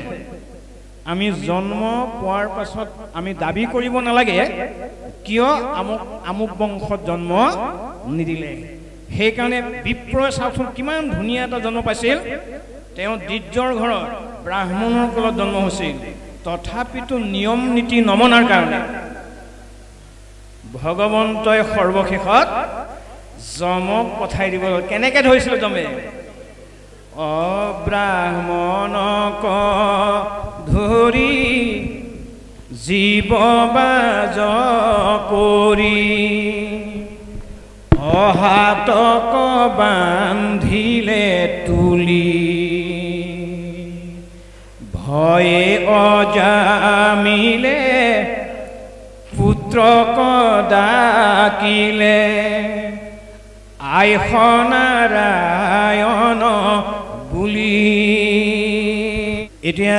আমি জন্ম পোৱাৰ পাছত আমি দাবী কৰিব নালাগে কিয় আমুক বংশত জন্ম নিদিলে সেইকাৰণে বিপ্ৰই চাওকচোন কিমান ধুনীয়া এটা জন্ম পাইছিল তেওঁ দিজ্যৰ ঘৰত ব্ৰাহ্মণৰ কুলত জন্ম হৈছিল তথাপিতো নিয়ম নীতি নমনাৰ কাৰণে ভগৱন্তই সৰ্বশেষত যমক পঠাই দিব কেনেকে ধৰিছিল যমে ব্ৰাহ্মণক ধৰি জীৱ বাজ কৰি অহাতক বান্ধিলে তুলি ভয়ে অজামিলে পুত্ৰক ডাকিলে আইস নাৰায়ণ বুলি এতিয়া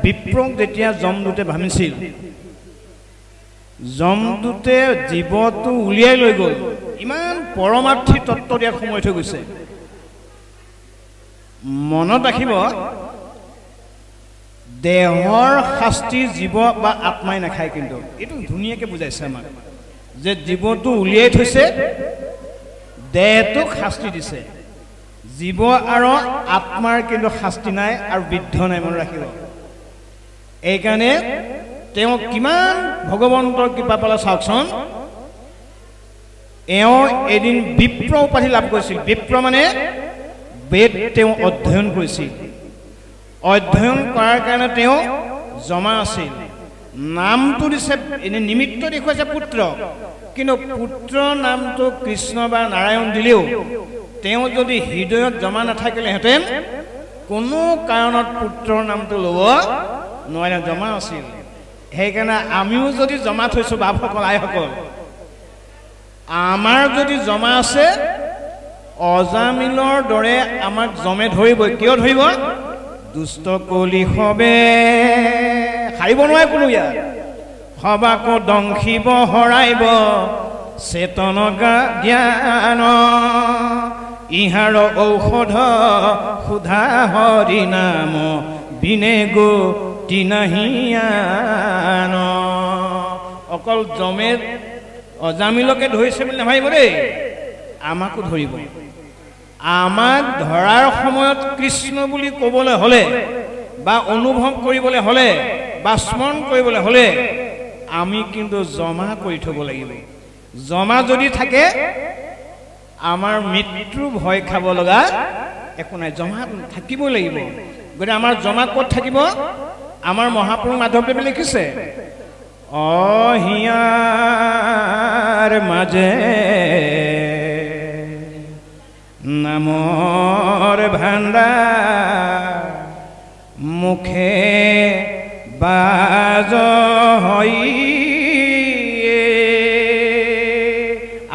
বিপ্ৰক যেতিয়া যমদূতে ভাবিছিল জমদূতে জীৱটো উলিয়াই লৈ গ'ল ইমান পৰমাৰ্থী তত্ত্ব দিয়া সময় থৈ গৈছে মনত ৰাখিব দেহৰ শাস্তি জীৱ বা আত্মাই নাখায় কিন্তু এইটো ধুনীয়াকৈ বুজাইছে আমাক যে জীৱটো উলিয়াই থৈছে দেহটোক শাস্তি দিছে জীৱ আৰু আত্মাৰ কিন্তু শাস্তি নাই আৰু বৃদ্ধ নাই মনত ৰাখিব এইকাৰণে তেওঁ কিমান ভগৱন্তৰ কৃপা পালে চাওকচোন এওঁ এদিন বিপ্ৰ উপাধি লাভ কৰিছিল বিপ্ৰ মানে বেদ তেওঁ অধ্যয়ন কৰিছিল অধ্যয়ন কৰাৰ কাৰণে তেওঁ জমা আছিল নামটো দিছে এনে নিমিত্ত দেখুৱাইছে পুত্ৰ কিন্তু পুত্ৰৰ নামটো কৃষ্ণ বা নাৰায়ণ দিলেও তেওঁ যদি হৃদয়ত জমা নাথাকিলেহেঁতেন কোনো কাৰণত পুত্ৰৰ নামটো ল'ব নোৱাৰে জমা আছিল সেইকাৰণে আমিও যদি জমা থৈছোঁ বাপসকল আইসকল আমাৰ যদি জমা আছে অজামিলৰ দৰে আমাক জমে ধৰিব কিয় ধৰিব দুষ্ট কলি হবে হাৰিব নোৱাৰে কোনো ইয়াত সবাকো দংশিব হৰাইব চেতন জ্ঞান ইহাৰ ঔষধ সুধা হৰি নাম বিনে গতি নাহিয়ান অকল জমে অজামিলকে ধৰিছে বুলি নাভাবিব দেই আমাকো ধৰিব আমাক ধৰাৰ সময়ত কৃষ্ণ বুলি ক'বলৈ হ'লে বা অনুভৱ কৰিবলৈ হ'লে বা স্মৰণ কৰিবলৈ হ'লে আমি কিন্তু জমা কৰি থ'ব লাগিব জমা যদি থাকে আমাৰ মৃত্যু ভয় খাব লগা একো নাই জমা থাকিবই লাগিব গতিকে আমাৰ জমা ক'ত থাকিব আমাৰ মহাপুৰুষ মাধৱদেৱে লিখিছে অহিয়াৰ মাজে নামৰ ভাণ্ডাৰ মুখে বাজ হৈ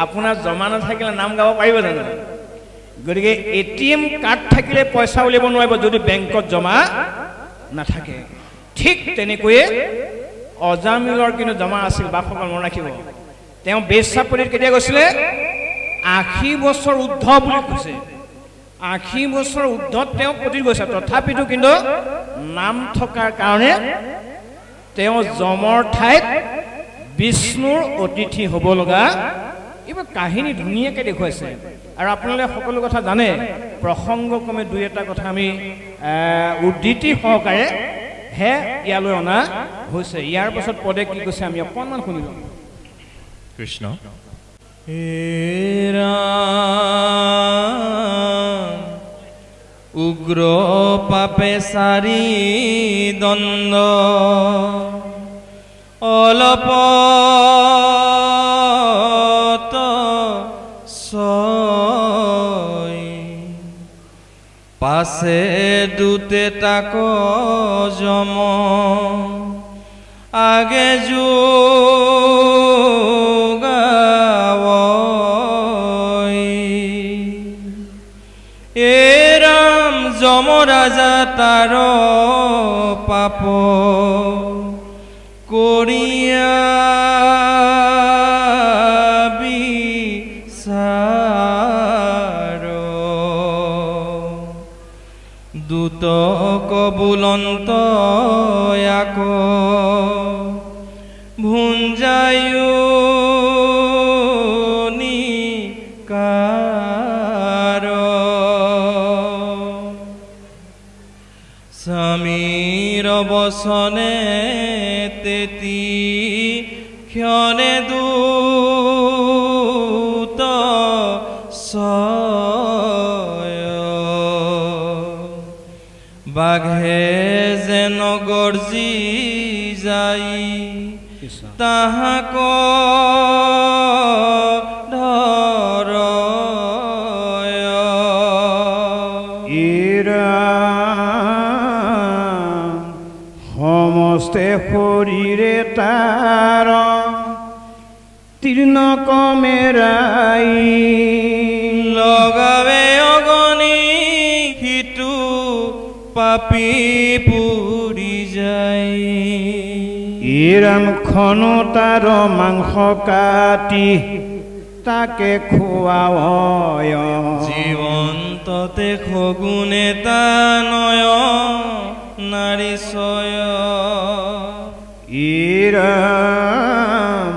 আপোনাৰ জমা নাথাকিলে নাম গাব পাৰিব জানো গতিকে এটিএম কাৰ্ড থাকিলে পইচা উলিয়াব নোৱাৰিব যদি বেংকত জমা নাথাকে ঠিক তেনেকৈয়ে অজামিলৰ কিন্তু জমা আছিল বাপসকল মনত ৰাখিব তেওঁ বেশ্যাপতিত কেতিয়া গৈছিলে 80 বছৰ উদ্ধ বুলি কৈছে 80 বছৰ উদ্ধত তেওঁ পতিত গৈছে তথাপিতো কিন্তু নাম থকাৰ কাৰণে তেওঁ জমৰ ঠাইত বিষ্ণুৰ অতিথি হ'ব লগা এইবোৰ কাহিনী ধুনীয়াকৈ দেখুৱাইছে আৰু আপোনালোকে সকলো কথা জানে প্ৰসংগক্ৰমে দুই এটা কথা আমি উদ্ধৃতি সহকাৰে হে ইয়ালৈ অনা হৈছে ইয়াৰ পাছত পদে কি কৈছে আমি অকণমান শুনিব কৃষ্ণ উগ্ৰ পাপে চাৰি দণ্ড অলপ পাছে দুতে তাক জম আগে এ ৰাম যম ৰাজা তাৰ পাপ কৰিয়া কবুলন্ত আক ভুঞ্জায়ু নিকাৰ স্বামীৰ বচনে তেতি ক্ষণে দূত বাঘে যেন গৰ্জি যাই তাহাক ধৰ সমস্তে শৰীৰে তাৰ তীৰ্ণ কমেৰাই লগাবে অগণি সিটো পাপি পুৰি যায় ইৰাম খনতাৰ মাংস কাটি তাকে খুৱায় জীৱন্ততে খগুনে তানয় নাৰী ছয় ইৰাম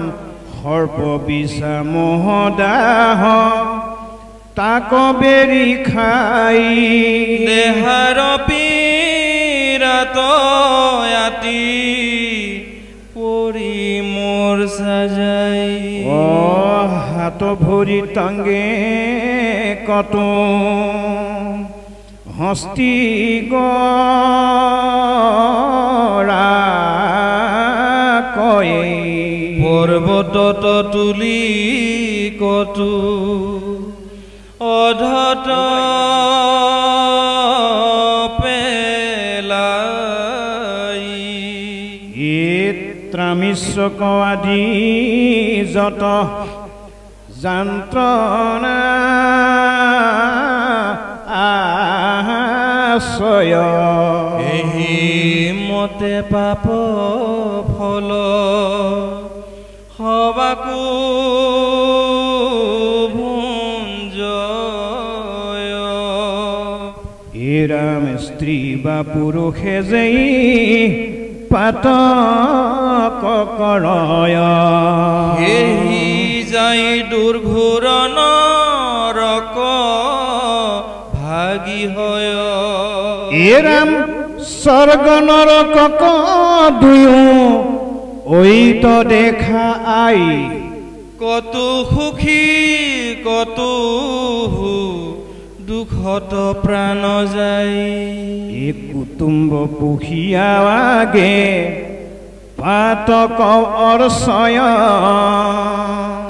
সৰ্প বিছা মহদাহ তাক বেৰি খাই দেহাৰ পীৰাত আতি পৰি মোৰ সাজাই হাত ভৰি টাঙে কত হস্তি গৰা কয়ে পৰ্বতত তুলি কতো অধত পেলাই ত্ৰামিশ্ৰক আদি যত যন্ত্ৰণা আশ্ৰয় এহি মতে পাপ ফল হবাকো ভুঞ্জয় ইৰাম স্ত্ৰী বা পুৰুষে যেই পাতক কৰয় এহি যাই দুৰ্ঘোৰণ ৰক ভাগি হয় ইৰাম স্বৰ্গ নৰকক দুয়ো ঐত দেখা আই কত সুখী কত দুখত প্ৰাণ যায় কুটুম্ব পুহিয়াগে পাতক অৰ্চয়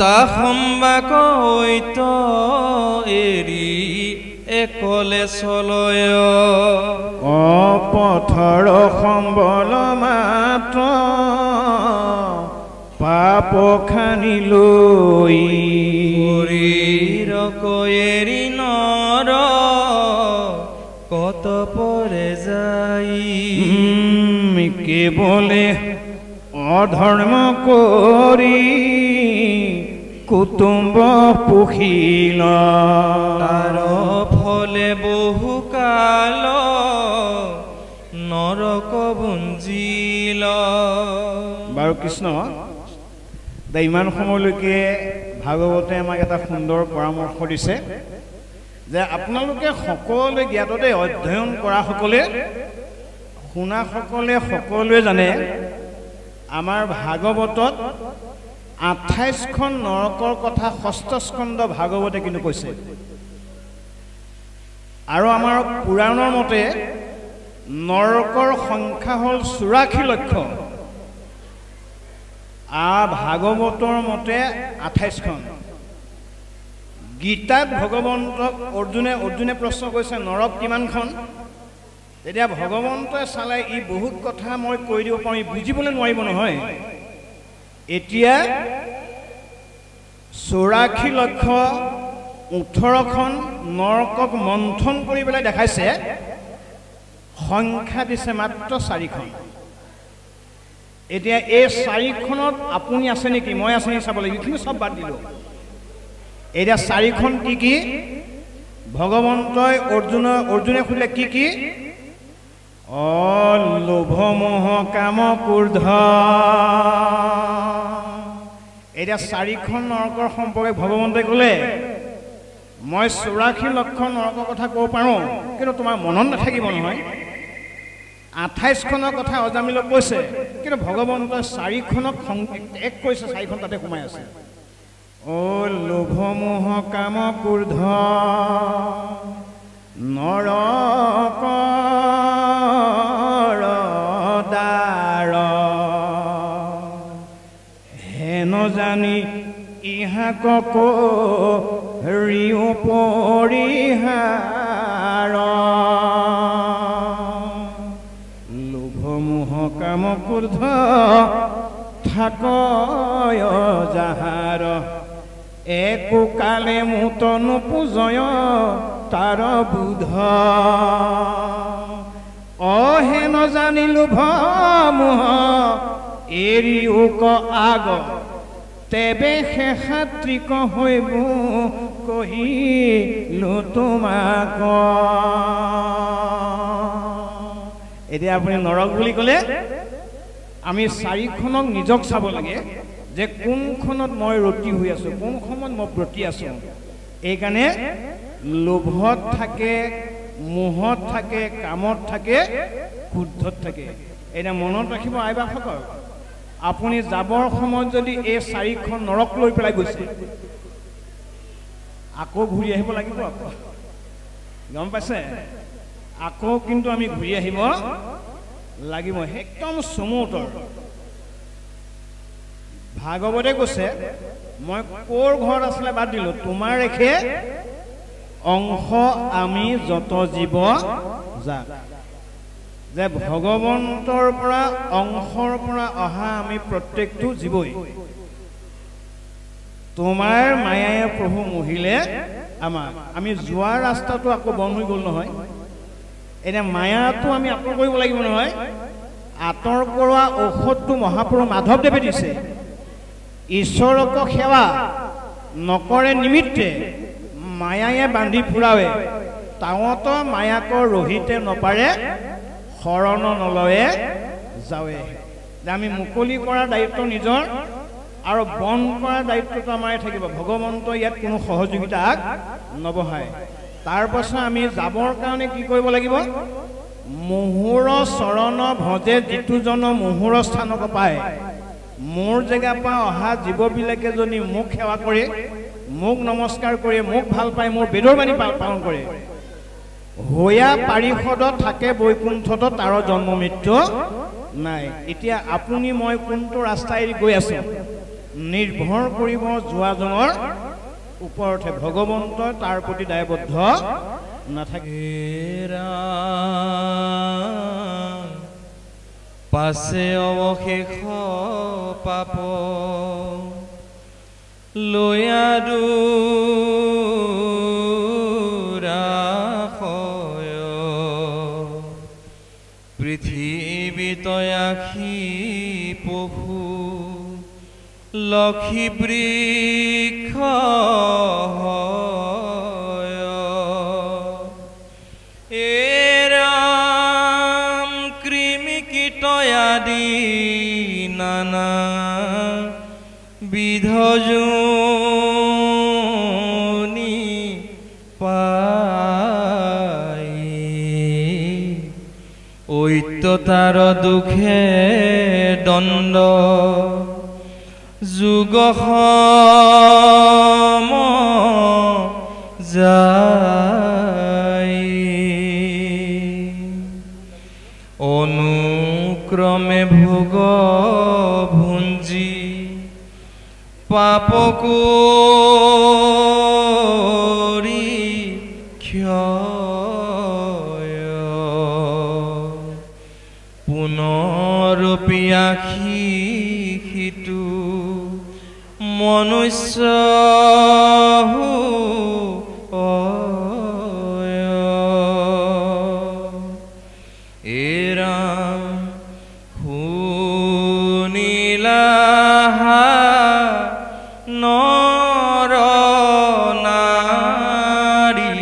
তা সম্বাক ঐত এৰি একলে চলয় অপথৰ সম্বল মাত্ৰ পাপ খানি লৈ শৰীৰক এৰি নৰ কত পৰে যাই কেৱলে অধৰ্ম কৰি কুটুম্ব পুহিল তাৰ ফলে বহু কাল নৰক ভুঞ্জিল বাৰু কৃষ্ণ ইমান সময়লৈকে ভাগৱতে আমাক এটা সুন্দৰ পৰামৰ্শ দিছে যে আপোনালোকে সকলোৱে জ্ঞাততে অধ্যয়ন কৰা সকলে শুনা সকলে সকলোৱে জানে আমাৰ ভাগৱতত 28খন নৰকৰ কথা ষষ্ঠ স্কন্ধ ভাগৱতে কিন্তু কৈছে আৰু আমাৰ পুৰাণৰ মতে নৰকৰ সংখ্যা হ'ল 84 লক্ষ ভাগৱতৰ মতে 28খন গীতাত ভগৱন্তক অৰ্জুনে প্ৰশ্ন কৰিছে নৰক কিমানখন তেতিয়া ভগৱন্তই চালে ই বহুত কথা মই কৈ দিব পাৰোঁ বুজিবলৈ নোৱাৰিব নহয় এতিয়া 84 লক্ষ 18খন নৰকক মন্থন কৰি পেলাই দেখাইছে সংখ্যা দিছে মাত্ৰ 4খন এতিয়া এই 4খনত আপুনি আছে নেকি মই আছে নেকি চাব লাগিব এইখিনি সব বাদ দিলো এতিয়া 4খন কি কি ভগৱন্তই অৰ্জুনে খুলে কি কি লোভ মোহ কাম ক্ৰোধ এতিয়া 4খন নৰকৰ সম্পৰ্কে ভগৱন্তই ক'লে মই 84 লক্ষ নৰকৰ কথা ক'ব পাৰোঁ কিন্তু তোমাৰ মনত নাথাকিব নহয় 28খনৰ কথা অজামিলক কৈছে কিন্তু ভগৱন্তই 4খনক এক কৈছে 4খন তাতে সোমাই আছে লোভ মোহ কাম ক্ৰোধ নৰকৰ দ্বাৰ হেন জানি ইহাক ৰিও পৰিহাৰ লোভ মোহ কাম ক্ৰোধ থাকয় যাহাৰ একো কালে মুত নোপূজয় তাৰ বুধ অহে নজানি লোভ মোহ এৰিওক আগ তেবে শেষাত্ৰিক হৈব কহিলো তোমাক এতিয়া আপুনি নৰক বুলি ক'লে আমি চাৰিখনক নিজক চাব লাগে যে কোনখনত মই ৰতি হৈ আছো কোন সময়ত মই ব্ৰতি আছো এইকাৰণে লোভত থাকে মোহত থাকে কামত থাকে ক্ৰোধত থাকে এটা মনত ৰাখিব আইবাসকল আপুনি যাবৰ সময়ত যদি এই চাৰিখন নৰক লৈ পেলাই গৈছে আকৌ ঘূৰি আহিব লাগিব আকৌ গম পাইছে আকৌ কিন্তু আমি ঘূৰি আহিব লাগিব একদম চমুতৰ ভাগৱতে কৈছে মই কোৰ ঘৰত আছিলে বাদ দিলো তোমাৰ ৰেখে অংশ আমি যত জীৱ যাক যে ভগৱন্তৰ পৰা অংশৰ পৰা অহা আমি প্ৰত্যেকটো জীৱই তোমাৰ মায়ায়ে প্ৰভু মোহিলে আমাক আমি যোৱা ৰাস্তাটো আকৌ বন্ধ হৈ গ'ল নহয় এনে মায়াটো আমি আঁতৰ কৰিব লাগিব নহয় আঁতৰ কৰোৱা ঔষধটো মহাপুৰুষ মাধৱদেৱে দিছে ঈশ্বৰক সেৱা নকৰে নিমিত্তে মায়ায়ে বান্ধি ফুৰাৱে তাৱত মায়াক ৰহিতে নপাৰে শৰণ নলয়ে যাৱে যে আমি মুকলি কৰাৰ দায়িত্ব নিজৰ আৰু বন কৰাৰ দায়িত্বটো আমাৰ থাকিব ভগৱন্ত ইয়াত কোনো সহযোগিতা আগ নবহায় তাৰ পাছত আমি যাবৰ কাৰণে কি কৰিব লাগিব মুহুৰ চৰণ ভজে যিটোজন মুহুৰ স্থানক পায় মোৰ জেগা পৰা অহা জীৱবিলাকে যদি মোক সেৱা কৰে মোক নমস্কাৰ কৰে মোক ভাল পায় মোৰ বেদৰ বাণী পালন কৰে হোয়া পাৰিষদত থাকে বৈকুণ্ঠত তাৰ জন্ম মৃত্যু নাই এতিয়া আপুনি মই কোনটো ৰাস্তা এৰি গৈ আছো নিৰ্ভৰ কৰিব যোৱাজনৰ ওপৰতে ভগৱন্ত তাৰ প্ৰতি দায়বদ্ধ নাথাকে পাছে অৱশেষ পাপ লয়াদু পৃথিৱীতয়াখি পশু লক্ষী বৃক্ষ এৰাম কৃমি কীটয়াদি নানা বিধজনী পাই ঐত্যতাৰ দুখে দণ্ড যুগ সম যায় অনুক্ৰমে ভোগ ভুঞ্জি পাপ কৰি ক্ষয় পুনৰূপী আখি সিটো মনুষ্য এৰা শুনিলা নৰ নাৰী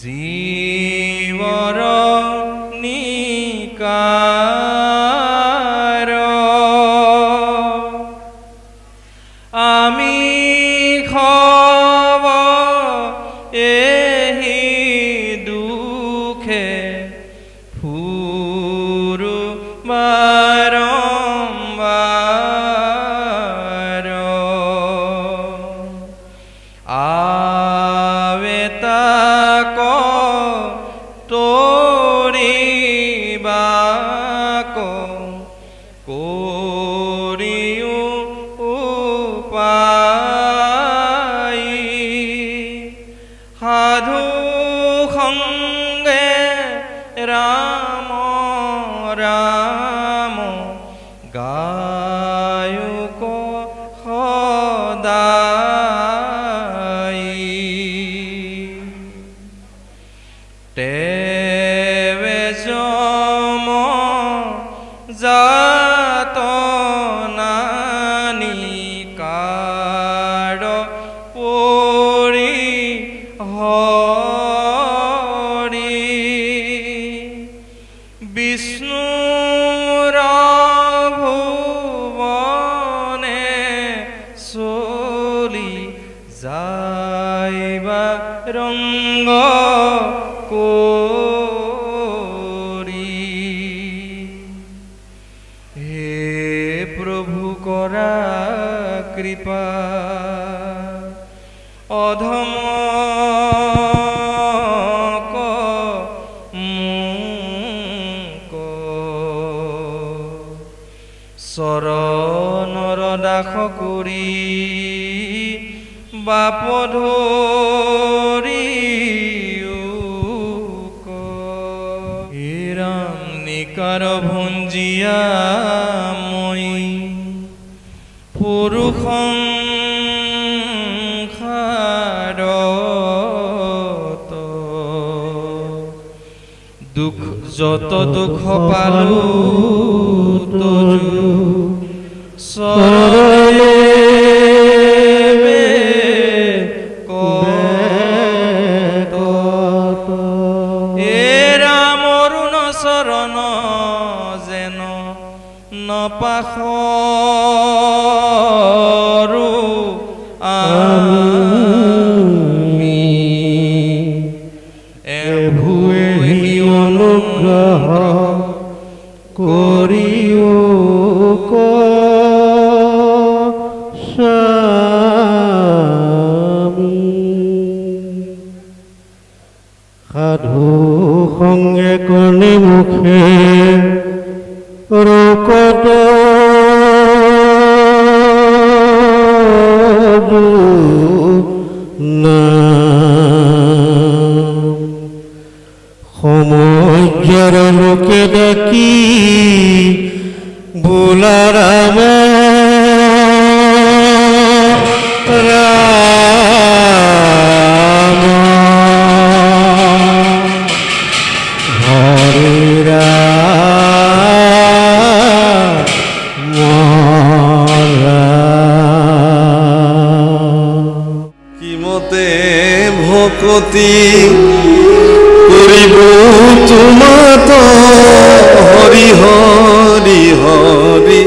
জীৱৰ নিকাৰ আমি খব এহি দুখে ফুৰু বাৰম্বাৰ আবেতাক তৰিবাক কৰিও উপায় সাধু সংগে ৰাম ৰাম গায়ক সদায় তেবে যম জাত বিষ্ণুৰ ভুৱনে চলি যাইবা ৰংগ কৰি হে প্ৰভু কৰা কৃপা অধম চৰণৰ দাস কৰি বাপ ধৰি হে ৰাম নিকাৰ ভঞ্জিয়া মই পুৰুষ দুখ যত দুখ পালো তজু চৰণে এ ৰাম অৰুণ চৰণ যেন নপাখৰো আমি এভুৱে অনুগ্ৰহ কৰিও সাধু সংগে কৰ্ণে মুখে ৰূপত সমজ্ঞৰ লোকে ডাকি বোলা ৰাম ভকতি কৰিব তোমাত হৰি হৰি হৰি